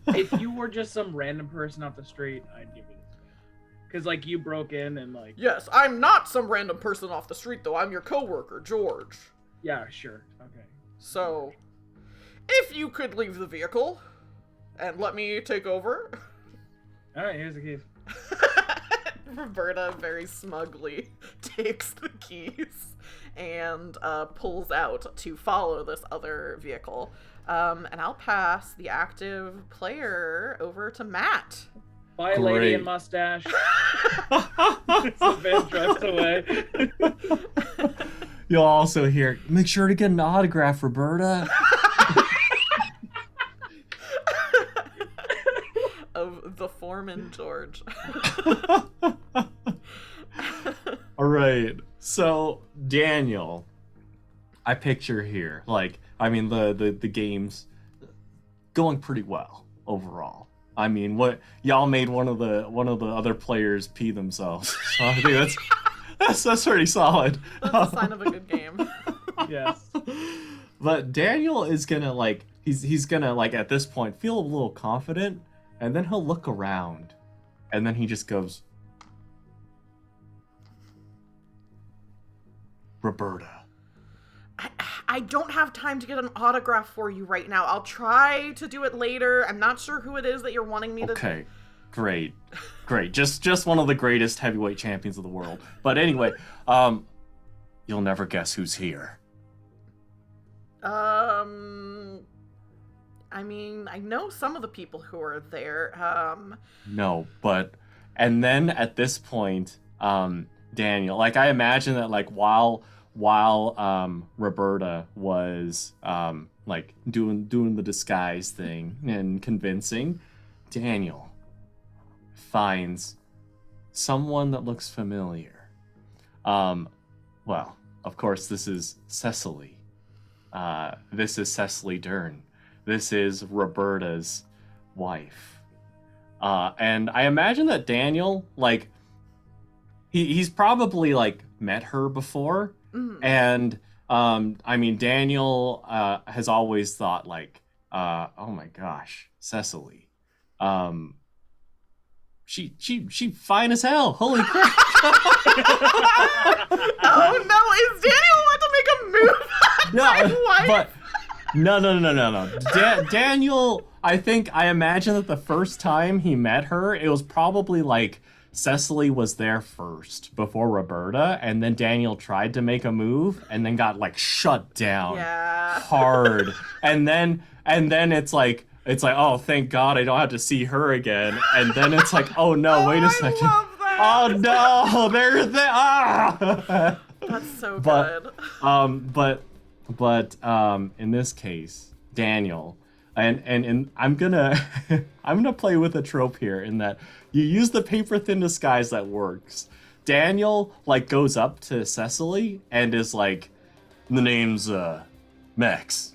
If you were just some random person off the street, I'd give you this guy. Because, like, you broke in and, like... Yes, I'm not some random person off the street, though. I'm your coworker, George. Yeah, sure. Okay. So, if you could leave the vehicle and let me take over. Alright, here's the keys. Roberta very smugly takes the keys and pulls out to follow this other vehicle. And I'll pass the active player over to Matt. Bye, lady in mustache. So Ben drives away. You'll also hear, make sure to get an autograph, Roberta. Of the foreman, George. All right. So, Daniel, I picture here, like, I mean, the game's going pretty well overall. I mean, what y'all made one of the other players pee themselves. So I think that's pretty solid. That's a sign of a good game. Yes. But Daniel is gonna like he's gonna like at this point feel a little confident, and then he'll look around, and then he just goes, Roberta. I don't have time to get an autograph for you right now. I'll try to do it later. I'm not sure who it is that you're wanting me to... Okay, great. Just one of the greatest heavyweight champions of the world. But anyway, you'll never guess who's here. I mean, I know some of the people who are there. No, but... And then at this point, Daniel, like, I imagine that, like, while Roberta was like doing the disguise thing and convincing, Daniel finds someone that looks familiar. Well, of course, this is Cecily. This is Cecily Dern. This is Roberta's wife. And I imagine that Daniel, like, he's probably like met her before. Mm-hmm. And I mean, Daniel has always thought like, oh my gosh, Cecily, she fine as hell. Holy crap! Oh no, is Daniel about to make a move on my wife? But no. Daniel, I imagine that the first time he met her, it was probably like Cecily was there first before Roberta, and then Daniel tried to make a move and then got like shut down hard. and then it's like, oh, thank God I don't have to see her again. And then it's like, oh no, wait a second. I love that. Oh no, they're there. Ah! That's so But- good. But in this case, Daniel, and I'm gonna I'm gonna play with a trope here in that you use the paper thin disguise that works. Daniel like goes up to Cecily and is like, the name's Max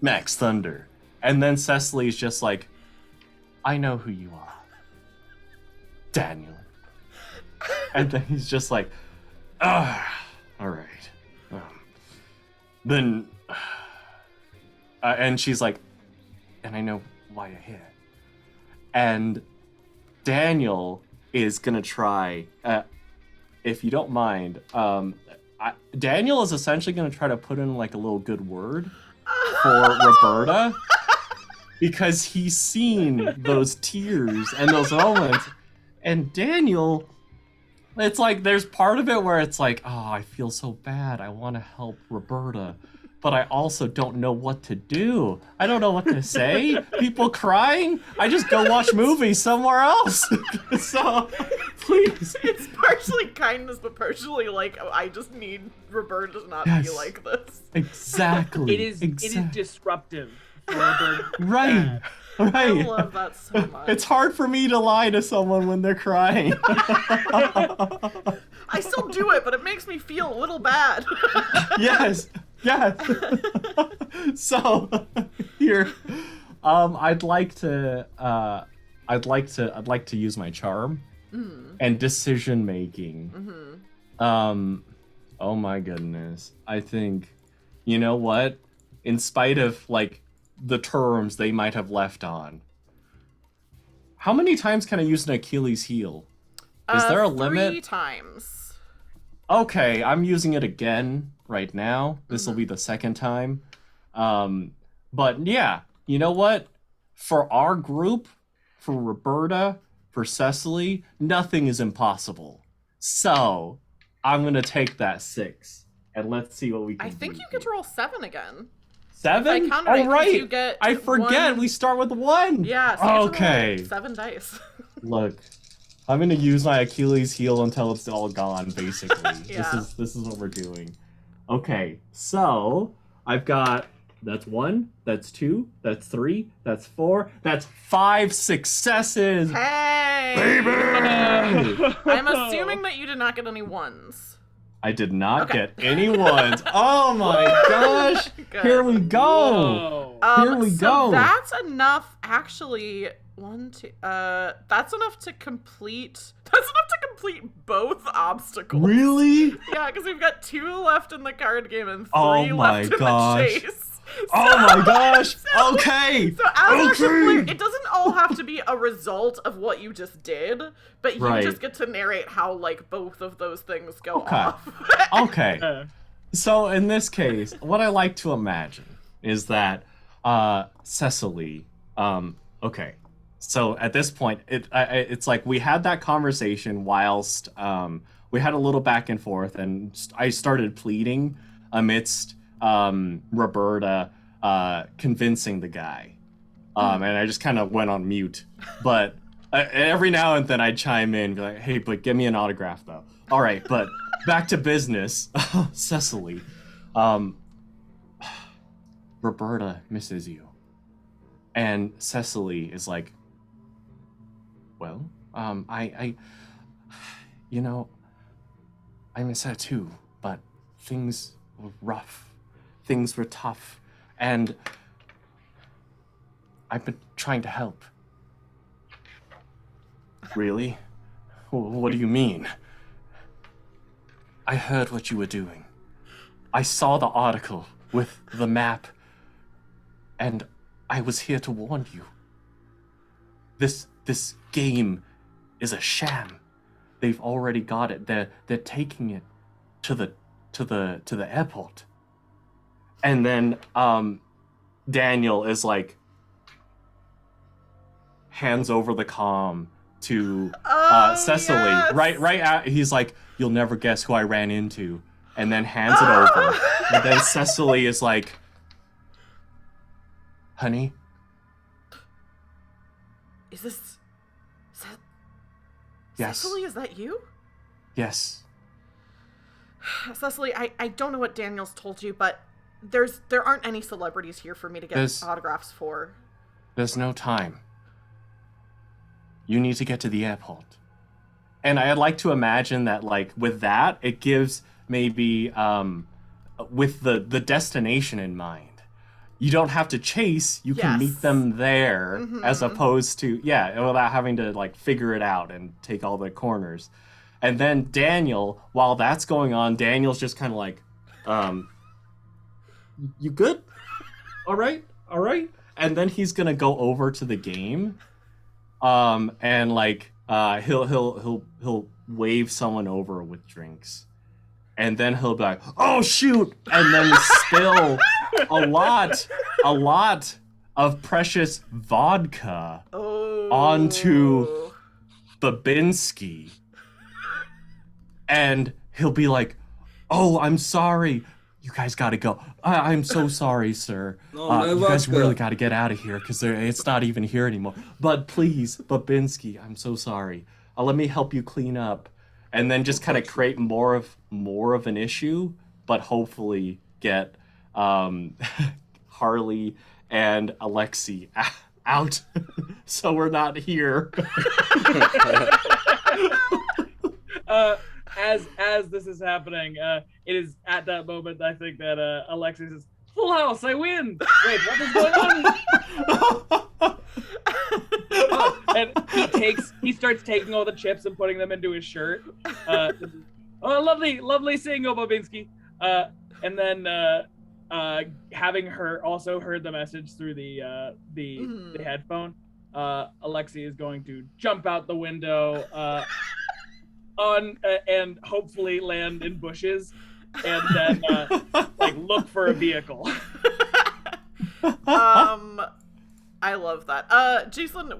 Thunder, and then Cecily's just like, I know who you are, Daniel, and then he's just like, ah, all right. Then, and she's like, and I know why you're here. And Daniel is gonna try, if you don't mind, Daniel is essentially gonna try to put in like a little good word for Roberta, because he's seen those tears and those moments. And Daniel, it's like there's part of it where it's like, oh, I feel so bad. I want to help Roberta, but I also don't know what to do. I don't know what to say. People crying. I just go watch movies somewhere else. So, please. It's partially kindness, but partially like, oh, I just need Roberta to not be Yes. like this. Exactly. It is disruptive. For Roberta. Right. I Right. love that so much. It's hard for me to lie to someone when they're crying. I still do it, but it makes me feel a little bad. Yes. Yes. So here, I'd like to use my charm and decision making. Oh my goodness. I think, you know what? In spite of like the terms they might have left on, how many times can I use an Achilles heel? Is there a limit? 3 times. Okay, I'm using it again right now. This will be the second time. But yeah, you know what? For our group, for Roberta, for Cecily, nothing is impossible. So, I'm gonna take that 6. And let's see what we can I think do you get here. to roll 7 again. 7? If I counter it, 'cause Oh, right! you get I forget, 1. we start with 1! Yeah, so you get to Okay. roll 7 dice. Look, I'm gonna use my Achilles heel until it's all gone, basically. Yeah. This is what we're doing. Okay, so I've got, that's 1, that's 2, that's 3, that's 4, that's 5 successes! Hey! Baby! I'm assuming that you did not get any 1s. I did not Okay. get any ones. Oh my gosh! Good. Here we go! Whoa. Here we so go. That's enough, actually. 1, 2. That's enough to complete. That's enough to complete both obstacles. Really? Yeah, because we've got 2 left in the card game and 3 Oh my left in gosh. the chase. Oh my gosh! Okay! So as our player, Okay! it doesn't all have to be a result of what you just did, but you Right. just get to narrate how like both of those things go Okay. off. Okay. Uh, So in this case, what I like to imagine is that Cecily, okay. So at this point, it's like we had that conversation whilst we had a little back and forth, and I started pleading amidst Roberta convincing the guy, and I just kind of went on mute. But every now and then I'd chime in, be like, "Hey, but give me an autograph, though." All right, but back to business. Cecily, Roberta misses you, and Cecily is like, well, you know, I miss her too, but things were rough. Things were tough, and I've been trying to help. Really? What do you mean? I heard what you were doing. I saw the article with the map, and I was here to warn you. This game is a sham. They've already got it. They're taking it to the airport. And then Daniel is like hands over the comm to Cecily. Yes. Right at, he's like, "You'll never guess who I ran into," and then hands it over. And then Cecily is like, "Honey, Is this Yes. Cecily, is that you? Yes. Cecily, I don't know what Daniel's told you, but there aren't any celebrities here for me to get autographs for. There's no time. You need to get to the airport. And I'd like to imagine that, like, with that, it gives maybe, with the destination in mind. You don't have to chase, you can meet them there, as opposed to, without having to, like, figure it out and take all the corners. And then Daniel, while that's going on, Daniel's just kind of like, you good? All right? And then he's gonna go over to the game, and like, he'll wave someone over with drinks, and then he'll be like, "Oh shoot!" And then spill a lot of precious vodka onto Babinski, and he'll be like, "Oh, I'm sorry. You guys gotta go. I'm so sorry, sir. You guys really gotta get out of here because it's not even here anymore. But please, Babinski, I'm so sorry. Let me help you clean up." And then just kind of create more of an issue, but hopefully get Harley and Alexi out so we're not here. As this is happening, it is at that moment I think that Alexis says, "Full house, I win!" Wait, what is going on? And he starts taking all the chips and putting them into his shirt. Oh, lovely seeing you, Babinski. And then having her also heard the message through the headphone, Alexi is going to jump out the window and hopefully land in bushes, and then like look for a vehicle. I love that. Jason,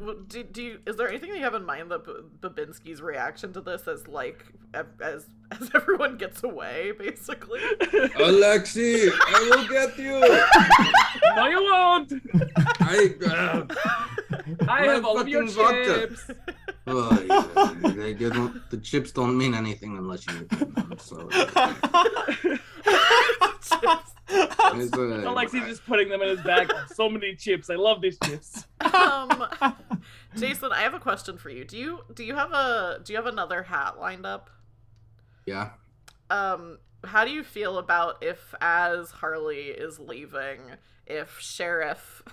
is there anything you have in mind that Babinski's reaction to this is like as everyone gets away, basically? Alexi, I will get you. No, you won't. I have all of your chips. Oh, yeah. The chips don't mean anything unless you eat them. So. Alexi's just putting them in his bag. Oh, so many chips. I love these chips. Jason, I have a question for you. Do you have another hat lined up? Yeah. How do you feel about if, as Harley is leaving, if Sheriff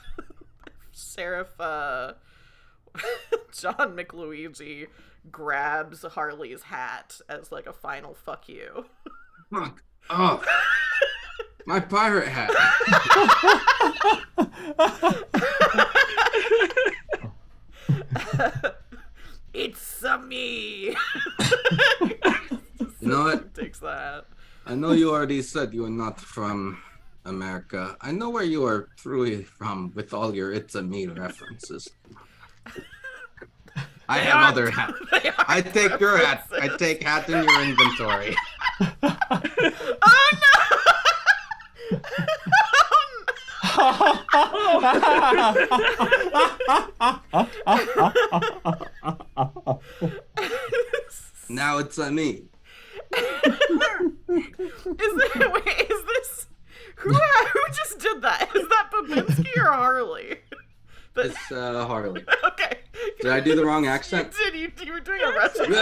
John McLuigi grabs Harley's hat as like a final fuck you? Fuck off. My pirate hat. It's me. You know what? Takes that. I know you already said you are not from America. I know where you are truly from with all your "it's a me" references. I have other hats. I take your hat. I take hats in your inventory. Oh no! Now it's a me. Is this who just did that? Is that Babinski or Harley? It's Harley. Okay. Did I do the wrong accent? You were doing a Russian.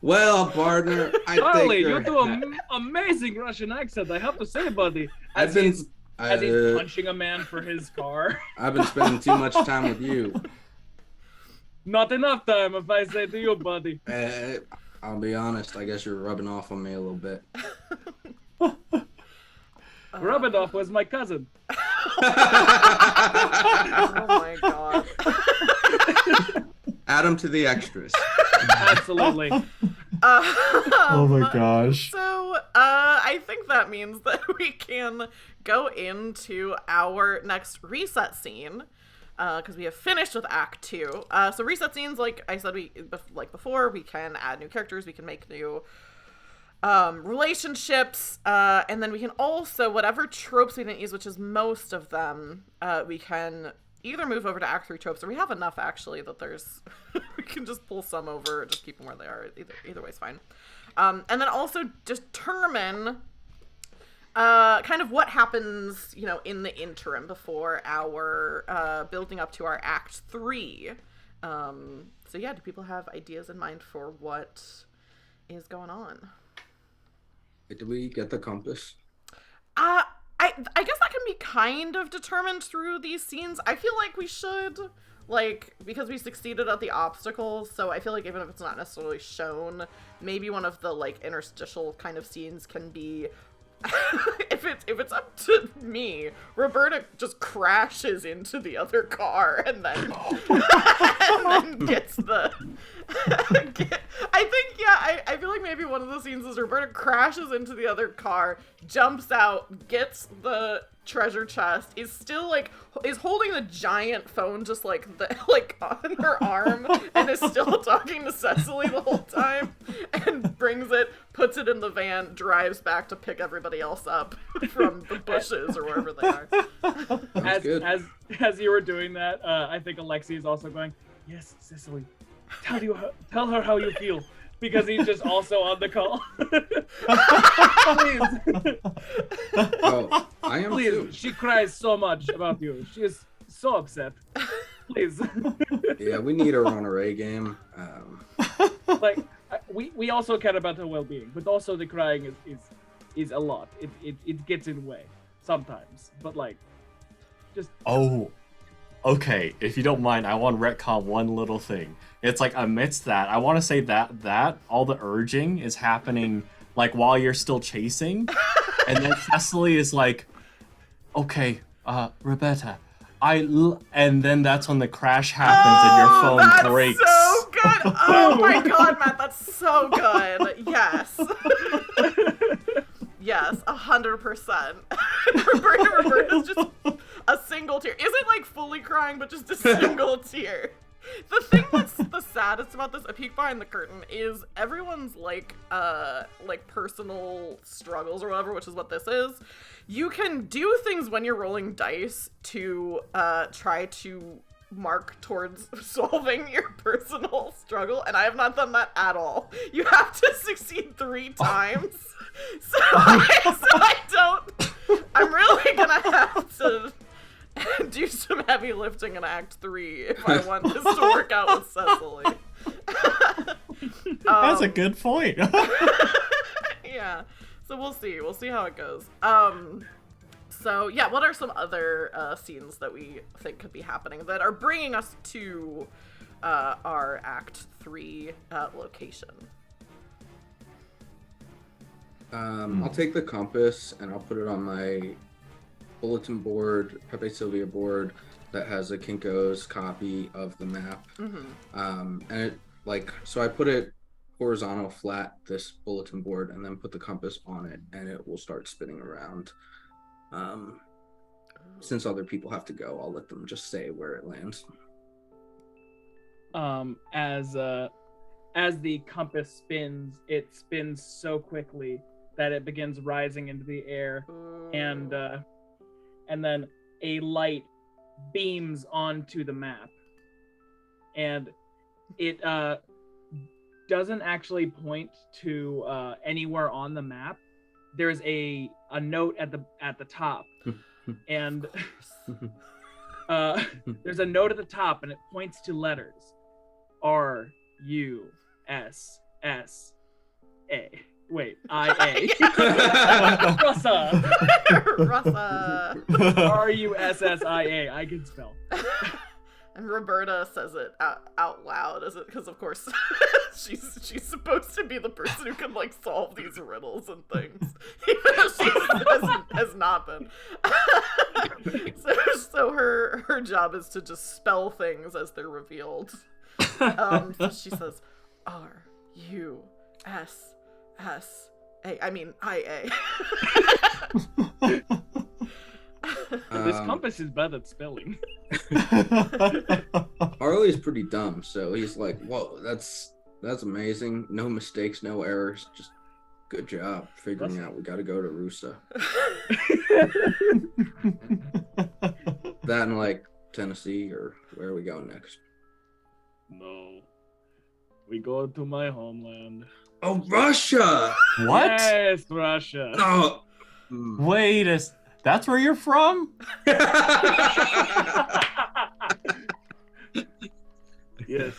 Well, partner, Harley, you do an amazing Russian accent. I have to say, buddy. As he's punching a man for his car. I've been spending too much time with you. Not enough time, if I say to you, buddy. I'll be honest. I guess you're rubbing off on me a little bit. Rubbing off was my cousin. Oh my god. Add him to the extras. Absolutely. Oh my gosh. So, I think that means that we can go into our next reset scene. Because we have finished with Act 2. So reset scenes, like I said, before, we can add new characters, we can make new relationships, and then we can also, whatever tropes we didn't use, which is most of them, we can either move over to Act 3 tropes, or we have enough actually that there's we can just pull some over or just keep them where they are. Either way's fine. And then also determine kind of what happens, you know, in the interim before our building up to our Act 3. So yeah, do people have ideas in mind for what is going on? Did we get the compass? I guess that can be kind of determined through these scenes. I feel like we should, like, because we succeeded at the obstacles, so I feel like even if it's not necessarily shown, maybe one of the, like, interstitial kind of scenes can be if it's up to me, Roberta just crashes into the other car and then gets the I feel like maybe one of the scenes is Roberta crashes into the other car, jumps out, gets the treasure chest, is holding the giant phone just like on her arm, and is still talking to Cecily the whole time, and brings it, puts it in the van, drives back to pick everybody else up from the bushes or wherever they are. As you were doing that, I think Alexi is also going, "Yes, Cecily, tell her how you feel," because he's just also on the call. Please. Oh, I am Please. too. She cries so much about you. She is so upset. Please. Yeah, we need her on her A game. Like, we also care about her well-being, but also the crying is a lot. It gets in the way sometimes, but like, just. Oh, okay. If you don't mind, I want to retcon one little thing. It's like amidst that, I want to say that all the urging is happening like while you're still chasing, and then Cecily is like, "Okay, Roberta, and then that's when the crash happens and your phone breaks." So good. Oh my god, Matt, that's so good. Yes. Yes, 100%. Roberta's just a single tear. Isn't like fully crying, but just a single tear. The thing that's the saddest about this, a peek behind the curtain, is everyone's like personal struggles or whatever, which is what this is. You can do things when you're rolling dice to try to mark towards solving your personal struggle, and I have not done that at all. You have to succeed 3 times. So I'm really gonna have to do some heavy lifting in Act 3 if I want this to work out with Cecily. That's a good point. Yeah. So we'll see. We'll see how it goes. So yeah, what are some other scenes that we think could be happening that are bringing us to our Act 3 location? I'll take the compass and I'll put it on my bulletin board, Pepe Sylvia board that has a Kinko's copy of the map. And it so I put it horizontal flat, this bulletin board, and then put the compass on it, and it will start spinning around. Since other people have to go, I'll let them just say where it lands. As the compass spins, it spins so quickly that it begins rising into the air, and then a light beams onto the map, and it doesn't actually point to anywhere on the map. There's a note at the top, and there's a note at the top, and it points to letters RUSSA. Wait, IA. Russa. Russa. RUSSIA. I can spell. And Roberta says it out loud, because of course she's supposed to be the person who can like solve these riddles and things, even though she has not been. So her job is to just spell things as they're revealed. So she says RUSSA. I mean IA. This compass is bad at spelling. Harley's pretty dumb, so he's like, "Whoa, that's amazing. No mistakes, no errors. Just good job figuring out we got to go to Rusa." Then, like Tennessee, or where are we going next? No. We go to my homeland. Oh, Russia! What? Yes, Russia. No. Wait, that's where you're from? Yes,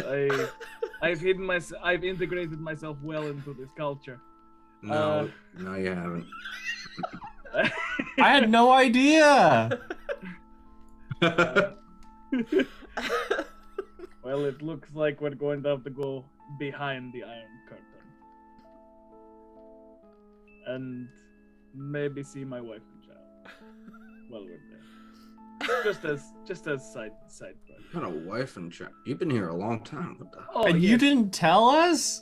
I've integrated myself well into this culture. No, no, you haven't. I had no idea. Well, it looks like we're going to have to go behind the Iron Curtain. And maybe see my wife and child while we're there. Just as side project. Got a wife and child. You've been here a long time. What the? Oh, And you yes. didn't tell us?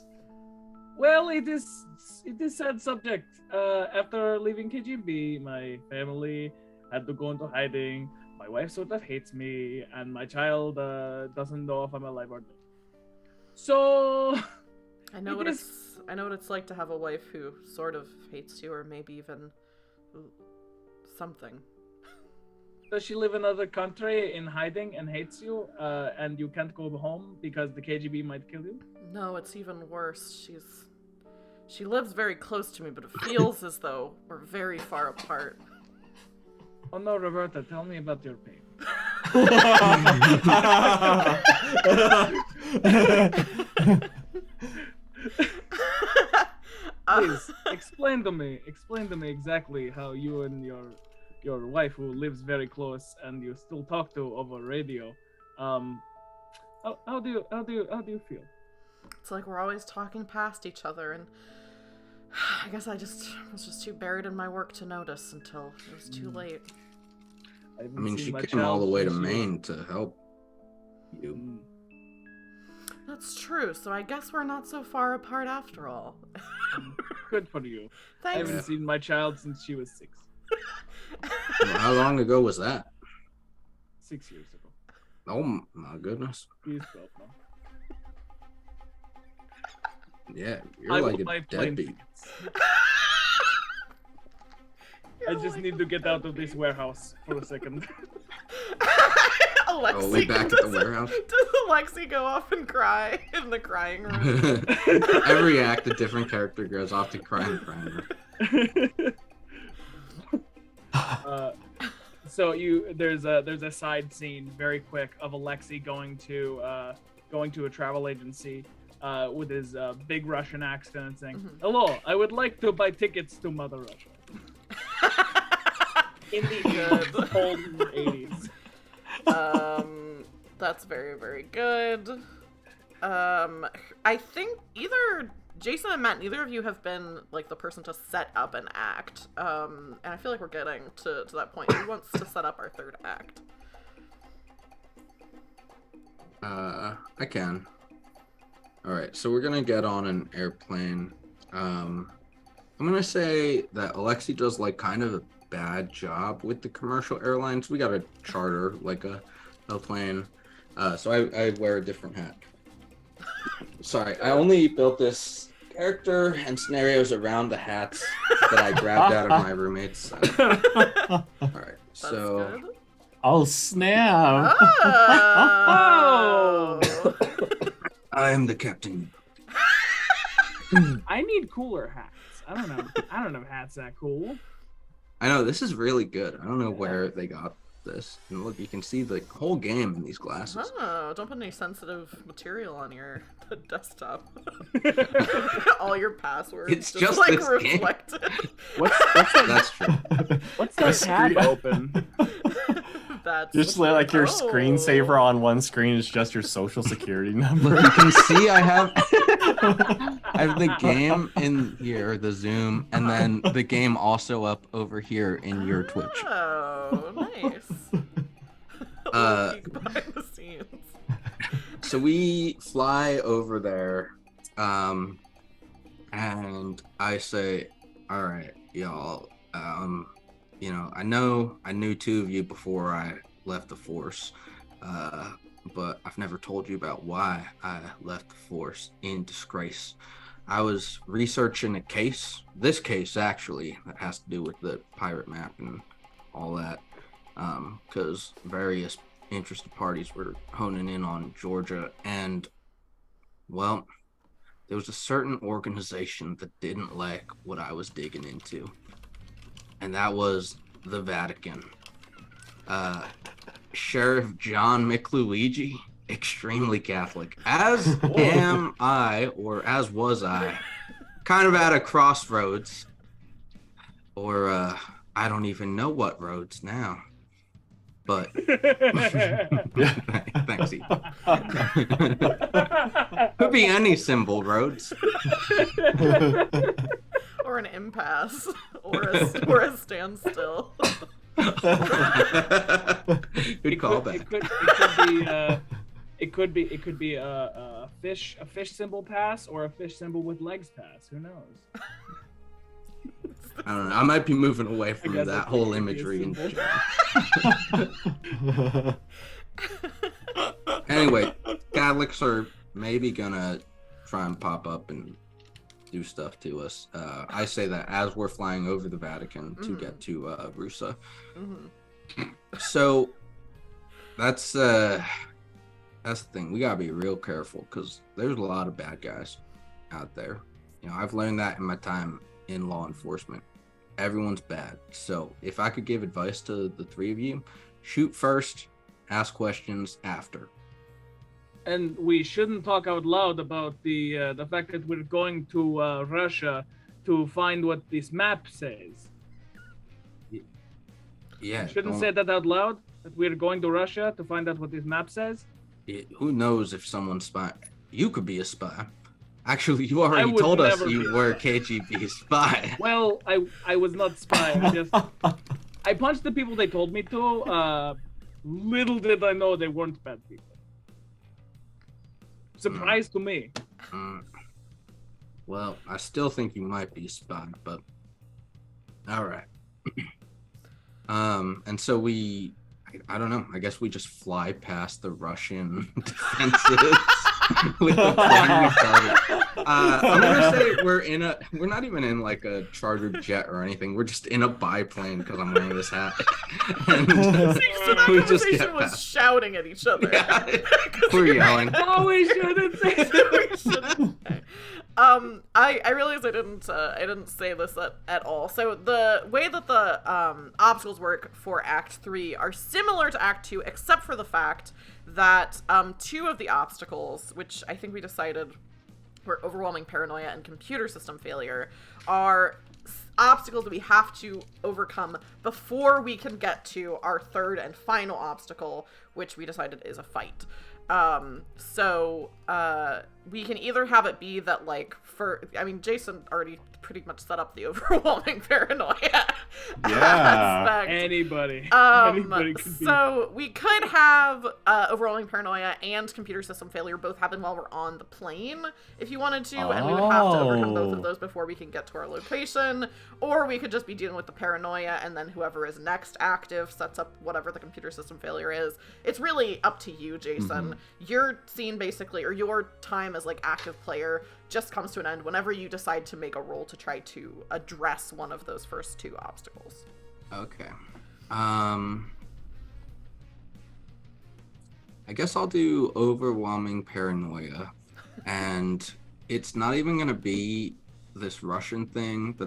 Well, it is sad subject. After leaving KGB, my family had to go into hiding. My wife sort of hates me, and my child doesn't know if I'm alive or dead. So I know what it's like to have a wife who sort of hates you, or maybe even something. does she live in another country in hiding and hates you, and you can't go home because the KGB might kill you? No, it's even worse. She lives very close to me, but it feels as though we're very far apart. Oh no, Roberta, tell me about your pain. Please explain to me exactly how you and your wife, who lives very close and you still talk to over radio, how do you feel? It's like we're always talking past each other, and I guess I was just too buried in my work to notice until it was too late. I I mean, she came all the way to Maine to help you. That's true, so I guess we're not so far apart after all. Good for you. I Thanks. haven't seen my child since she was 6. Well, how long ago was that? 6 years ago. Oh my goodness. He's 12 now. Yeah, you're I like will a buy plane deadbeat. tickets. I just need to get out of this warehouse for a second. Alexi, Oh, we back at the warehouse? Does Alexi go off and cry in the crying room? Every act, a different character goes off to cry in the crying room. So there's a side scene very quick of Alexi going to a travel agency with his big Russian accent and saying, "Hello, I would like to buy tickets to Mother Russia." In the cold 80s. That's very, very good. I think either Jason and Matt, neither of you have been like the person to set up an act. And I feel like we're getting to that point. Who wants to set up our third act? I can. Alright, so we're gonna get on an airplane. I'm gonna say that Alexi does like kind of a bad job with the commercial airlines. We gotta charter like a plane. So I wear a different hat. Sorry, I only built this character and scenarios around the hats that I grabbed out of my roommates. Alright, so Good. Oh, snap. Oh! I am the captain. I need cooler hats. I don't know hats that cool. I know, this is really good. I don't know where they got this. And look, you can see the whole game in these glasses. Oh, don't put any sensitive material on your desktop. All your passwords It's just like this game. reflected. What's that? That's true. What's that tab open? That's Just like your Oh. screensaver on one screen is just your social security number. Look, you can see I have the game in here, the Zoom, and then the game also up over here in your Twitch. Oh, nice. Uh, Peek behind the scenes. So we fly over there, and I say, "All right, y'all. You know, I knew two of you before I left the force, but I've never told you about why I left the force in disgrace. I was researching this case actually, that has to do with the pirate map and all that, because various interested parties were honing in on Georgia, and well, there was a certain organization that didn't like what I was digging into, and that was the Vatican. Sheriff John McLuigi, extremely Catholic, as am I, or as was I, kind of at a crossroads, or I don't even know what roads now. But thanks, Ethan. Could be any symbol roads. Or an impasse, or a standstill. Who do you call that? It could be a fish symbol pass or a fish symbol with legs pass. Who knows? I don't know. I might be moving away from that whole imagery. Anyway, Catholics are maybe gonna try and pop up and do stuff to us. I say that as we're flying over the Vatican to get to Rusa. So that's the thing. We gotta be real careful because there's a lot of bad guys out there. You know, I've learned that in my time in law enforcement. Everyone's bad. So if I could give advice to the three of you, shoot first, ask questions after. And we shouldn't talk out loud about the fact that we're going to Russia to find what this map says. Yeah. Shouldn't say that out loud. That we're going to Russia to find out what this map says. Who knows if someone's spy? You could be a spy. Actually, you already told us you were a KGB spy. Well, I was not spy. I punched the people they told me to. Little did I know they weren't bad people. Surprise to me. Well, I still think you might be a spy, but all right. And so I don't know. I guess we just fly past the Russian defenses with the plane we started. I'm gonna say we're not even in like a chartered jet or anything. We're just in a biplane because I'm wearing this hat. And we just was shouting at each other. Yeah, we're yelling. Oh, we shouldn't say that. I realized I didn't say this at all. So the way that the obstacles work for Act 3 are similar to Act 2, except for the fact that two of the obstacles, which I think we decided were overwhelming paranoia and computer system failure, are obstacles that we have to overcome before we can get to our third and final obstacle, which we decided is a fight. So we can either have it be that, like, Jason already pretty much set up the overwhelming paranoia aspect. Anybody could be. So we could have overwhelming paranoia and computer system failure both happen while we're on the plane, if you wanted to, and we would have to overcome both of those before we can get to our location, or we could just be dealing with the paranoia, and then whoever is next active sets up whatever the computer system failure is. It's really up to you, Jason. Your scene basically, or your time as like active player, just comes to an end whenever you decide to make a roll to try to address one of those first two obstacles. Okay. I guess I'll do overwhelming paranoia, and it's not even gonna be this Russian thing that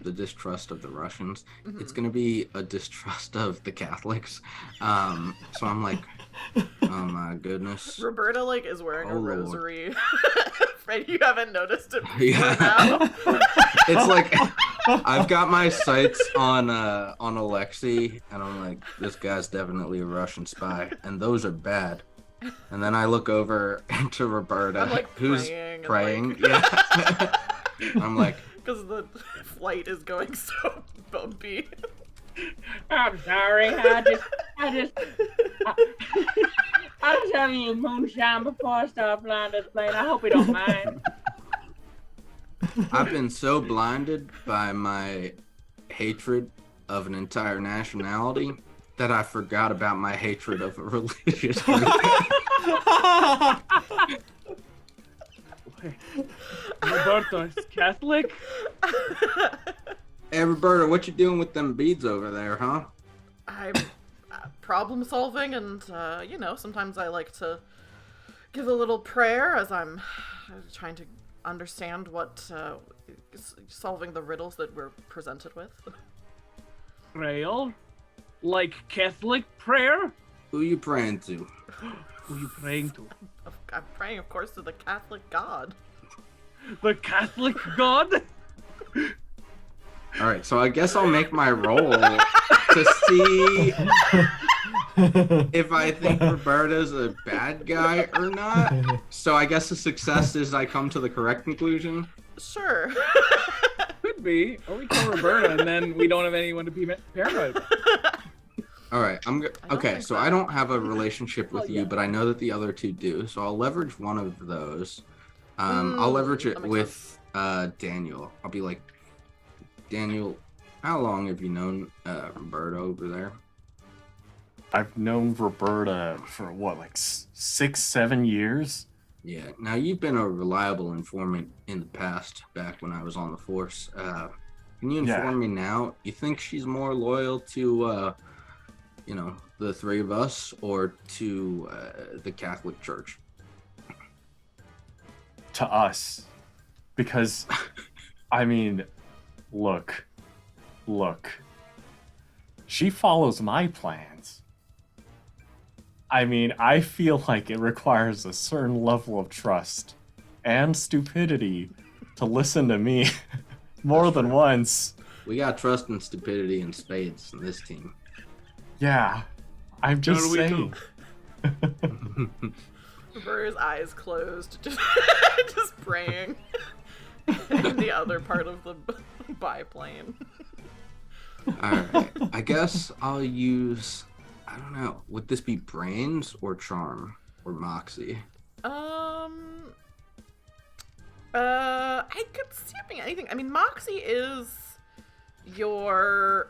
the distrust of the Russians. It's gonna be a distrust of the Catholics. So I'm like, oh my goodness. Roberta is wearing a Lord. rosary. Right, you haven't noticed it before now. It's like I've got my sights on Alexei, and I'm like, this guy's definitely a Russian spy, and those are bad. And then I look over into Roberta, I'm who's praying. Yeah. I'm like, because the flight is going so bumpy. I'm sorry. I was having you moonshine before I start flying this plane. I hope you don't mind. I've been so blinded by my hatred of an entire nationality that I forgot about my hatred of a religious group. Roberto is Catholic? Hey, Roberta, what you doing with them beads over there, huh? I'm problem solving, and you know, sometimes I like to give a little prayer as I'm trying to understand what solving the riddles that we're presented with. Prayer? Like Catholic prayer? Who you praying to? Who you praying to? I'm praying, of course, to the Catholic God. The Catholic God? All right, so I guess I'll make my roll to see if I think Roberta's a bad guy or not. So I guess the success is I come to the correct conclusion. Sure. Could be. Or we kill Roberta and then we don't have anyone to be paranoid about. All right, okay. think So so. I don't have a relationship with Oh, you, yeah. but I know that the other two do. So I'll leverage one of those. I'll leverage it that makes with Daniel. I'll be like, Daniel, how long have you known Roberta over there? I've known Roberta for what, like 6-7 years? Yeah. Now you've been a reliable informant in the past, back when I was on the force. Can you inform me now? You think she's more loyal to, you know, the three of us, or to the Catholic Church? To us. Because, I mean, look. She follows my plans. I mean, I feel like it requires a certain level of trust and stupidity to listen to me more than once. We got trust and stupidity and spades in this team. Yeah, I'm just So do we saying. Roberta's eyes closed, just praying in the other part of the biplane. Alright, I guess I'll use, I don't know, would this be brains or charm or moxie? I could see it being anything. I mean, Moxie is your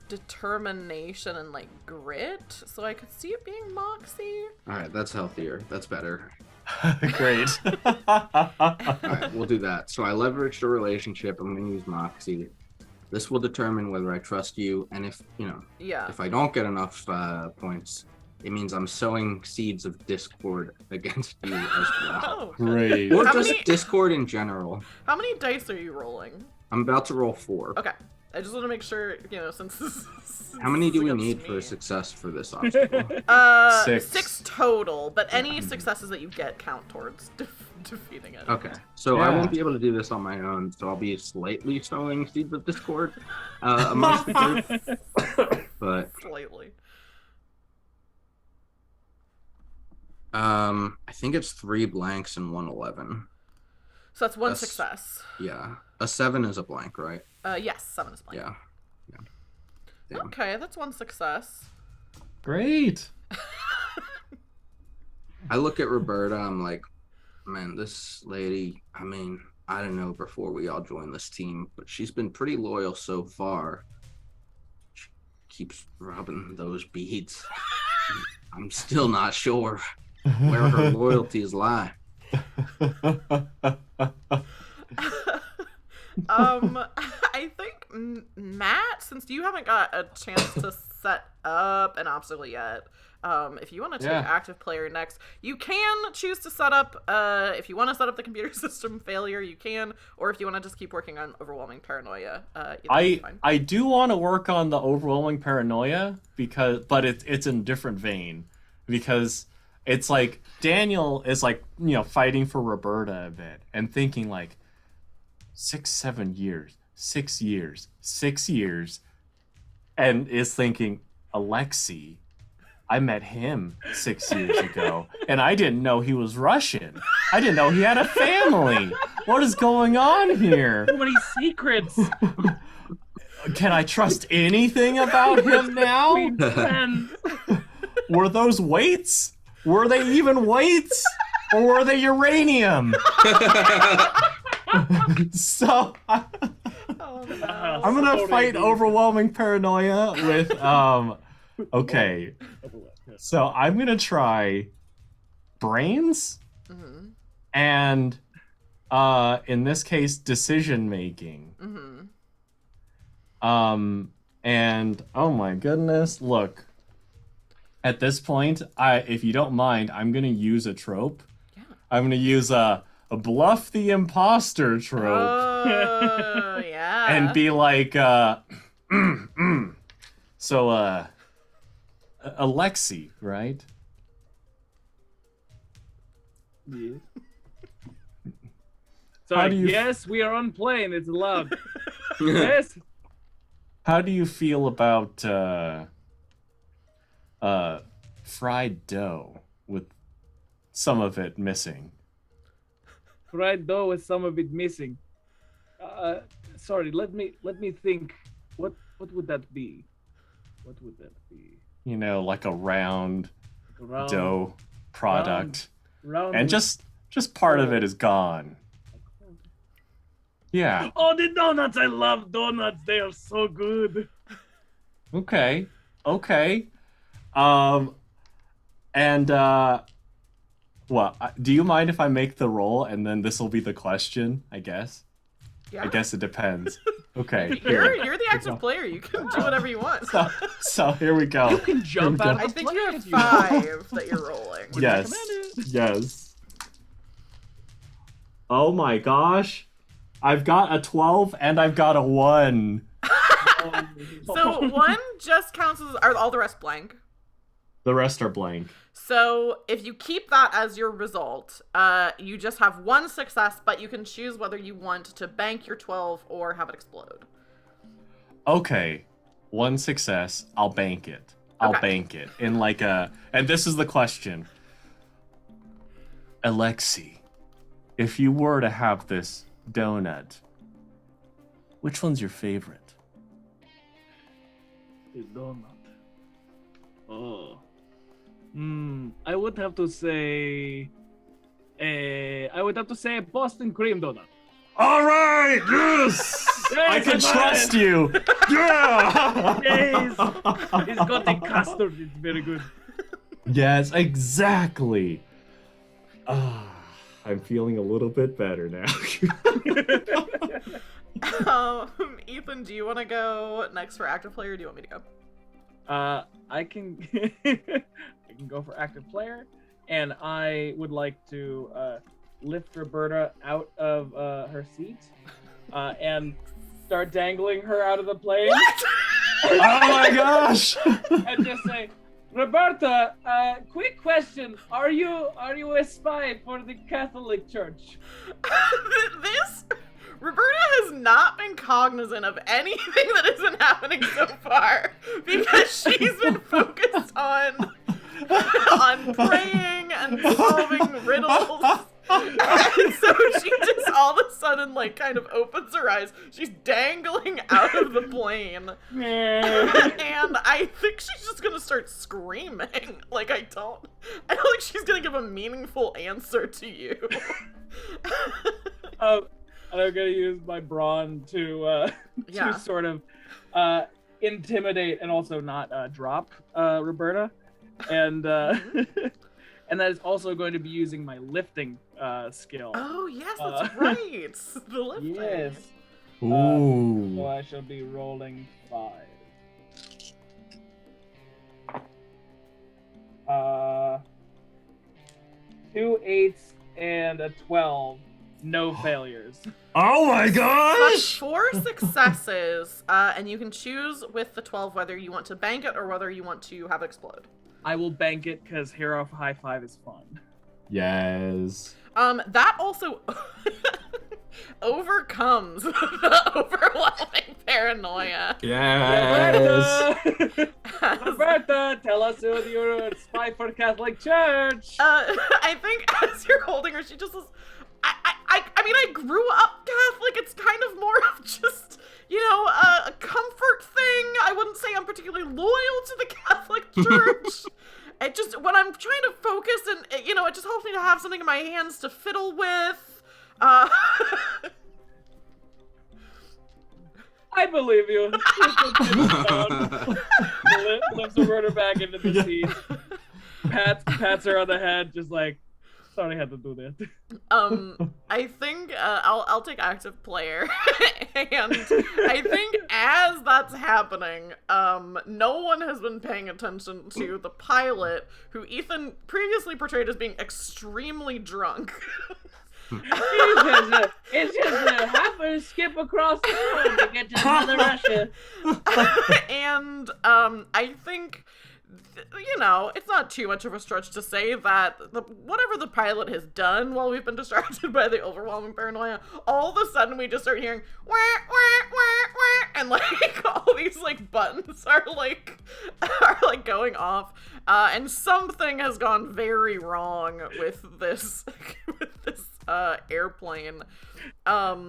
determination and like grit, so I could see it being Moxie. Alright, that's healthier. That's better. Great. Alright, we'll do that. So I leveraged a relationship. I'm gonna use moxie. This will determine whether I trust you, and if, you know, Yeah. if I don't get enough points, it means I'm sowing seeds of discord against you as well. Oh, Great. Or How just many- discord in general. how many dice are you rolling? I'm about to roll 4. Okay, I just want to make sure, you know, since this is, How many do we against need for me. a success for this obstacle? 6. 6 total, but any successes that you get count towards defeating it. Okay, so I Yeah. won't be able to do this on my own, so I'll be slightly sowing seeds of discord amongst the group. But Slightly. I think it's 3 blanks and 1 11. So that's one That's- success. Yeah, a 7 is a blank, right? Yes, 7 is blank. Yeah. Damn. Okay, that's one success. Great. I look at Roberta, I'm like, man, this lady, I mean, I don't know before we all joined this team, but she's been pretty loyal so far. She keeps rubbing those beads. I'm still not sure where her loyalties lie. I think Matt, since you haven't got a chance to set up an obstacle yet, if you want to take Yeah. active player next, you can choose to set up. If you want to set up the computer system failure, you can, or if you want to just keep working on overwhelming paranoia, either is fine. I do want to work on the overwhelming paranoia but it's in a different vein, because it's like Daniel is like, you know, fighting for Roberta a bit and thinking like 6-7 years, 6 years, 6 years, and is thinking, Alexei, I met him 6 years ago, and I didn't know he was Russian. I didn't know he had a family. What is going on here? So many secrets. Can I trust anything about him now? Friends. Were those weights? Were they even weights? Or were they uranium? So Oh, no. I'm gonna fight overwhelming paranoia with okay. So I'm gonna try brains Mhm. and in this case decision making. Mhm. And oh my goodness, look. At this point, if you don't mind, I'm gonna use a trope. Yeah. I'm gonna use a bluff the imposter trope. Oh, yeah. And be like, so, Alexi, right? Yeah. How Sorry, do you- yes, we are on plane. It's allowed. Yes. How do you feel about fried dough with some of it missing? Fried dough with some of it missing. Sorry, let me think. What would that be? What would that be? You know, like a round Round, dough product. round And with- just part of it is gone. Yeah. Oh, the donuts! I love donuts. They are so good. Okay. And do you mind if I make the roll and then this will be the question, I guess? Yeah. I guess it depends. Okay. You're the active player. You can do whatever you want. So here we go. You can jump out of I the think plane you have if you want. 5 that you're rolling. Yes. Yes. Oh my gosh. I've got a 12 and I've got a 1. So 1 just counts as, are all the rest blank? The rest are blank. So if you keep that as your result, you just have 1 success, but you can choose whether you want to bank your 12 or have it explode. Okay. 1 success. I'll bank it. I'll Okay. bank it. In like a... And this is the question. Alexi, if you were to have this donut, which one's your favorite? The donut. Oh. I would have to say. I would have to say Boston cream donut. All right, yes! Yes, I can I got trust it. you. Yeah. Yes. It's got the custard. It's very good. Yes, exactly. I'm feeling a little bit better now. Ethan, do you want to go next for active player, or do you want me to go? I can I can go for active player, and I would like to lift Roberta out of her seat and start dangling her out of the plane. Oh my gosh! And just say, Roberta, quick question: Are you a spy for the Catholic Church? This Roberta has not been cognizant of anything that has been happening so far because she's been focused on praying and solving riddles. And so she just all of a sudden like kind of opens her eyes. She's dangling out of the plane. And I think she's just gonna start screaming. Like I don't think she's gonna give a meaningful answer to you. And I'm gonna use my brawn to Yeah. to sort of intimidate and also not drop Roberta, and and that is also going to be using my lifting skill. Oh yes, that's right. The lifting. Yes. So Ooh. I shall be rolling 5. 2 8s and a 12. No failures. Oh my But gosh! 4 successes, and you can choose with the 12 whether you want to bank it or whether you want to have it explode. I will bank it because Hero High Five is fun. Yes. That also overcomes the overwhelming paranoia. Yes. Roberta, tell us who you're a spy for Catholic Church. I think as you're holding her, she just says, I mean, I grew up Catholic. It's kind of more of just, a comfort thing. I wouldn't say I'm particularly loyal to the Catholic Church. It just, when I'm trying to focus and, it just helps me to have something in my hands to fiddle with. I believe you. Lifts Roberta back into the seat. Pats her on the head, just like, sorry I had to do that. I think I'll take active player, and I think as that's happening, no one has been paying attention to the pilot, who Ethan previously portrayed as being extremely drunk. It's just a hop and skip across the road to get to Mother Russia. And I think, it's not too much of a stretch to say that whatever the pilot has done while we've been distracted by the overwhelming paranoia, all of a sudden we just start hearing wah, wah, wah, wah, and like all these like buttons are going off, and something has gone very wrong with this airplane. That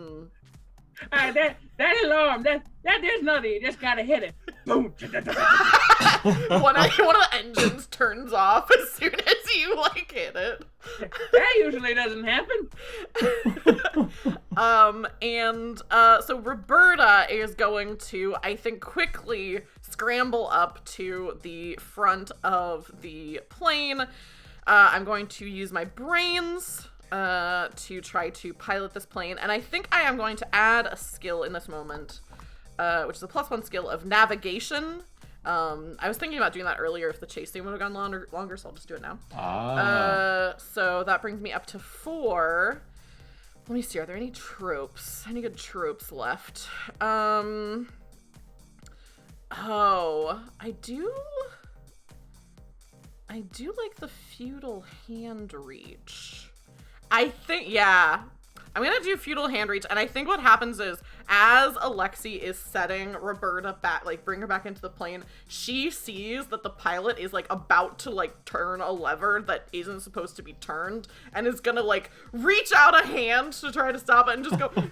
alarm, that there's nothing. You just gotta hit it. Boom. one of the engines turns off as soon as you hit it. That usually doesn't happen. So Roberta is going to, I think, quickly scramble up to the front of the plane. I'm going to use my brains to try to pilot this plane, and I think I am going to add a skill in this moment, which is a +1 skill of navigation. I was thinking about doing that earlier if the chase scene would have gone longer, so I'll just do it now. So that brings me up to 4. Let me see, are there any tropes? Any good tropes left? I do like the feudal hand reach. I think, yeah. I'm gonna do feudal hand reach, and I think what happens is, as Alexi is setting Roberta back, bring her back into the plane, she sees that the pilot is, about to, turn a lever that isn't supposed to be turned, and is gonna, reach out a hand to try to stop it and just go, no!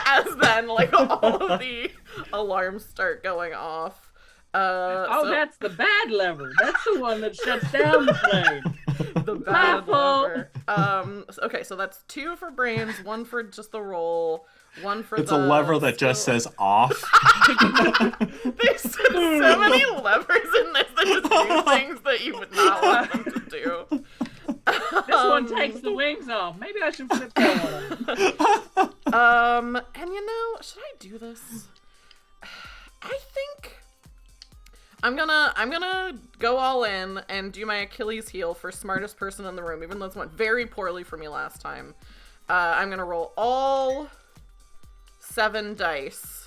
As then, all of the alarms start going off. That's the bad lever. That's the one that shuts down the plane. The bad lever. Okay, so that's 2 for brains, 1 for just the roll, 1 for It's a lever that just says off. There's so many levers in this that just do things that you would not want them to do. This one takes the wings off. Maybe I should flip that one. And should I do this? I think I'm gonna go all in and do my Achilles heel for smartest person in the room, even though this went very poorly for me last time. I'm gonna roll all 7 dice.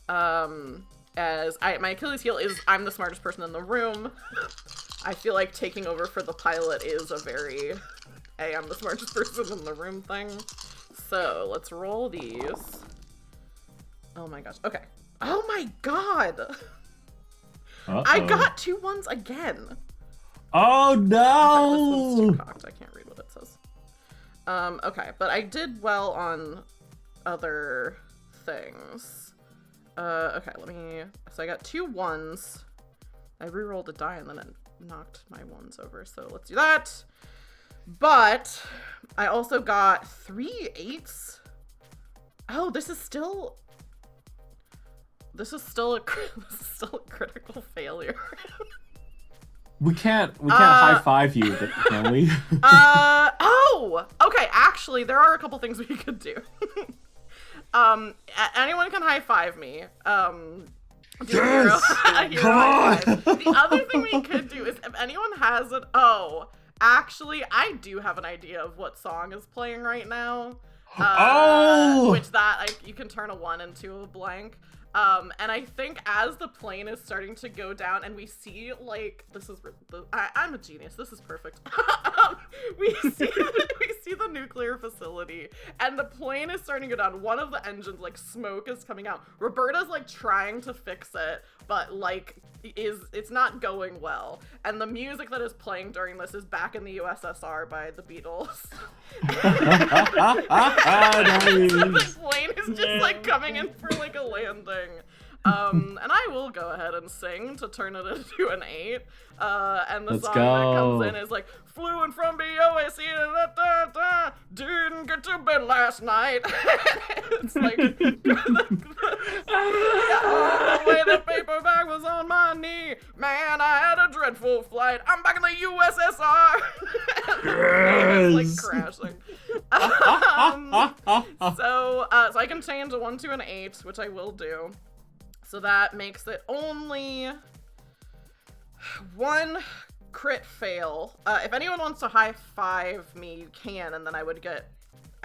As my Achilles heel is I'm the smartest person in the room. I feel like taking over for the pilot is a very, hey, I'm the smartest person in the room thing. So let's roll these. Oh my gosh. Okay. Oh my god. Uh-oh. I got 2 1s again. Oh Okay, this no! one's too cocked. I can't read what it says. Okay, but I did well on other things. Okay, so I got 2 1s. I re-rolled a die and then it knocked my 1s over, so let's do that. But I also got 3 8s. Oh, this is still a critical failure. We can't high five you, can we? Okay, actually, there are a couple things we could do. Anyone can high five me. Yes! Come on! The other thing we could do is if anyone has it. Oh, actually, I do have an idea of what song is playing right now. Which you can turn a 1 into a blank. And I think as the plane is starting to go down and we see, I'm a genius, this is perfect. we see the nuclear facility and the plane is starting to go down. One of the engines, smoke is coming out. Roberta's, trying to fix it, but, it's not going well. And the music that is playing during this is Back in the USSR by the Beatles. So the plane is just, coming in for, a landing. And I will go ahead and sing to turn it into an 8. And the Let's song go. that comes in is flew in from BOAC, didn't get to bed last night. It's the way the paper bag was on my knee. Man, I had a dreadful flight. I'm back in the USSR. It's crashing. So I can change a 1 to an 8, which I will do. So that makes it only 1 crit fail. If anyone wants to high five me, you can, and then I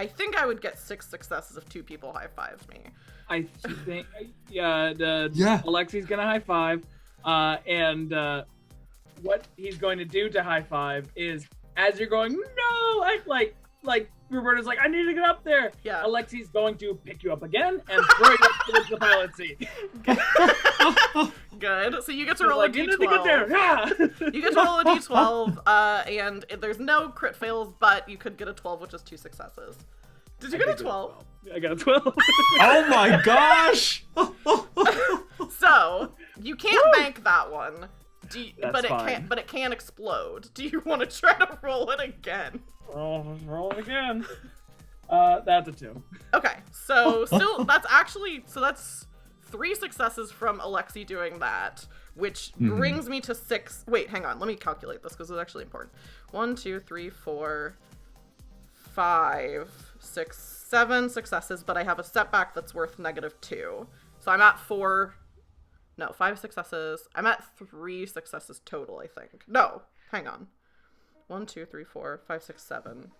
think I would get 6 successes if 2 people high fived me. I think, Alexi's gonna high five, and what he's going to do to high five is, as you're going, no, like Roberta's like, I need to get up there. Yeah. Alexi's going to pick you up again and throw you up towards the pilot seat. Good. So you get to roll a d12. You need to get there. Yeah. You get to roll a d12, and there's no crit fails, but you could get a 12, which is 2 successes. Did you get a 12? I got a 12. Oh my gosh! So you can't bank that one. That's fine. But it can explode. Do you want to try to roll it again? Roll it again. That's a 2. Okay, so still that's 3 successes from Alexi doing that, which brings me to 6. Wait, hang on. Let me calculate this because it's actually important. 1, 2, 3, 4, 5, 6, 7 successes, but I have a setback that's worth -2. So I'm at 5 successes. I'm at 3 successes total, I think. No, hang on. 1, 2, 3, 4, 5, 6, 7.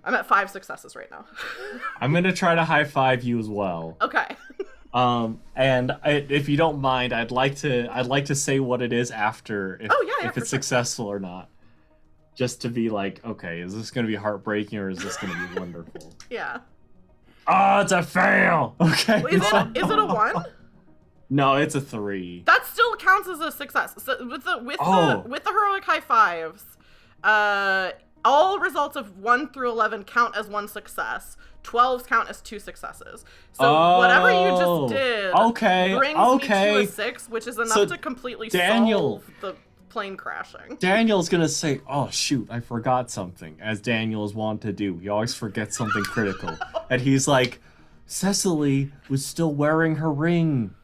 I'm at 5 successes right now. I'm gonna try to high five you as well. Okay. And if you don't mind, I'd like to say what it is after, if it's successful or not, just to be like, okay, is this gonna be heartbreaking or is this gonna be wonderful? Yeah. Oh, it's a fail. Okay. Is it a 1? No, it's a 3. That still counts as a success. So with the heroic high fives, all results of 1 through 11 count as 1 success. 12s count as 2 successes. So whatever you just did brings me to a 6, which is enough to completely solve the plane crashing. Daniel's gonna say, oh shoot, I forgot something, as Daniel is wont to do. He always forgets something critical. And he's like, Cecily was still wearing her ring.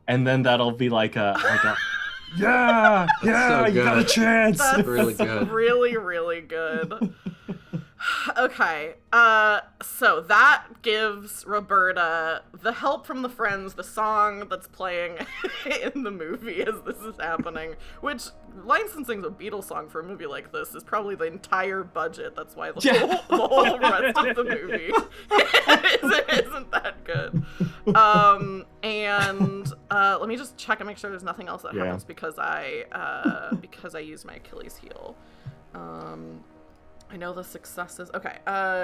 And then that'll be like a yeah, so you got a chance. That's really good. Really, really good. Okay, so that gives Roberta the help from the friends, the song that's playing in the movie as this is happening, which licensing a Beatles song for a movie like this is probably the entire budget. That's why the whole rest of the movie isn't that good. And let me just check and make sure there's nothing else that happens because I use my Achilles heel. I know the successes. Okay,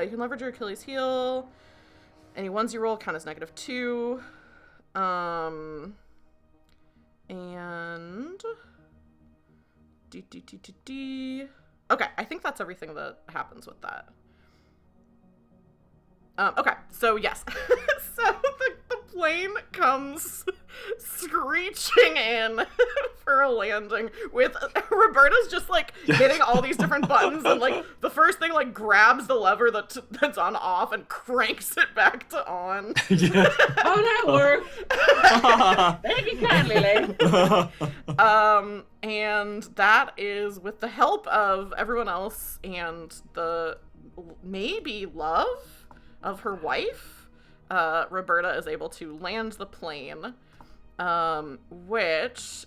you can leverage your Achilles heel. Any ones you roll count as -2. And okay, I think that's everything that happens with that. Okay, so yes. So the plane comes screeching in for a landing with Roberta's just like hitting all these different buttons, and like the first thing like grabs the lever that's on off and cranks it back to on. Yeah. Oh, that worked. Thank you kindly, lady. And that is with the help of everyone else and the maybe love of her wife. Roberta is able to land the plane, which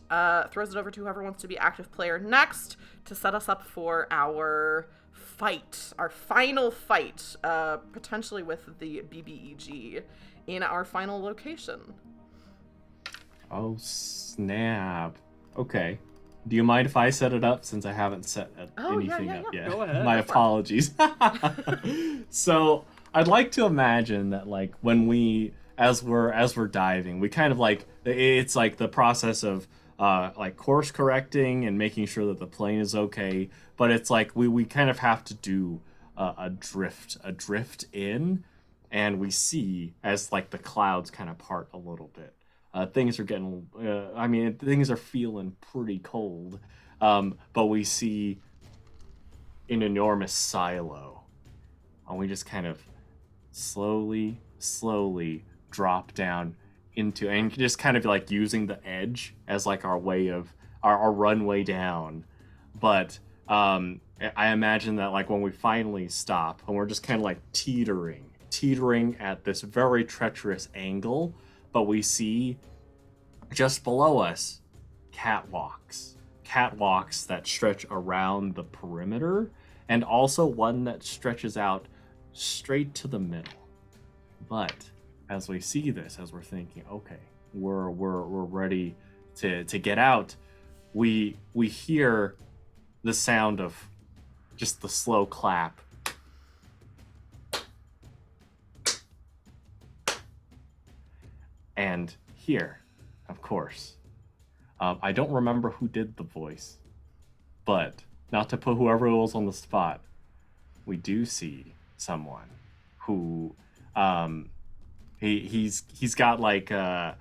throws it over to whoever wants to be active player next to set us up for our fight, our final fight, potentially with the BBEG in our final location. Oh, snap. Okay. Do you mind if I set it up since I haven't set anything up yet? Go ahead. My apologies. So I'd like to imagine that like when as we're diving, we kind of like it's like the process of like course correcting and making sure that the plane is okay, but it's like we kind of have to do a drift in, and we see as like the clouds kind of part a little bit. Things are getting things are feeling pretty cold, but we see an enormous silo, and we just kind of slowly drop down into, and just kind of like using the edge as like our way of our runway down. But I imagine that like when we finally stop and we're just kind of like teetering at this very treacherous angle, but we see just below us catwalks that stretch around the perimeter, and also one that stretches out straight to the middle. But as we see this, as we're thinking, okay, we're ready to get out, we hear the sound of just the slow clap. And here, of course, I don't remember who did the voice, but not to put whoever was on the spot, we do see someone who he's got like a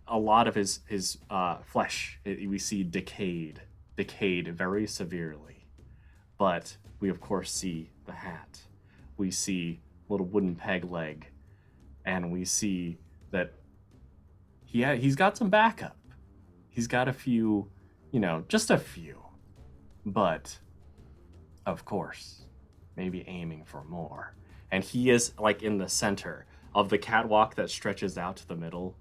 lot of his flesh we see decayed very severely, but we of course see the hat, we see little wooden peg leg, and we see that he's got some backup. He's got a few, just a few, but of course maybe aiming for more. And he is like in the center of the catwalk that stretches out to the middle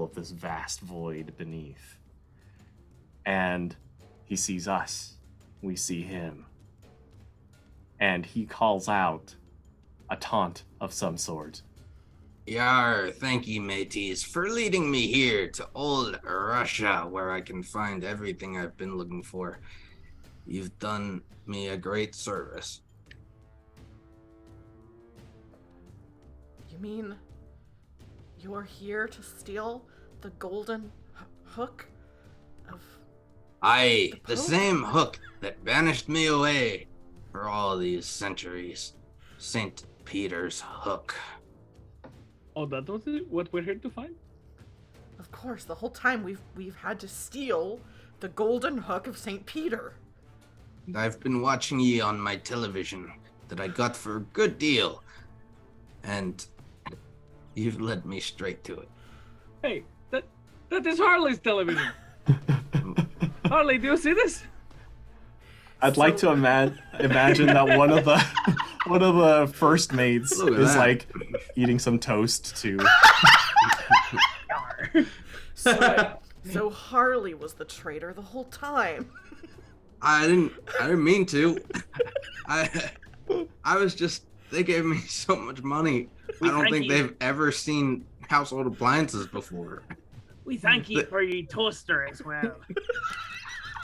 of this vast void beneath. And he sees us. We see him. And he calls out a taunt of some sort. Yar, thank you, mateys, for leading me here to old Russia, where I can find everything I've been looking for. You've done me a great service. You mean you're here to steal the golden hook of... Aye, the Pope? same hook that banished me away for all these centuries. St. Peter's hook. Oh, that was it? What we're here to find? Of course, the whole time we've had to steal the golden hook of St. Peter. And I've been watching ye on my television that I got for a good deal. And you've led me straight to it. Hey, that is Harley's television. Harley, do you see this? I'd like to imagine that one of the first mates Look at is that. like eating some toast too. So Harley was the traitor the whole time. I didn't mean to. I was just, they gave me so much money. I don't think they've ever seen household appliances before. We thank you for your toaster as well.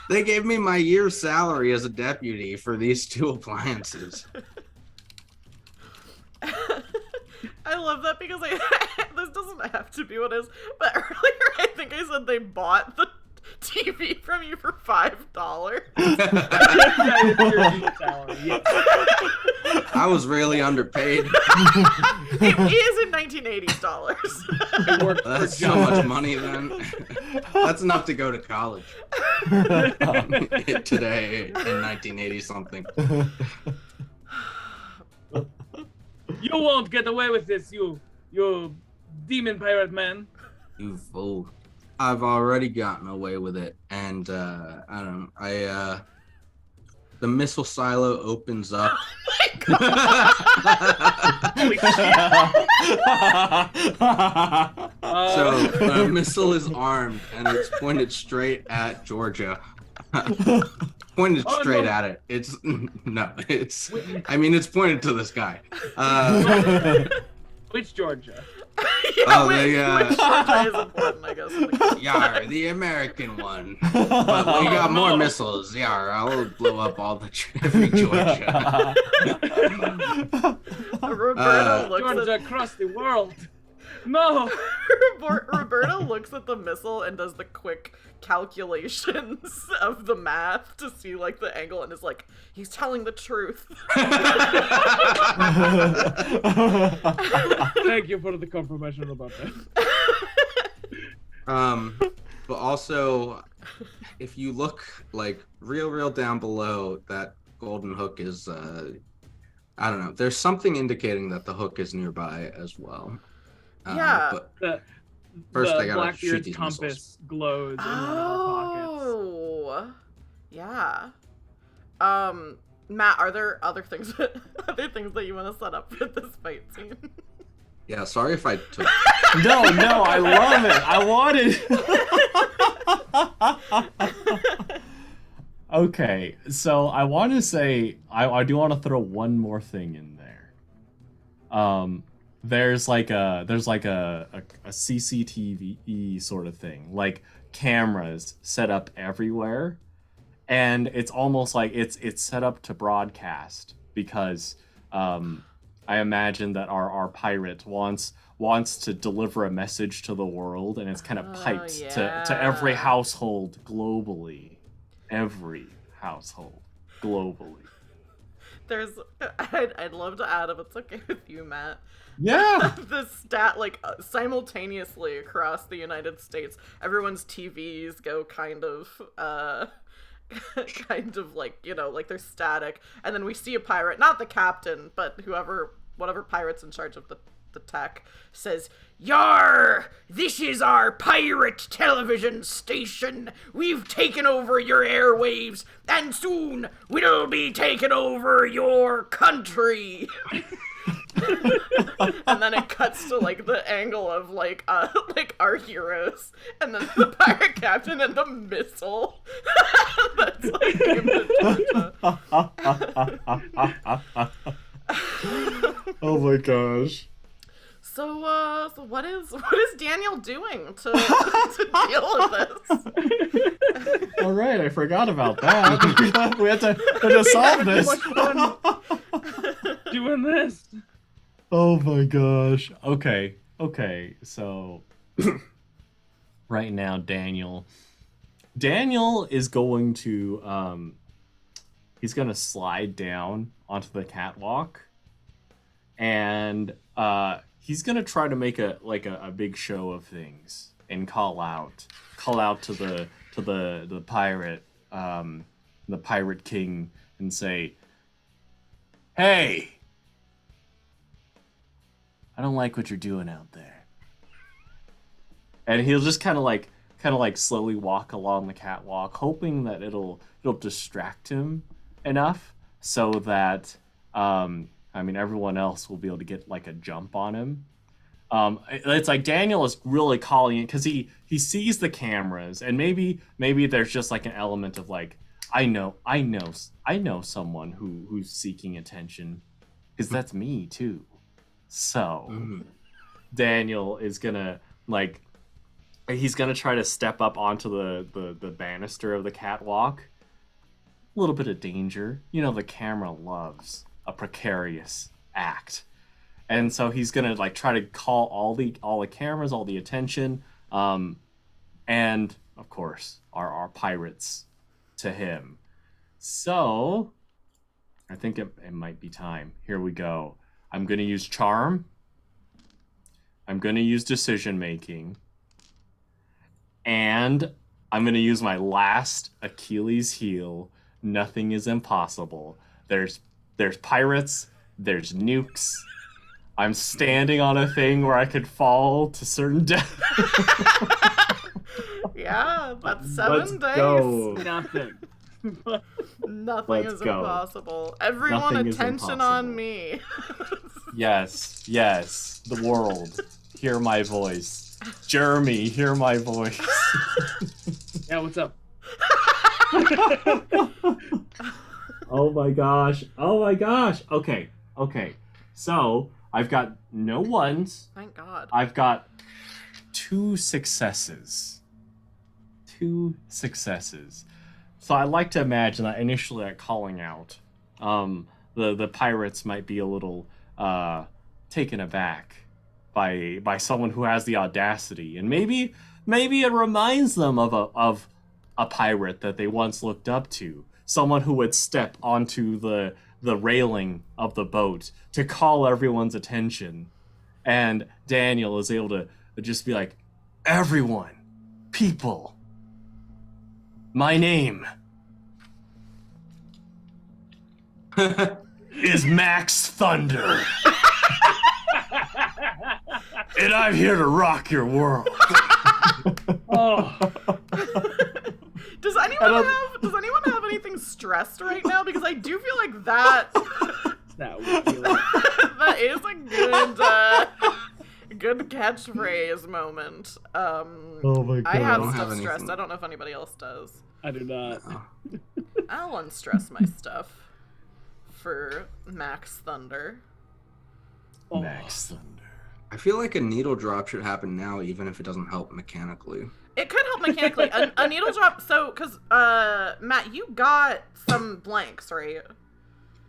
They gave me my year's salary as a deputy for these two appliances. I love that because this doesn't have to be what it is, but earlier I think I said they bought the TV from you for $5. That is your salary, yes. I was really underpaid. It is in 1980s dollars. It worked That's for so John. much money then. That's enough to go to college. Today in 1980 something. You won't get away with this, you demon pirate man. You fool. I've already gotten away with it, and the missile silo opens up. Holy shit. So the missile is armed and it's pointed straight at Georgia. Pointed Oh, straight no. at it. It's it's pointed to the sky. Which Georgia? Yeah, Oh, which Georgia is important, I guess. Yar, the American one. But we got more missiles. Yar, I'll blow up all every Georgia. Roberta looks Georgia across the world. No. Roberta looks at the missile and does the quick calculations of the math to see like the angle and is like, he's telling the truth. Thank you for the confirmation about that. But also, if you look like real down below, that golden hook is I don't know. There's something indicating that the hook is nearby as well. Yeah. But first, I gotta shoot Blackbeard's these compass missiles. glows in one of our pockets. Oh, yeah. Matt, are there other things that you want to set up for this fight scene? Yeah, sorry if I took. No, I love it. I wanted. Okay, so I want to say I do want to throw one more thing in there. There's like a CCTV sort of thing, like cameras set up everywhere, and it's almost like it's set up to broadcast because I imagine that our pirate wants to deliver a message to the world, and it's kind of piped to every household globally. Every household globally. I'd love to add, if it's okay with you, Matt. Yeah. The stat, like, simultaneously across the United States, everyone's TVs go kind of like, you know, like they're static, and then we see a pirate, not the captain, but whatever pirate's in charge of the tech, says, "Yar! This is our pirate television station. We've taken over your airwaves, and soon we'll be taking over your country." And then it cuts to like the angle of like our heroes, and then the pirate captain and the missile. That's like Oh my gosh. So what is Daniel doing to deal with this? All right, I forgot about that. we had to solve this. So much fun doing this. Oh my gosh. Okay. So right now, Daniel is going to he's gonna slide down onto the catwalk, and he's gonna try to make a big show of things and call out to the pirate, the pirate king, and say, "Hey, I don't like what you're doing out there." And he'll just kind of like slowly walk along the catwalk, hoping that it'll distract him enough so that everyone else will be able to get like a jump on him. It's like Daniel is really calling it because he sees the cameras, and maybe there's just like an element of like, I know someone who's seeking attention, because that's me too. So Daniel is gonna he's gonna try to step up onto the banister of the catwalk. A little bit of danger. You know, the camera loves a precarious act. And so he's gonna like try to call all the cameras, all the attention, and of course our pirates to him. So I think it might be time. Here we go. I'm gonna use charm. I'm gonna use decision making, and I'm gonna use my last Achilles heel. Nothing is impossible. There's pirates. There's nukes. I'm standing on a thing where I could fall to certain death. Yeah, that's 7 days. Go. Nothing. Nothing is impossible. Everyone, Nothing is attention on me. Yes. The world, hear my voice. Jeremy, hear my voice. Yeah, what's up? Oh my gosh. Okay. So I've got no ones. Thank God. I've got 2 successes. So I like to imagine that initially at calling out, the pirates might be a little taken aback by someone who has the audacity, and maybe it reminds them of a pirate that they once looked up to, someone who would step onto the railing of the boat to call everyone's attention. And Daniel is able to just be like, "Everyone, people, my name is Max Thunder, and I'm here to rock your world." Oh. Does anyone have anything stressed right now? Because I do feel like that That would be like... that is a good good catchphrase moment. Oh my god. I have don't stuff have stressed. anything. I don't know if anybody else does. I do not. I'll unstress my stuff for Max Thunder. Max Thunder. I feel like a needle drop should happen now, even if it doesn't help mechanically. It could help mechanically. A needle drop. So, because Matt, you got some blanks, right?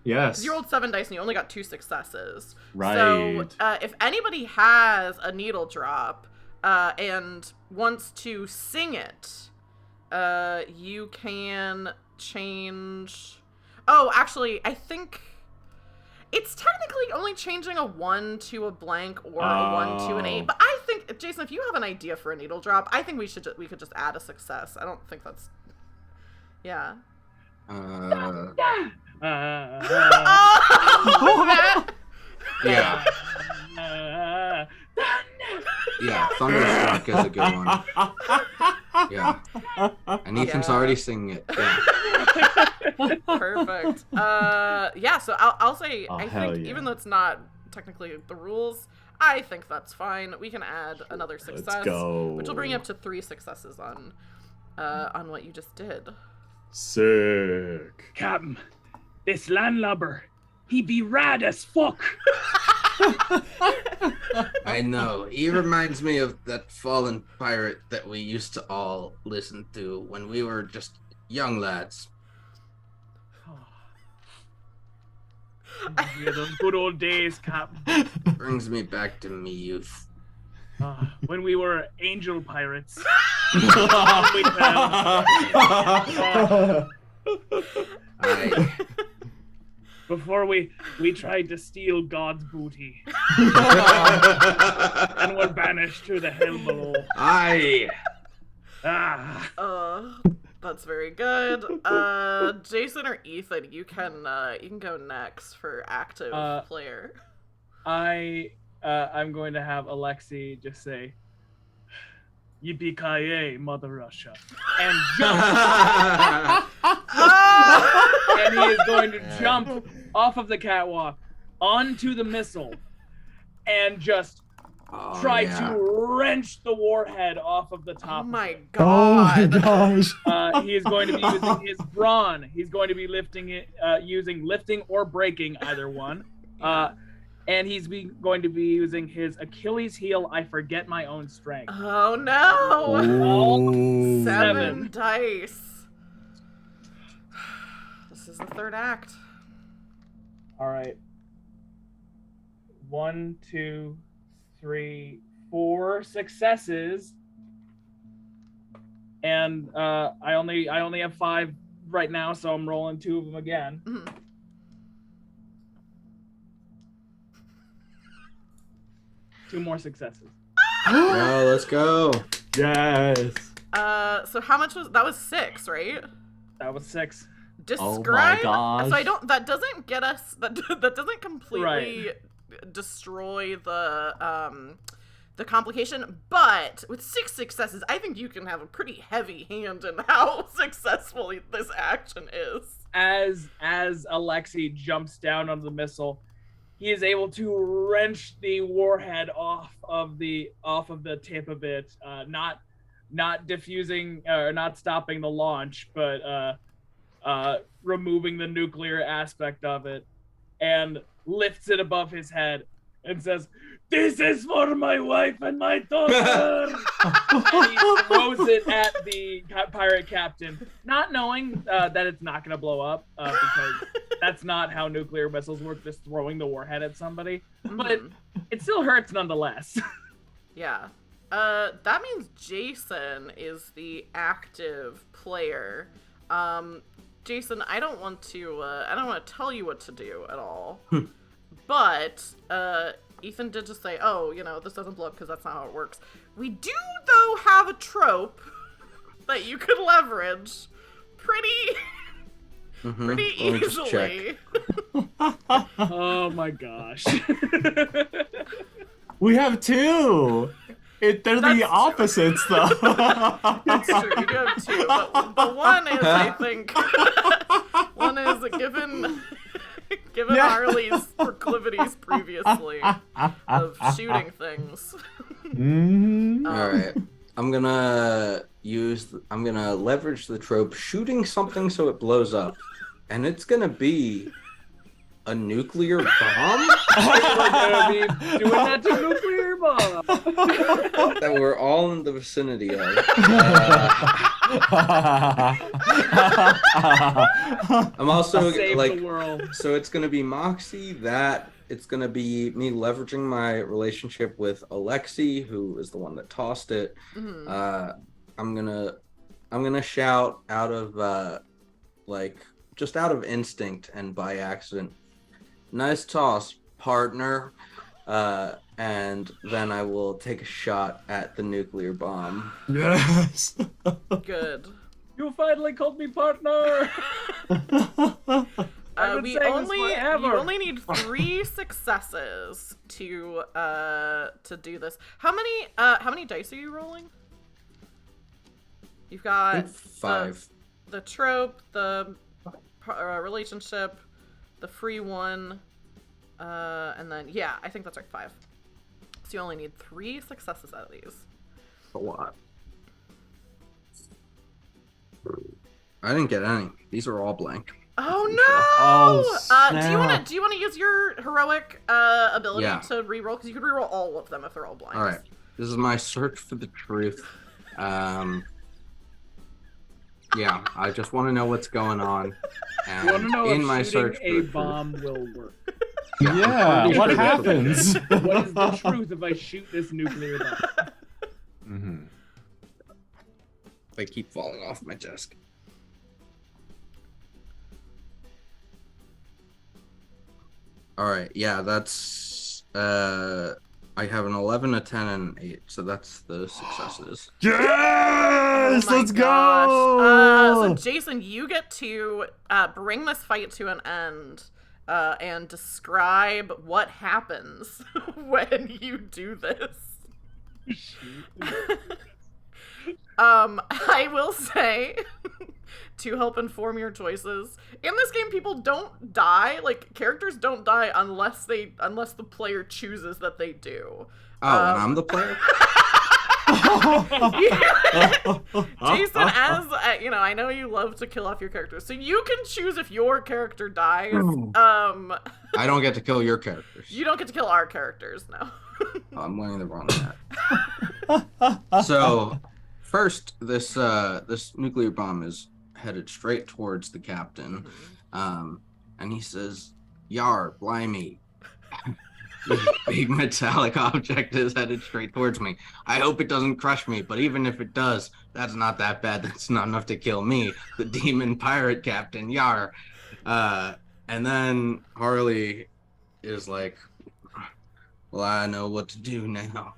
Yes. 'Cause you rolled 7 dice and you only got 2 successes. Right. So, if anybody has a needle drop and wants to sing it, you can change. Oh, actually, I think it's technically only changing a 1 to a blank or a 1 to an 8. But I think, Jason, if you have an idea for a needle drop, I think we could just add a success. I don't think that's. Yeah. Yeah. Yeah, Thunderstruck is a good one. Yeah. And Ethan's already singing it. Yeah. Perfect. Yeah, so I'll say, I hell think, yeah. even though it's not technically the rules, I think that's fine. We can add another success, Let's go. which will bring you up to 3 successes on what you just did. Sick. Captain, this landlubber, he be rad as fuck. I know. He reminds me of that fallen pirate that we used to all listen to when we were just young lads. Yeah, those good old days, Captain. Brings me back to me youth. When we were angel pirates. Before we tried to steal God's booty and were banished to the hell below. Aye. That's very good. Jason or Ethan, you can go next for active player. I'm going to have Alexi just say, "Yippee-ki-yay, Mother Russia," and jump. And he is going to jump off of the catwalk onto the missile and just try to wrench the warhead off of the top. Oh my Oh god. my gosh. He is going to be using his brawn. He's going to be lifting it, using lifting or breaking, either one. And he's going to be using his Achilles heel. I forget my own strength. Oh no. Ooh. 7 dice. This is the 3rd act. All right. 1, 2, 3, 4 successes, and I only have 5 right now, so I'm rolling 2 of them again. Mhm. Two more successes. No, let's go. Yes. So how much was that? Was 6, right? That was 6. Describe. gosh. So I don't. That doesn't get us. That doesn't completely Right. destroy the complication. But with 6 successes, I think you can have a pretty heavy hand in how successful this action is. As Alexi jumps down on the missile, he is able to wrench the warhead off of the tip of it, not diffusing or not stopping the launch, but removing the nuclear aspect of it, and lifts it above his head and says, "This is for my wife and my daughter." And he throws it at the pirate captain, not knowing that it's not going to blow up, because that's not how nuclear missiles work, just throwing the warhead at somebody. But it still hurts nonetheless. Yeah. That means Jason is the active player. Jason, I don't want to tell you what to do at all. But, Ethan did just say, "Oh, this doesn't blow up because that's not how it works." We do, though, have a trope that you could leverage pretty easily. Oh my gosh. We have 2. They're That's the opposites, though. That's true, you do have 2, but one is, I think, one is given Given Harley's proclivities previously of shooting things. Mm-hmm. All right. I'm gonna leverage the trope, shooting something so it blows up, and it's gonna be a nuclear bomb. We're gonna be doing that to nuclear bomb. That we're all in the vicinity of. I'm also Save like, the world. so it's gonna be Moxie. That it's gonna be me leveraging my relationship with Alexi, who is the one that tossed it. Mhm. I'm gonna shout out of just out of instinct and by accident. Nice toss, partner. And then I will take a shot at the nuclear bomb. Yes. Good. You finally called me partner. I've been We saying only this forever. you only need 3 successes to do this. How many dice are you rolling? You've I got think 5. the trope, the relationship, the free one, and then I think that's right, 5. So you only need 3 successes out of these. A lot. I didn't get any. These are all blank. Oh no! Oh, Do you wanna use your heroic ability Yeah. to reroll? Because you could reroll all of them if they're all blanks. All right. This is my search for the truth. Yeah, I just want to know what's going on. And You want to know in if my shooting search for a the truth. bomb will work? Yeah, what Sure. happens? What is the truth if I shoot this nuclear bomb? Mm-hmm. They keep falling off my desk. All right, yeah, that's I have an 11, a 10, and an 8, so that's the successes. Yes, Oh my let's gosh. go. So Jason, you get to bring this fight to an end and describe what happens when you do this. I will say, to help inform your choices, in this game people don't die. Like, characters don't die unless the player chooses that they do. Oh, and I'm the player? Jason, as I know you love to kill off your characters, so you can choose if your character dies. I don't get to kill your characters. You don't get to kill our characters, no. I'm wearing the wrong hat. So, first, this nuclear bomb is headed straight towards the captain, and he says, "Yar, blimey." This big metallic object is headed straight towards me. I hope it doesn't crush me, but even if it does, that's not that bad. That's not enough to kill me, the demon pirate captain. Yar. And then Harley is like, "Well, I know what to do now."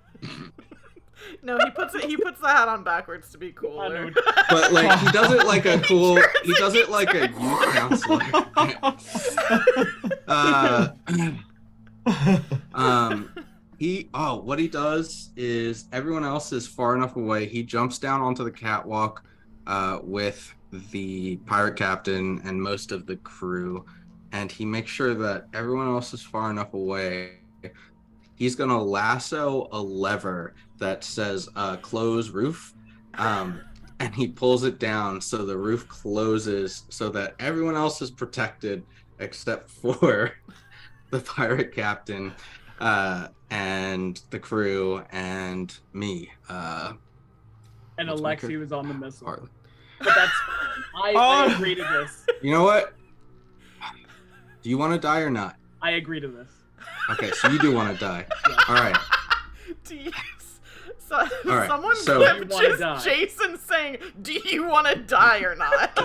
No, he puts the hat on backwards to be cooler. But like he does it like a cool. He does it like a youth counselor. What he does is everyone else is far enough away. He jumps down onto the catwalk with the pirate captain and most of the crew, and he makes sure that everyone else is far enough away. He's gonna lasso a lever that says close roof, and he pulls it down so the roof closes so that everyone else is protected except for the pirate captain and the crew and me. And What's my Alexi character? was on the missile. Harley. But that's fine. I agree to this. You know what? Do you want to die or not? I agree to this. Okay, so you do want to die. All right. So, right, someone so- clipped You wanna just die. Jason saying, "Do you want to die or not?"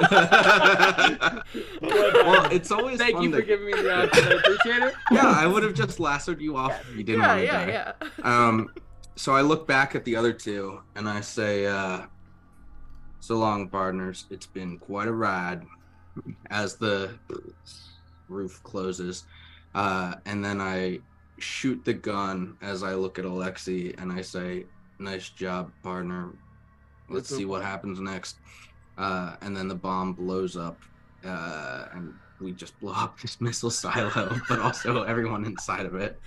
Well, it's always Thank fun you to... for giving me the option. I appreciate it. Yeah, I would have just lassoed you off if you didn't want to die. Yeah. So I look back at the other two and I say, "So long, partners. It's been quite a ride." As the roof closes, and then I shoot the gun as I look at Alexi and I say, "Nice job, partner. Let's see what happens next." And then the bomb blows up, and we just blow up this missile silo, but also everyone inside of it,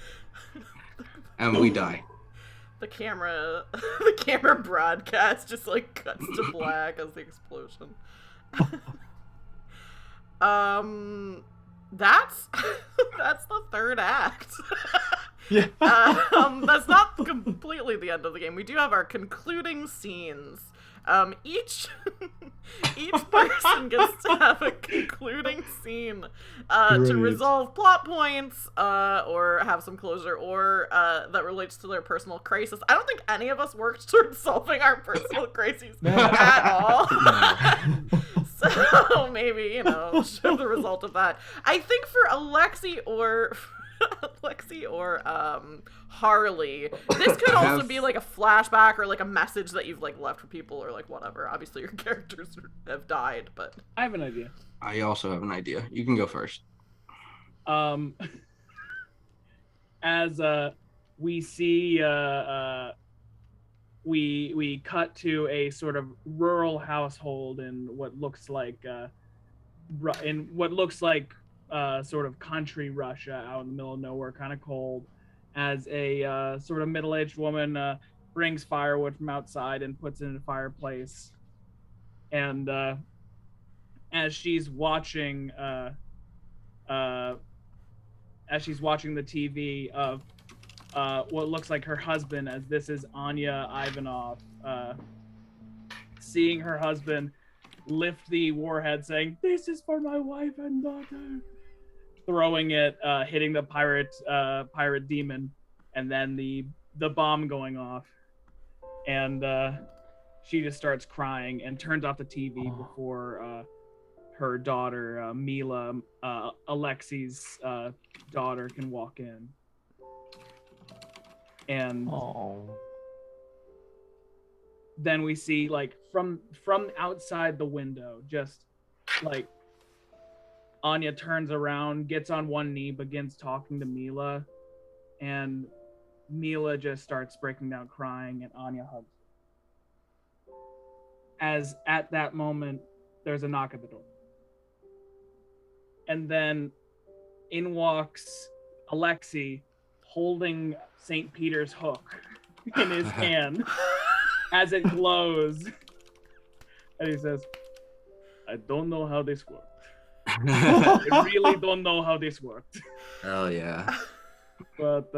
and we die. The camera broadcast just like cuts to black as the explosion. That's the third act. Yeah. That's not completely the end of the game. We do have our concluding scenes. Each person gets to have a concluding scene to resolve plot points or have some closure or that relates to their personal crisis. I don't think any of us worked towards solving our personal crises at all. So maybe, show the result of that. I think for Alexi or Harley, this could also be like a flashback or like a message that you've like left for people or like whatever. Obviously your characters have died, but I have an idea. I also have an idea. You can go first. As we see we cut to a sort of rural household in what looks like sort of country Russia, out in the middle of nowhere, kind of cold, as a sort of middle-aged woman brings firewood from outside and puts it in a fireplace. And as she's watching the TV of what looks like her husband, as this is Anya Ivanov, seeing her husband lift the warhead, saying, "This is for my wife and daughter," throwing it, hitting the pirate demon, and then the bomb going off, and she just starts crying and turns off the TV before her daughter Mila, Alexi's daughter, can walk in. And then we see, like, from outside the window, just like Anya turns around, gets on one knee, begins talking to Mila, and Mila just starts breaking down crying, and Anya hugs her. As at that moment, there's a knock at the door. And then in walks Alexi, holding St. Peter's hook in his hand as it glows. And he says, "I don't know how this worked. I really don't know how this worked. Hell yeah. But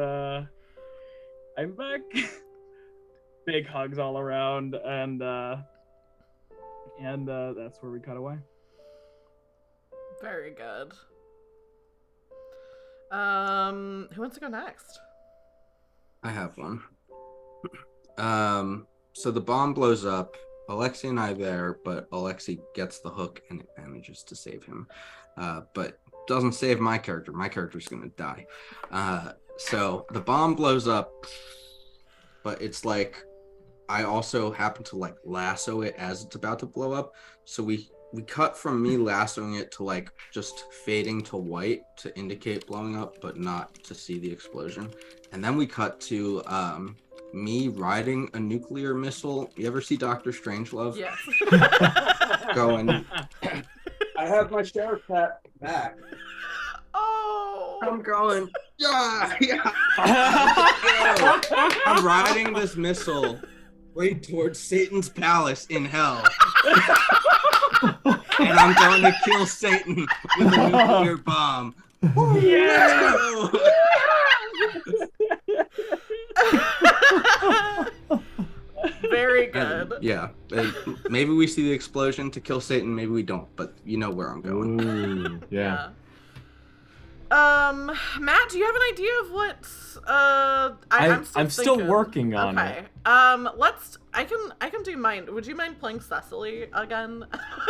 I'm back." Big hugs all around, and that's where we cut away. Very good. Who wants to go next? I have one. So the bomb blows up. Alexi and I there, but Alexi gets the hook and it manages to save him. But doesn't save my character. My character's gonna die. So the bomb blows up, but it's like I also happen to like lasso it as it's about to blow up. So we cut from me lassoing it to like just fading to white to indicate blowing up, but not to see the explosion. And then we cut to me riding a nuclear missile. You ever see Dr. Strangelove? Yes. Going, I have my sheriff hat back. Oh. I'm going, yeah. I'm riding this missile right towards Satan's palace in hell. And I'm going to kill Satan with a nuclear bomb. Yeah. Very good. And, yeah. Maybe we see the explosion to kill Satan, maybe we don't, but you know where I'm going. Ooh, yeah. Matt, do you have an idea of what I'm still working on it. I can do mine. Would you mind playing Cecily again?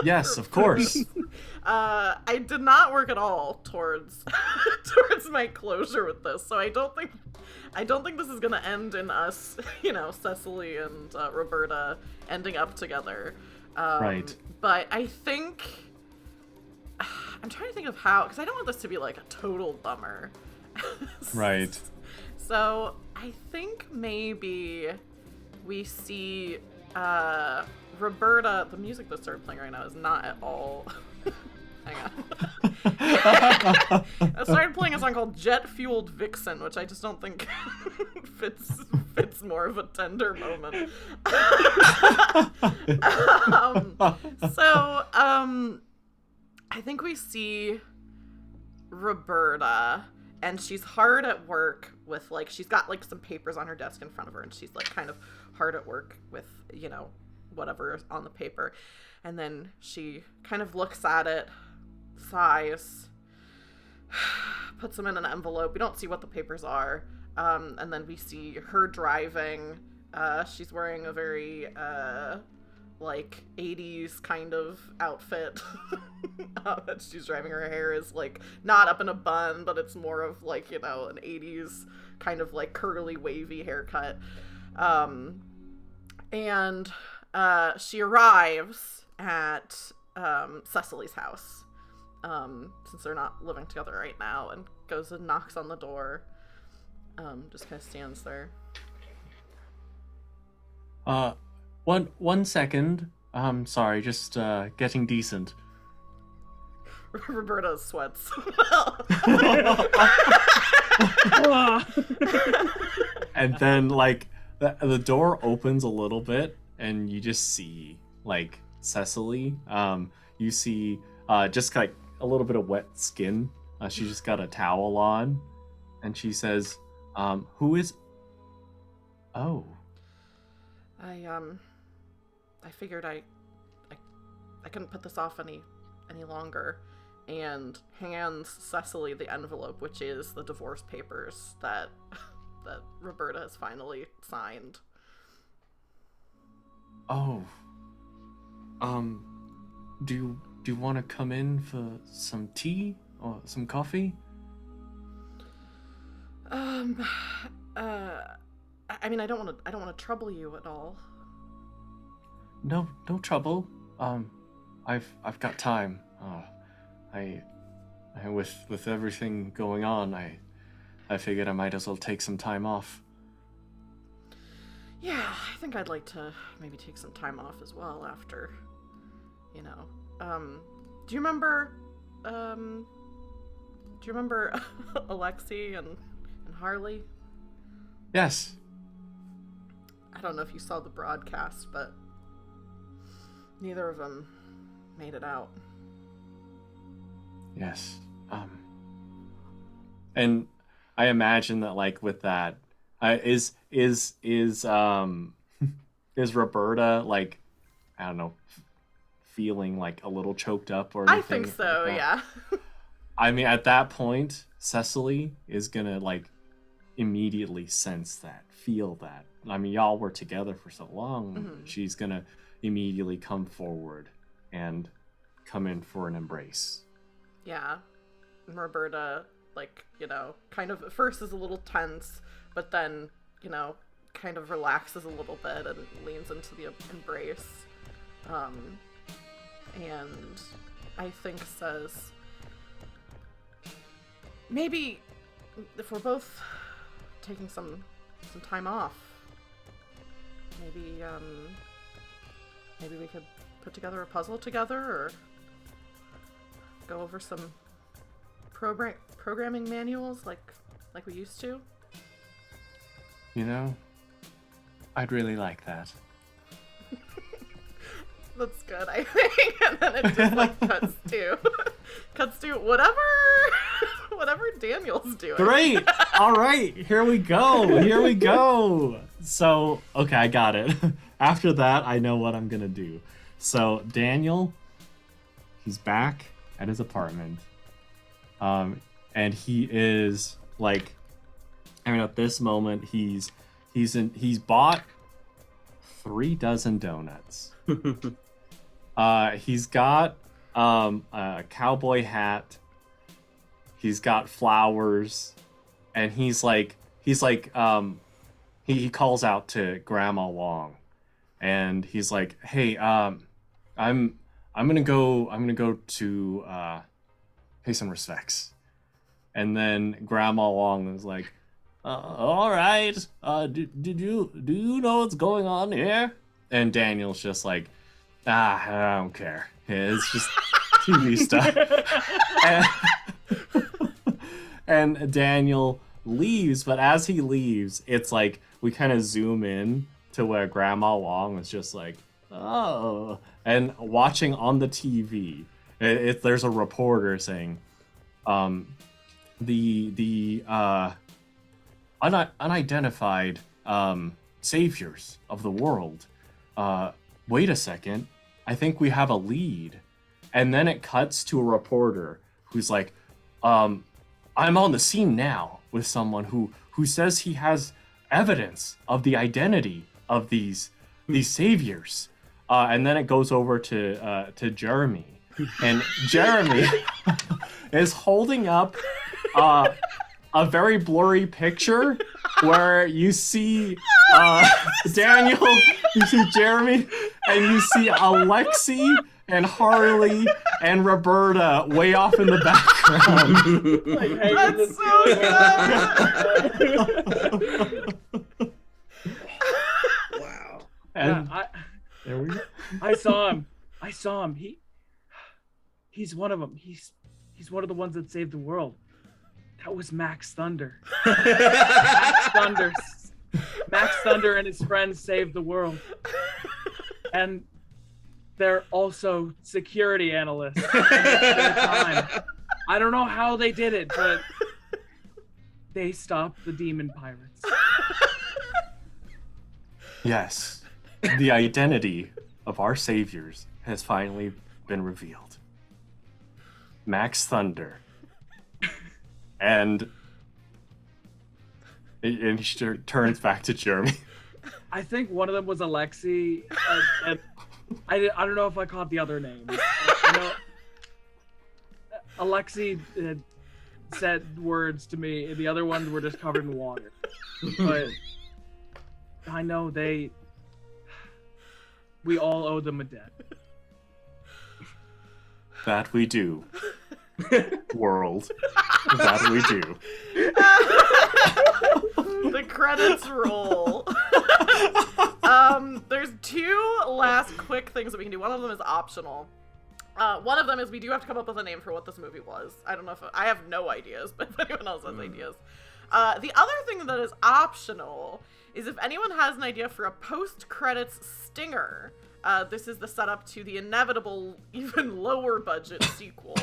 Yes, of course. I did not work at all towards my closure with this, so I don't think this is gonna end in us, Cecily and Roberta ending up together. Right. But I think I'm trying to think of how, because I don't want this to be like a total bummer. Right. So I think maybe we see Roberta. The music that started playing right now is not at all. Hang on. I started playing a song called Jet Fueled Vixen, which I just don't think fits more of a tender moment. I think we see Roberta, and she's hard at work with, like, she's got, like, some papers on her desk in front of her, and she's, like, kind of hard at work with, you know, whatever is on the paper. And then she kind of looks at it, sighs, puts them in an envelope. We don't see what the papers are. And then we see her driving. She's wearing a very, like, 80s kind of outfit. She's driving. Her hair is, like, not up in a bun, but it's more of, like, you know, an 80s kind of, like, curly, wavy haircut. And she arrives at Cecily's house, since they're not living together right now, and goes and knocks on the door. Just kind of stands there. One second. Sorry, just getting decent. Roberta sweats. And then, like, the door opens a little bit, and you just see, like, Cecily. You see just, like, a little bit of wet skin. She just got a towel on, and she says, who is... Oh. I figured I couldn't put this off any longer, and hands Cecily the envelope, which is the divorce papers that Roberta has finally signed. Oh. Do you want to come in for some tea or some coffee? I mean, I don't want to trouble you at all. No trouble. I've got time. I with everything going on, I figured I might as well take some time off. Yeah, I think I'd like to maybe take some time off as well after, you know. Do you remember Alexi and Harley? Yes. I don't know if you saw the broadcast, but neither of them made it out. Yes. And I imagine that, like, with that, is Roberta, like, I don't know, feeling like a little choked up or anything? I think so, like yeah. I mean, at that point, Cecily is gonna, like, immediately sense that, feel that. I mean, y'all were together for so long. Mm-hmm. She's gonna immediately come forward and come in for an embrace. Yeah. And Roberta, like, you know, kind of at first is a little tense, but then, you know, kind of relaxes a little bit and leans into the embrace. And I think says, maybe if we're both taking some time off, maybe we could put together a puzzle together, or go over some programming manuals like we used to. You know, I'd really like that. That's good, I think. And then it just, like, cuts to whatever Daniel's doing. Great. All right, here we go. So, okay, I got it. After that, I know what I'm gonna do. So Daniel, he's back at his apartment, and he is, like, I mean, at this moment, he's bought 3 dozen donuts. He's got a cowboy hat. He's got flowers, and he calls out to Grandma Long, and he's like, "Hey, I'm gonna go to pay some respects." And then Grandma Long is like, "All right. Do you know what's going on here?" And Daniel's just like, I don't care. It's just TV stuff. And Daniel leaves, but as he leaves, it's like we kind of zoom in to where Grandma Wong is just like, oh, and watching on the TV. There's a reporter saying, the unidentified saviors of the world. Wait a second, I think we have a lead. And then it cuts to a reporter who's like, I'm on the scene now with someone who says he has evidence of the identity of these saviors. And then it goes over to Jeremy. And Jeremy is holding up a very blurry picture where you see Daniel, you see Jeremy, and you see Alexi and Harley and Roberta way off in the background. That's so good. Wow. And there we go. I saw him. He's one of them. He's one of the ones that saved the world. That was Max Thunder. Max Thunder and his friends saved the world. And they're also security analysts at the time. I don't know how they did it, but they stopped the demon pirates. yes, the identity of our saviors has finally been revealed. Max Thunder. And he turns back to Jeremy. I think one of them was Alexi, and I don't know if I caught the other names. I know Alexi said words to me, and the other ones were just covered in water. But I know we all owe them a debt. That we do. World. That we do. The credits roll. There's two last quick things that we can do. One of them is optional. One of them is we do have to come up with a name for what this movie was. I don't know if I have no ideas, but if anyone else has ideas. The other thing that is optional is if anyone has an idea for a post-credits stinger. This is the setup to the inevitable, even lower budget sequel.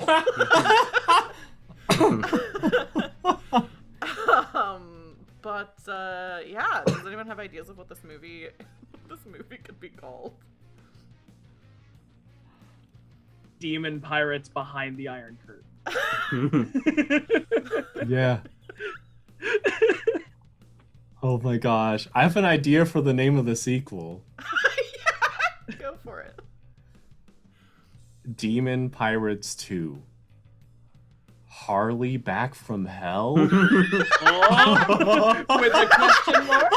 Yeah, does anyone have ideas of what this movie could be called? Demon pirates behind the Iron Curtain. Yeah. Oh my gosh. I have an idea for the name of the sequel. Yeah, go for it. Demon Pirates 2. Harley Back from Hell? Oh, with a question mark?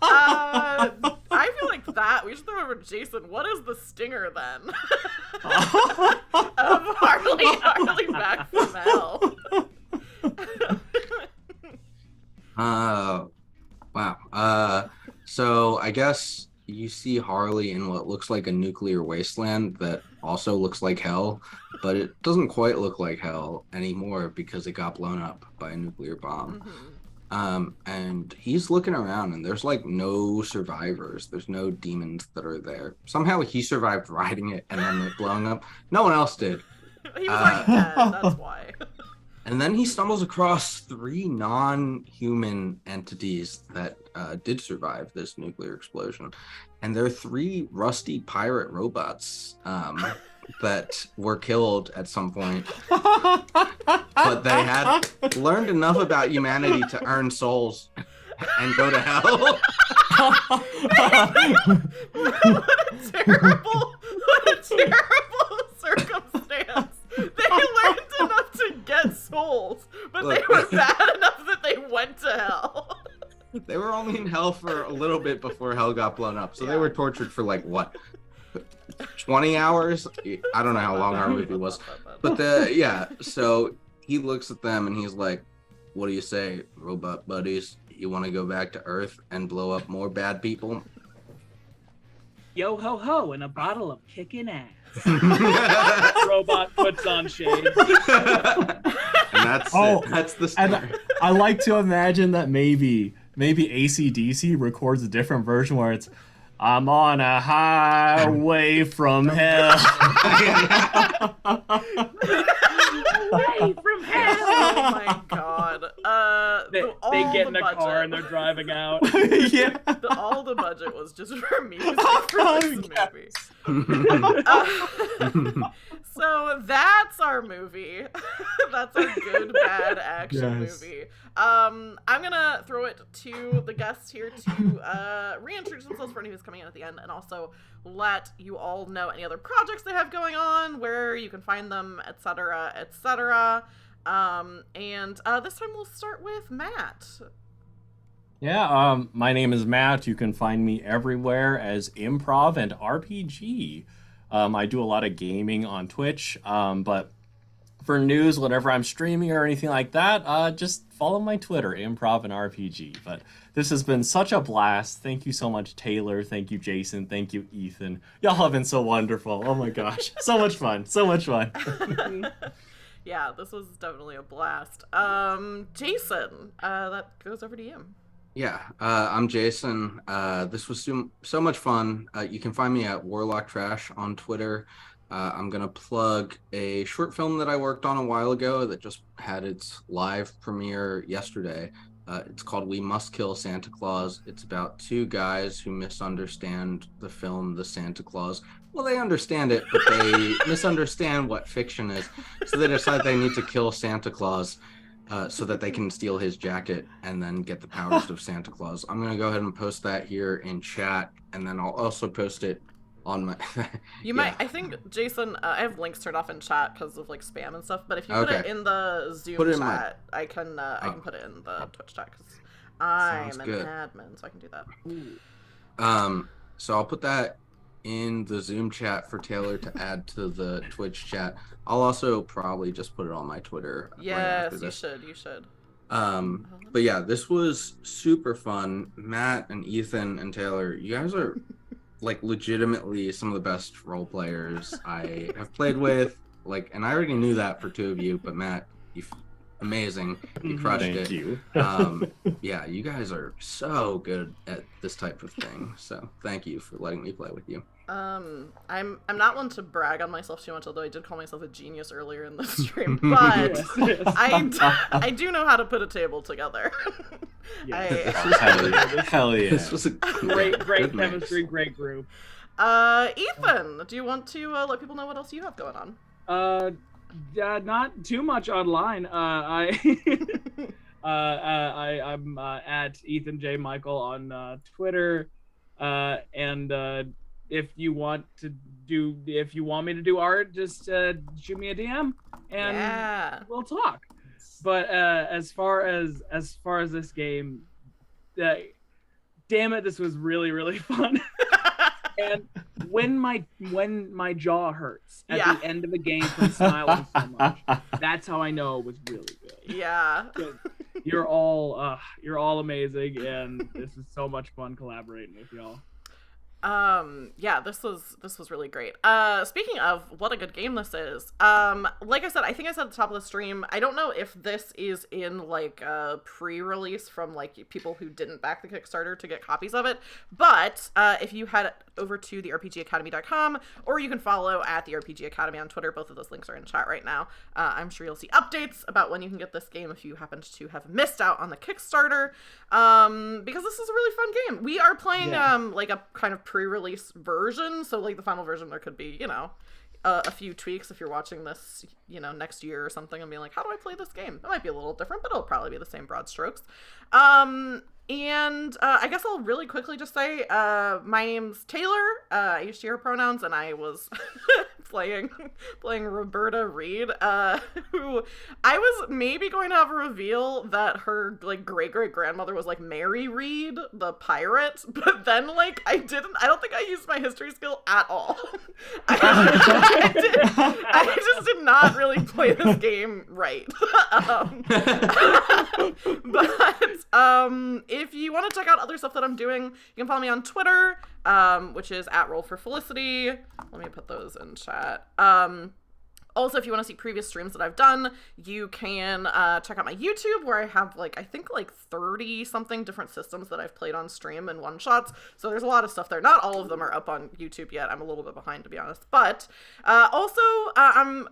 I feel like that. We should throw over to Jason. What is the stinger then? Of Harley Back from Hell. Wow. So I guess you see Harley in what looks like a nuclear wasteland that also looks like hell, but it doesn't quite look like hell anymore because it got blown up by a nuclear bomb. Mm-hmm. And he's looking around and there's like no survivors. There's no demons that are there. Somehow he survived riding it and then it blowing up. No one else did. He was already dead, that's why. And then he stumbles across 3 non-human entities that did survive this nuclear explosion. And they're 3 rusty pirate robots that were killed at some point. But they had learned enough about humanity to earn souls and go to hell. What a terrible circumstance. They learned enough to get souls, but Look. they were bad enough that they went to hell. They were only in hell for a little bit before hell got blown up. So they were tortured for like, what, 20 hours? I don't know how long our movie was. But so he looks at them and he's like, what do you say, robot buddies? You want to go back to Earth and blow up more bad people? Yo ho ho and a bottle of kicking ass. Robot puts on shades. And that's Oh, it. That's the And story. I like to imagine that maybe AC/DC records a different version where it's I'm on a highway from hell. Away from hell. Oh my god. They get in a car and they're driving out. Yeah. All the budget was just for music for this movie. So that's our movie. That's our good, bad action Yes. movie. I'm gonna throw it to the guests here to reintroduce themselves for anyone who's coming in at the end, and also let you all know any other projects they have going on, where you can find them, etc., etc. And this time we'll start with Matt. Yeah, my name is Matt. You can find me everywhere as Improv and RPG. I do a lot of gaming on Twitch, but for news, whenever I'm streaming or anything like that, just follow my Twitter, Improv and RPG. But this has been such a blast. Thank you so much, Taylor. Thank you, Jason. Thank you, Ethan. Y'all have been so wonderful. Oh my gosh. So much fun. So much fun. Yeah, this was definitely a blast. Jason, that goes over to you. Yeah, I'm Jason. This was so much fun. You can find me at Warlock Trash on Twitter. I'm going to plug a short film that I worked on a while ago that just had its live premiere yesterday. It's called We Must Kill Santa Claus. It's about two guys who misunderstand the film The Santa Claus. Well, they understand it, but they misunderstand what fiction is. So they decide they need to kill Santa Claus so that they can steal his jacket and then get the powers of Santa Claus. I'm going to go ahead and post that here in chat, and then I'll also post it on my... You might, I think, Jason, I have links turned off in chat because of like spam and stuff, but if you put it in the Zoom chat, I can put it in the Twitch chat because I'm an admin, so I can do that. So I'll put that in the Zoom chat for Taylor to add to the Twitch chat. I'll also probably just put it on my Twitter. Yes, you should. But yeah, this was super fun. Matt and Ethan and Taylor, you guys are like legitimately some of the best role players I have played with. Like, and I already knew that for two of you, but Matt, amazing. You crushed it. Thank you. Yeah, you guys are so good at this type of thing. So thank you for letting me play with you. I'm not one to brag on myself too much, although I did call myself a genius earlier in the stream, but Yes. I do know how to put a table together. Hell yeah. This was a Great good mix. chemistry, great group. Ethan, do you want to let people know what else you have going on? Not too much online. I'm at Ethan J. Michael on Twitter, and if you want me to do art, just shoot me a DM and we'll talk. But as far as this game, damn it, this was really, really fun. And when my jaw hurts at the end of a game from smiling so much, that's how I know it was really good. Yeah. You're all amazing, and this is so much fun collaborating with y'all. Yeah, this was really great. Speaking of what a good game this is, like I said, I think I said at the top of the stream, I don't know if this is in like a pre-release from like people who didn't back the Kickstarter to get copies of it, but if you head over to the RPGacademy.com, or you can follow at the RPG Academy on Twitter, both of those links are in chat right now. I'm sure you'll see updates about when you can get this game if you happened to have missed out on the Kickstarter, because this is a really fun game. We are playing like a kind of pre-release version, so like the final version there could be, you know, a few tweaks if you're watching this, you know, next year or something and being like, how do I play this game? It might be a little different, but it'll probably be the same broad strokes. And I guess I'll really quickly just say, my name's Taylor. I use she, her pronouns, and I was playing Roberta Reed, who I was maybe going to have a reveal that her like great-great-grandmother was like Mary Reed, the pirate, but then like I don't think I used my history skill at all. I just did not really play this game right. But if you want to check out other stuff that I'm doing, you can follow me on Twitter which is at Roll for Felicity. Let me put those in chat. Also, if you want to see previous streams that I've done, you can check out my YouTube, where I have I think 30 something different systems that I've played on stream and one shots. So there's a lot of stuff there. Not all of them are up on YouTube yet. I'm a little bit behind, to be honest. But also, I'm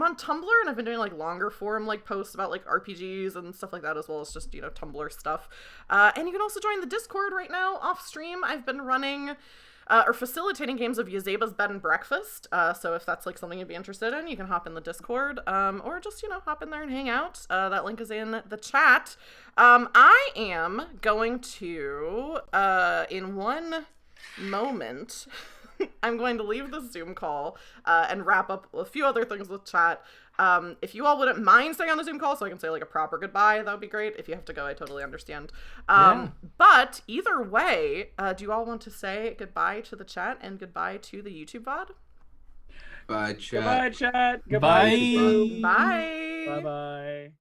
on Tumblr, and I've been doing longer form posts about RPGs and stuff like that, as well as just Tumblr stuff. And you can also join the Discord right now off stream. I've been running or facilitating games of Yazeba's Bed and Breakfast. So if that's something you'd be interested in, you can hop in the Discord, or just, hop in there and hang out. That link is in the chat. I am going to, in one moment, I'm going to leave the Zoom call and wrap up a few other things with chat. If you all wouldn't mind staying on the Zoom call so I can say a proper goodbye, that would be great. If you have to go, I totally understand. But either way, do you all want to say goodbye to the chat and goodbye to the YouTube VOD? Bye, chat. Goodbye, chat. Goodbye. Bye. Bye. Bye-bye.